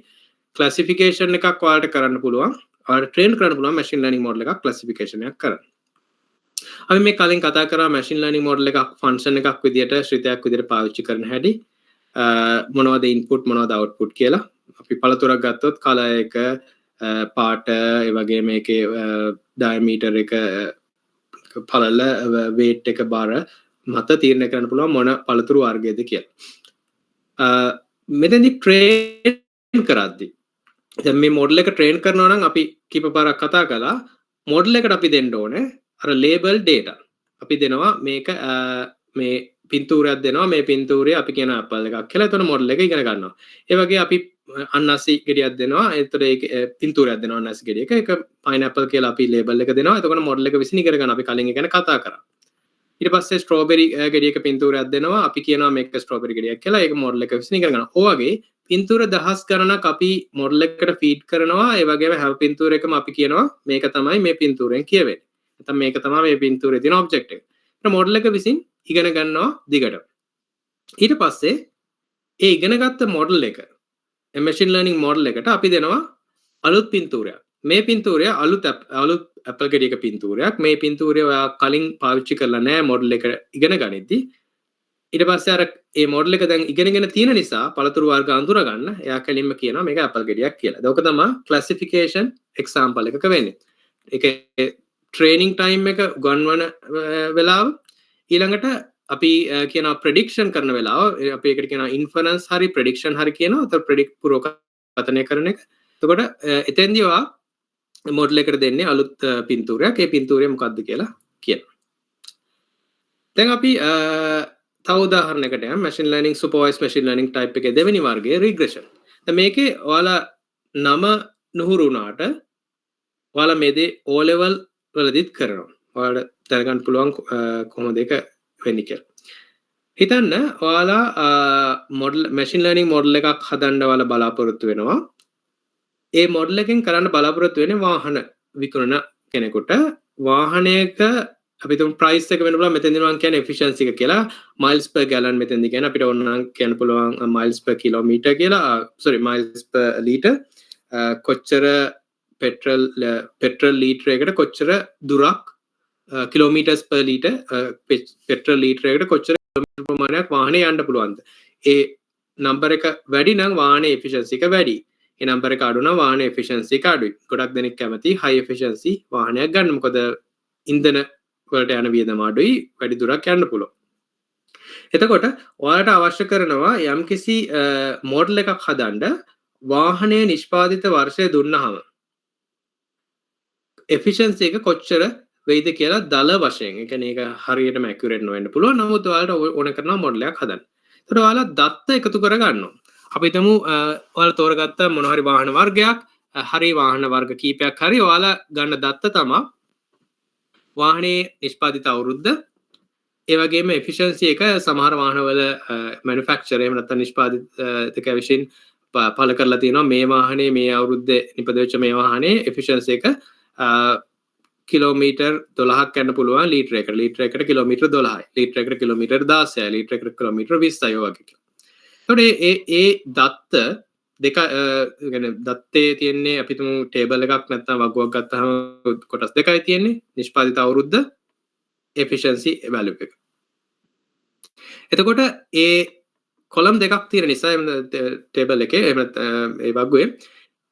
classification එකක් ඔයාලට කරන්න පුළුවන්. ඔයාලට train කරන්න පුළුවන් machine learning model එකක් classification එකක් කරන්න. අපි මේ කලින් කතා කරා machine learning model එකක් function එකක් විදියට ශ්‍රිතයක් විදියට පාවිච්චි කරන හැටි. මොනවද input මොනවද output කියලා. අපි පළතුරක් ගත්තොත් color එක, පාට, ඒ වගේ මේකේ diameter එක, පළල, weight එක, බර මත තීරණය කරන්න පුළුවන් මොන පළතුරු වර්ගයේද කියලා. මෙතෙන්දි train කරද්දී දැන් මේ model එක train කරනවා නම් අපි කීප පාරක් කතා කළා model එකට අපි දෙන්න ඕනේ අර label data. අපි දෙනවා මේක මේ පින්තූරයක් දෙනවා. මේ පින්තූරය අපි කියන apple එකක් කියලා. එතන model එක ඉගෙන ගන්නවා. ඒ වගේ අපි අන්නාසි ගෙඩියක් දෙනවා. එතකොට ඒක පින්තූරයක් දෙනවා අන්නාසි ගෙඩියක. ඒක pineapple කියලා අපි label එක දෙනවා. එතකොට model එක විසින් ඉගෙන ගන්න. අපි කලින් ගැන කතා කරා. ඊට පස්සේ strawberry ගෙඩියක පින්තූරයක් දෙනවා. අපි කියනවා මේක strawberry ගෙඩියක් කියලා. ඒක model එක විසින් ඉගෙන ගන්නවා. ඔය වගේ පින්තූර දහස් ගණනක් අපි model එකකට feed කරනවා. ඒ වගේම හැම පින්තූරයකම අපි කියනවා මේක තමයි මේ පින්තූරෙන් කියවෙන්නේ. නැත්නම් මේක තමයි මේ පින්තූරේ තියෙන object එක. ඒක model එක විසින් ඉගෙන ගන්නවා දිගට. ඊට පස්සේ ඒ ඉගෙනගත්ත model එක machine learning model එකට අපි දෙනවා අලුත් පින්තූරයක්. මේ පින්තූරය අලුත් apple ගෙඩියක පින්තූරයක්. මේ පින්තූරය ඔයා කලින් පාවිච්චි කරලා නැහැ model එක ඉගෙන ගනිද්දි. ඊට පස්සේ අර ඒ model එක දැන් ඉගෙනගෙන තියෙන නිසා පළතුරු වර්ග අඳුර ගන්න එයා කලින්ම කියනවා මේක apple ගෙඩියක් කියලා. ඒක තමයි classification example එකක වෙන්නේ. ඒකේ training time එක ගන්වන වෙලාව ඊළඟට අපි කියන prediction කරන වෙලාව අපි ඒකට කියන inference හරි prediction හරි කියනවා. ඒතර predict පුරෝකථනය කරන එක. එතකොට එතෙන්දී ඔයා model එකට දෙන්නේ අලුත් පින්තූරයක්. ඒ පින්තූරය මොකක්ද කියලා කියලා. දැන් අපි තව උදාහරණයකට යමු. machine learning supervised machine learning type එකේ දෙවෙනි වර්ගයේ regression. දැන් මේකේ ඔයාලා නම නුහුරු වුණාට ඔයාලා මේ දේ O level වලදීත් කරනවා. ඔයාලට දැනගන්න පුළුවන් කොහොමද ඒක වෙන්නේ කියලා. හිතන්න ඔයාලා machine learning model එකක් හදන්න ඔයාලා බලාපොරොත්තු වෙනවා. ඒ model එකෙන් කරන්න බලාපොරොත්තු වෙන්නේ වාහන විකුණන කෙනෙකුට වාහනයක අපි තුන් price එක වෙන්න පුළුවන් මෙතෙන්දී මම කියන්නේ efficiency එක කියලා miles per gallon මෙතෙන්දී කියන්නේ අපිට ඕනනම් කියන්න පුළුවන් miles per kilometer කියලා sorry miles per liter කොච්චර petrol liter එකකට කොච්චර දුරක් kilometers per liter petrol liter එකකට කොච්චර කිලෝමීටර් ප්‍රමාණයක් වාහනේ යන්න පුළුවන්ද ඒ නම්බර එක වැඩි නම් වාහනේ efficiency එක වැඩි ඒ නම්බර එක අඩු නම් වාහනේ efficiency එක අඩුයි ගොඩක් දෙනෙක් කැමති high efficiency වාහනයක් ගන්න මොකද ඉන්ධන වලට යන වියදම අඩුයි වැඩි දුරක් යන්න පුළුවන්. එතකොට ඔයාලට අවශ්‍ය කරනවා යම්කිසි මොඩල් එකක් හදන්න වාහනයේ නිෂ්පාදිත වර්ෂය දුන්නාම efficiency එක කොච්චර වෙයිද කියලා දල වශයෙන්. ඒ කියන්නේ ඒක හරියටම accurate නොවෙන්න පුළුවන්. නමුත් ඔයාලට ඕන කරන මොඩල් එකක් හදන්න. එතකොට ඔයාලා දත්ත එකතු කර ගන්නවා. අපි හිතමු ඔයාලා තෝරගත්ත මොන හරි වාහන වර්ගයක්, හරි වාහන වර්ග කීපයක් හරි ඔයාලා ගන්න දත්ත තමයි වාහනේ නිෂ්පාදිත අවුරුද්ද ඒ වගේම efficiency එක සමහර වාහනවල manufacturer එහෙම නැත්නම් නිෂ්පාදිතක විසින් පළ කරලා තියෙනවා මේ වාහනේ මේ අවුරුද්දේ නිපදවෙච්ච මේ වාහනේ efficiency එක කිලෝමීටර් 12ක් යන්න පුළුවන් ලීටර එකට. ලීටර එකට කිලෝමීටර් 12යි. ලීටර එකට කිලෝමීටර් 16යි. ලීටර එකට කිලෝමීටර් 20යි වගේ. එතකොට ඒ දත්ත දෙක දත්තේ තියෙන්නේ අපි තුමු ටේබල් එකක් නැත්නම් වගුවක් ගත්තාම කොටස් දෙකයි තියෙන්නේ නිෂ්පාදිත අවුරුද්ද efficiency value එක. එතකොට ඒ කොලම් දෙකක් තියෙන නිසා ටේබල් එකේ එහෙම ඒ වගුවේ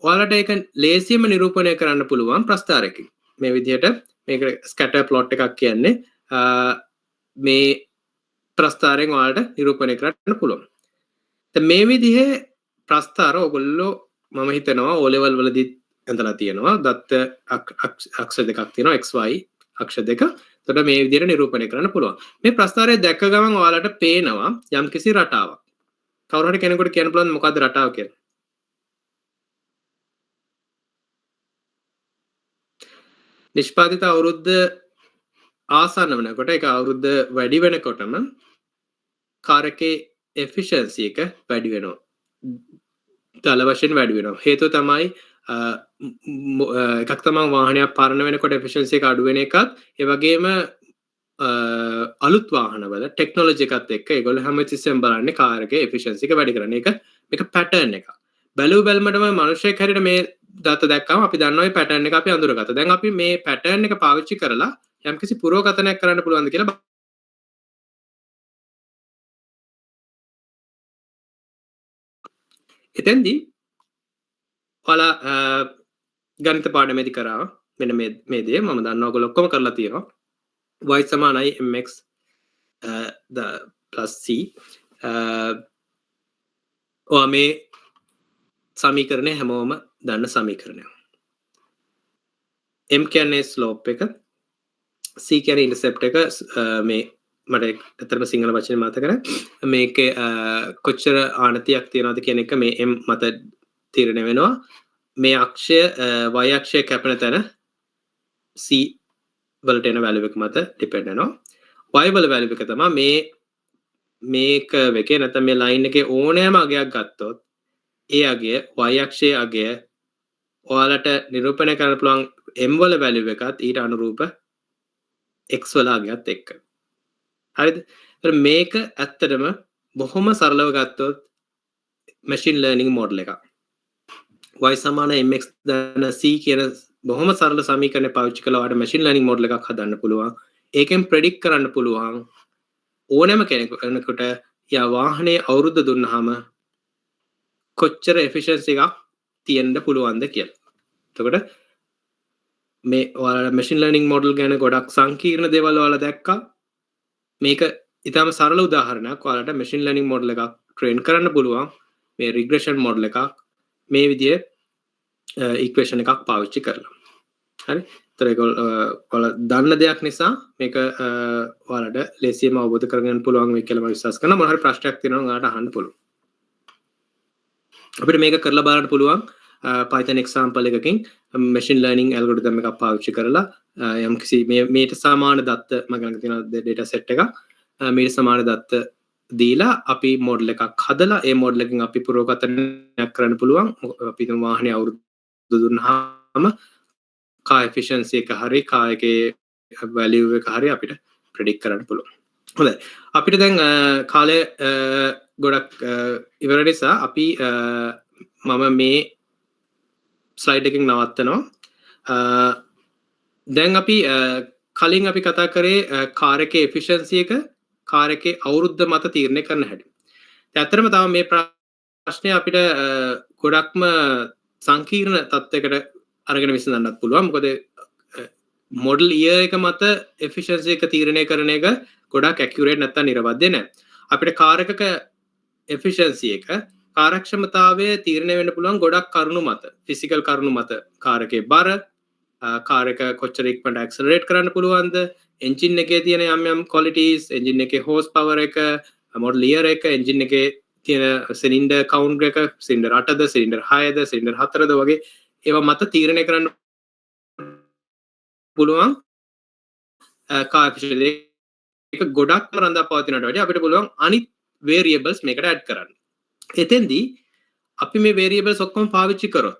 ඔයාලට ඒක ලේසියෙන්ම නිරූපණය කරන්න පුළුවන් ප්‍රස්ථාරයකින්. මේ විදිහට මේක ස්කැටර් ප්ලොට් එකක් කියන්නේ මේ ප්‍රස්ථාරයෙන් ඔයාලට නිරූපණය කරන්න පුළුවන්. දැන් මේ විදිහේ ප්‍රස්ථාර ඔයගොල්ලෝ මම හිතනවා O level වලදී ඇඳලා තියෙනවා දත්ත අක්ෂ දෙකක් තියෙනවා xy අක්ෂ දෙක. එතකොට මේ විදිහට නිරූපණය කරන්න පුළුවන්. මේ ප්‍රස්ථාරය දැක්ක ගමන් ඔයාලට පේනවා යම්කිසි රටාවක්. කවුරු හරි කෙනෙකුට කියන්න පුළුවන් මොකද්ද රටාව කියලා? නිෂ්පාදිත අවුරුද්ද ආසන්න වෙනකොට ඒක අවුරුද්ද වැඩි වෙනකොටම කාර් එකේ efficiency එක වැඩි වෙනවා. දල වශයෙන් වැඩි වෙනවා. හේතුව තමයි එකක් තමයි වාහනයක් පරණ වෙනකොට efficiency එක අඩු වෙන එකත් ඒ වගේම අලුත් වාහනවල ටෙක්නොලොජි එකත් එක්ක ඒගොල්ලෝ හැමතිස්සෙම බලන්නේ කාර් එකේ efficiency එක වැඩි කරන එක. මේක pattern එකක්. බැලුවම මිනිස්සෙක් හැරියට මේ දත දැක්කම අපි දන්නවා මේ pattern එක අපි අඳුරගත්තා. දැන් අපි මේ pattern එක පාවිච්චි කරලා යම්කිසි පුරවකථනයක් කරන්න පුළුවන්ද කියලා එතෙන්දී ඔයාලා ගණිත පාඩමේදී කරා මෙන්න මේ දේ මම දන්නවා ඔයගොල්ලෝ ඔක්කොම කරලා තියෙනවා y සමානයි mx + c ඔයා මේ සමීකරණය හැමෝම දන්න සමීකරණයක් m කියන්නේ ස්ලෝප් එක c කියන්නේ ඉන්ටර්සෙප්ට් එක මේ මට ඇත්තටම සිංහල වචනේ මතක නැහැ මේකේ කොච්චර ආනතියක් තියනවද කියන එක මේ m මත තීරණය වෙනවා මේ අක්ෂය y අක්ෂය කැපෙන තැන c වලට එන වැලියු එක මත ඩිපෙන්ඩ් වෙනවා y වල වැලියු එක තමයි මේක වෙකේ නැත්නම් මේ ලයින් එකේ ඕනෑම අගයක් ගත්තොත් ඒ අගය y අක්ෂයේ අගය ඔයාලට නිරූපණය කරන්න පුළුවන් m වල වැලියු එකත් ඊට අනුරූප x වල අගයත් එක්ක හරිද? ඒතර මේක ඇත්තටම බොහොම සරලව ගත්තොත් machine learning model එකක්. y සමාන mx දන c කියන බොහොම සරල සමීකරණය පාවිච්චි කළා ඔයාලට machine learning model එකක් හදන්න පුළුවන්. ඒකෙන් predict කරන්න පුළුවන් ඕනෑම කෙනෙකුට යා වාහනේ අවුරුද්ද දුන්නාම කොච්චර efficiency එකක් තියෙන්න පුළුවන්ද කියලා. එතකොට මේ ඔයාලා machine learning model ගැන ගොඩක් සංකීර්ණ දේවල් ඔයාලා දැක්කා. මේක ඉතාම සරල උදාහරණයක් ඔයාලට machine learning model එකක් train කරන්න පුළුවන් මේ regression model එකක් මේ විදිහේ equation එකක් පාවිච්චි කරලා හරි ඒතර ඒක ඔයාලා දන්න දෙයක් නිසා මේක ඔයාලට ලේසියෙන්ම අවබෝධ කරගන්න පුළුවන් වෙයි කියලා මම විශ්වාස කරනවා මොන හරි ප්‍රශ්නයක් තියෙනවා නම් ඔයාලට අහන්න පුළුවන් අපිට මේක කරලා බලන්න පුළුවන් Python example එකකින් machine learning algorithm එකක් පාවිච්චි කරලා යම්කිසි මේට සමාන දත්ත මම ළඟ තියෙන data set එකක් මේට සමාන දත්ත දීලා අපි මොඩල් එකක් හදලා ඒ මොඩල් එකෙන් අපි පුරෝගතනයක් කරන්න පුළුවන් අපි තුන් වාහනේ අවුරුදු දුන්නාම car efficiency එක හරි car එකේ value එක හරි අපිට predict කරන්න පුළුවන් හොඳයි අපිට දැන් කාලය ගොඩක් ඉවර නිසා අපි මම මේ ස්ලයිඩ් එකකින් නවත්තනවා දැන් අපි කලින් අපි කතා කරේ කාර් එකේ efficiency එක කාර් එකේ අවුරුද්ද මත තීරණය කරන්න හැටි. ඇත්තටම තව මේ ප්‍රශ්නේ අපිට ගොඩක්ම සංකීර්ණ තත්යකට අරගෙන විසඳන්නත් පුළුවන්. මොකද මොඩල් ඉයර් එක මත efficiency එක තීරණය කරන එක ගොඩක් accurate නැත්නම් නිර්වද්‍ය නැහැ. අපිට කාර් එකක efficiency එක කාර්යක්ෂමතාවය තීරණය වෙන්න පුළුවන් ගොඩක් කරුණු මත. ෆිසිකල් කරුණු මත කාර් එකේ බර කාර් එක කොච්චර ඉක්මනට ඇක්සලරේට් කරන්න පුළුවන්ද එන්ජින් එකේ තියෙන යම් යම් qualities එන්ජින් එකේ horse power එක මොඩල් ඉයර් එක එන්ජින් එකේ තියෙන සිලින්ඩර් කවුන්ට් එක සිලින්ඩර් 8ද සිලින්ඩර් 6ද සිලින්ඩර් 4ද වගේ ඒවා මත තීරණය කරන්න පුළුවන් කාර් එක ගොඩක්ම රඳා පවතිනට වඩා අපිට පුළුවන් අනිත් variables මේකට add කරන්න. එතෙන්දී අපි මේ variables ඔක්කොම පාවිච්චි කරොත්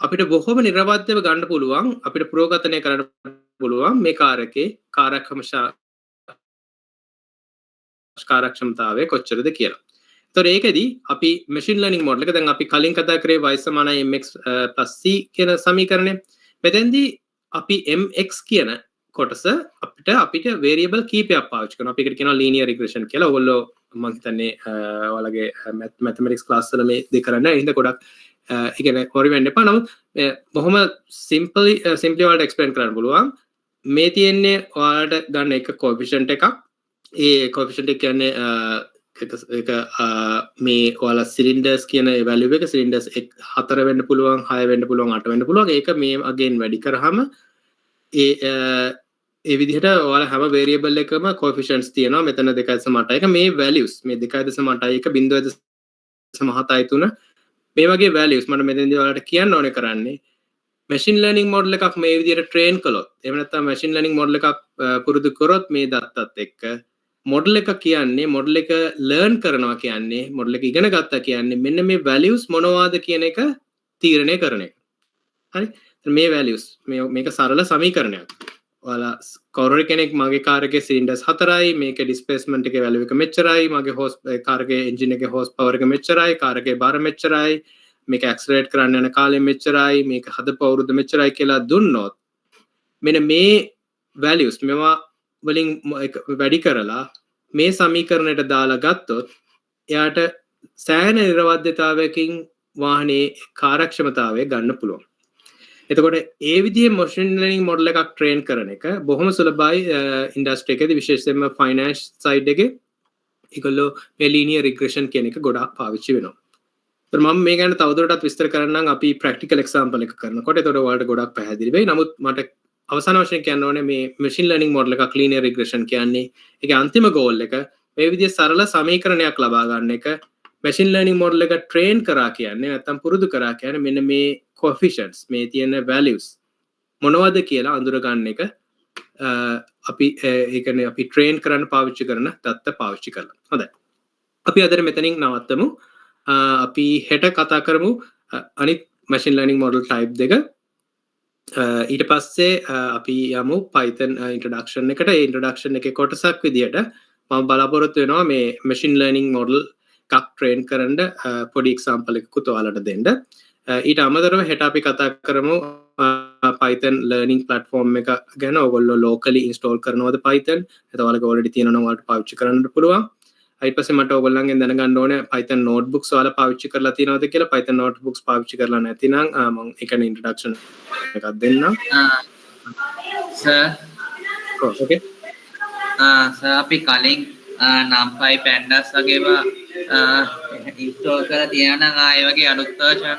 අපිට බොහොම නිර්වද්‍යව ගන්න පුළුවන් අපිට පුරෝගතනය කරන්න පුළුවන් මේ කාර් එකේ කාර්යක්ෂමතාවය කොච්චරද කියලා. ඒතකොට ඒකෙදී අපි machine learning model එක දැන් අපි කලින් කතා කරේ y සමානයි mx + c කියන සමීකරණය. මෙතෙන්දී අපි mx කියන කොටස අපිට variable කීපයක් පාවිච්චි කරනවා. අපි ඒකට කියනවා linear regression කියලා. ඔයගොල්ලෝ මම හිතන්නේ ඔයාලගේ mathematics class වල මේ දෙක කරන්න ඉඳ ගොඩක් ඒ කියන්නේ හොරි වෙන්න එපා. නමුත් බොහොම simply ඔයාලට explain කරන්න පුළුවන්. මේ තියෙන්නේ ඔයාලට ගන්න එක coefficient එකක්. ඒ coefficient එක කියන්නේ එක මේ ඔයාලා cylinders කියන value එක cylinders 4 වෙන්න පුළුවන් 6 වෙන්න පුළුවන් 8 වෙන්න පුළුවන්. ඒක මේ again වැඩි කරාම ඒ විදිහට ඔයාලා හැම variable එකම coefficients තියෙනවා. මෙතන 2.8 මේ values මේ 2.8 0.7 මේ වගේ values මම මෙතනදී ඔයාලට කියන්න ඕනේ කරන්නේ machine learning model එකක් මේ විදිහට train කළොත් එහෙම නැත්නම් machine learning model එකක් පුරුදු කරොත් මේ දත්තත් එක්ක model එක කියන්නේ model එක learn කරනවා කියන්නේ model එක ඉගෙන ගත්තා කියන්නේ මෙන්න මේ values මොනවාද කියන එක තීරණය කරන එක. හරි? මේ values මේක සරල සමීකරණයක්. ඔයාලා කවුරු කෙනෙක් මගේ කාර් එකේ cylinders 4යි මේකේ displacement එකේ value එක මෙච්චරයි මගේ කාර් එකේ engine එකේ horse power එක මෙච්චරයි කාර් එකේ බර මෙච්චරයි මේක accelerate කරන්න යන කාලය මෙච්චරයි මේක හදපු අවුරුද්ද මෙච්චරයි කියලා දුන්නොත් මෙන්න මේ values මේවා වලින් වැඩි කරලා මේ සමීකරණයට දාලා ගත්තොත් එයාට සෑහෙන නිර්වද්‍යතාවයකින් වාහනේ කාර්යක්ෂමතාවය ගන්න පුළුවන්. එතකොට ඒ විදිහේ machine learning model එකක් train කරන එක බොහොම සුලභයි industry එකේදී විශේෂයෙන්ම finance side එකේ ඒගොල්ලෝ මේ linear regression කියන එක ගොඩාක් පාවිච්චි වෙනවා. ඒතර මම මේ ගැන තවදුරටත් විස්තර කරන්නම් අපි practical example එක කරනකොට. ඒතකොට ඔයාලට ගොඩක් පැහැදිලි වෙයි. නමුත් මට අවසාන වශයෙන් කියන්න ඕනේ මේ machine learning model එකක් linear regression කියන්නේ ඒකේ අන්තිම goal එක මේ විදිහේ සරල සමීකරණයක් ලබා ගන්න එක. machine learning model එක train කරා කියන්නේ නැත්තම් පුරුදු කරා කියන්නේ මෙන්න මේ coefficients මේ තියෙන values මොනවද කියලා අඳුර ගන්න එක අපි ඒ කියන්නේ අපි train කරන්න පාවිච්චි කරන දත්ත පාවිච්චි කරලා. හොඳයි. අපි අද මෙතනින් නවත්තමු. අපි හෙට කතා කරමු අනිත් machine learning model type දෙක. ඊට පස්සේ අපි යමු Python introduction එකට. ඒ introduction එකේ කොටසක් විදියට මම බලාපොරොත්තු වෙනවා මේ machine learning model එකක් train කරන්න පොඩි example එකකුත් ඔයාලට දෙන්න. ඊට අමතරව හෙට අපි කතා කරමු Python learning platform එක ගැන. ඔයගොල්ලෝ locally install කරනවද Python? එතකොට ඔයාලගේ already තියෙනවා නම් ඔයාලට පාවිච්චි කරන්න පුළුවන්. ඊට පස්සේ මට ඔයගොල්ලන්ගෙන් දැනගන්න ඕනේ Python notebooks ඔයාලා පාවිච්චි කරලා තියෙනවද කියලා. Python notebooks පාවිච්චි කරලා නැතිනම් මම ඒකන introduction එකක් දෙන්නම්. sir okay sir අපි කලින් numpy pandas වගේම install කරලා තියෙනවා නම් ආයෙ වගේ අලුත් version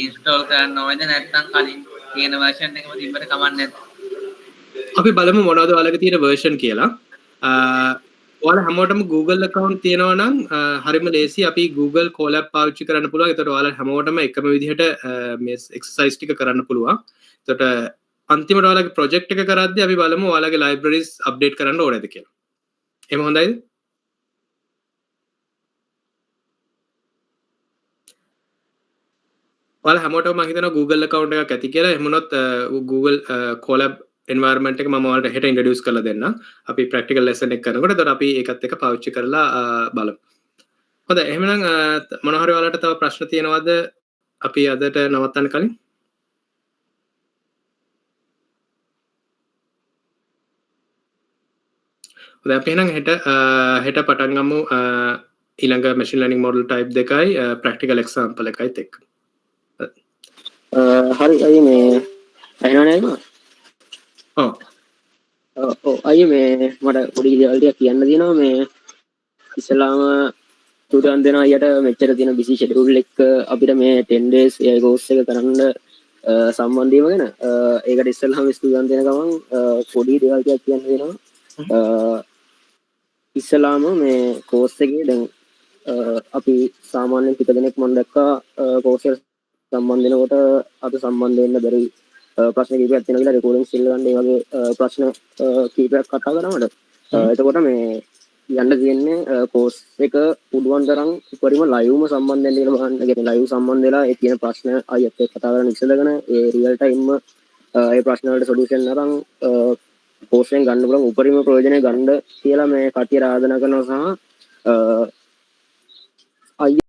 install කරන්න ඕනද නැත්නම් කලින් තියෙන version එකම තිබ්බට කමක් නැද්ද? අපි බලමු මොනවද ඔයාලගේ තියෙන version කියලා. ඔයාලා හැමෝටම Google account තියෙනවා නම් හරිම ලේසි. අපි Google Colab පාවිච්චි කරන්න පුළුවන්. ඒතකොට ඔයාලා හැමෝටම එකම විදිහට මේ exercise ටික කරන්න පුළුවන්. එතකොට අන්තිමට ඔයාලගේ project එක කරද්දී අපි බලමු ඔයාලගේ libraries update කරන්න ඕනේද කියලා. එහෙම හොඳයිද? ඔයාලා හැමෝටම මම හිතනවා Google account එකක් ඇති කියලා. එහෙම වුණොත් Google Colab environment එක මම ඔයාලට හෙට introduce කරලා දෙන්නම්. අපි practical lesson එක කරනකොට එතකොට අපි ඒකත් එක්ක පාවිච්චි කරලා බලමු. හොඳයි එහෙනම් මොනවා හරි ඔයාලට තව ප්‍රශ්න තියෙනවද අපි අදට නවත්තන්න කලින්? හොඳයි අපි එහෙනම් හෙට පටන් ගමු ඊළඟ machine learning model type දෙකයි practical example එකයිත් එක්ක. හරි අයියේ මේ ඇහෙනවද නේද? ඔව් අයියේ මේ මට පොඩි දේවල් ටිකක් කියන්න තියෙනවා මේ ඉස්ලාම තුරන් දෙන අයියට මෙච්චර තියෙන බිසි ෂෙඩියුල් එක අපිට මේ 10 days AI course එක කරන්න සම්බන්ධ වීම ගැන ඒකට ඉස්සෙල්ලාම ස්ටුඩන්ට් දෙන ගමන් පොඩි දේවල් ටිකක් කියන්න වෙනවා. ඉස්සෙල්ලාම මේ course එකේ දැන් අපි සාමාන්‍යයෙන් ටික දෙනෙක් මම දැක්කා course එක සම්බන්ධ වෙනකොට අද සම්බන්ධ වෙන්න බැරි ප්‍රශ්න කීපයක් තියෙනවා කියලා රෙකෝඩින් සිල් ගන්න ඒ වගේ ප්‍රශ්න කීපයක් කතා කරා මට. එතකොට මේ යන්න තියෙන්නේ course එක පුදුවන් තරම් උඩරිම liveම සම්බන්ධ වෙන්න කියලා බලන්න. කියන්නේ live සම්බන්ධ වෙලා ඒ තියෙන ප්‍රශ්න අයත් එක්ක කතා කරන ඉස්සෙල්ලාගෙන ඒ real time ඒ ප්‍රශ්න වලට solution අරන් course එකෙන් ගන්න පුළුවන් උඩරිම ප්‍රයෝජනය ගන්න කියලා මේ කටිය ආරාධනා කරනවා සහ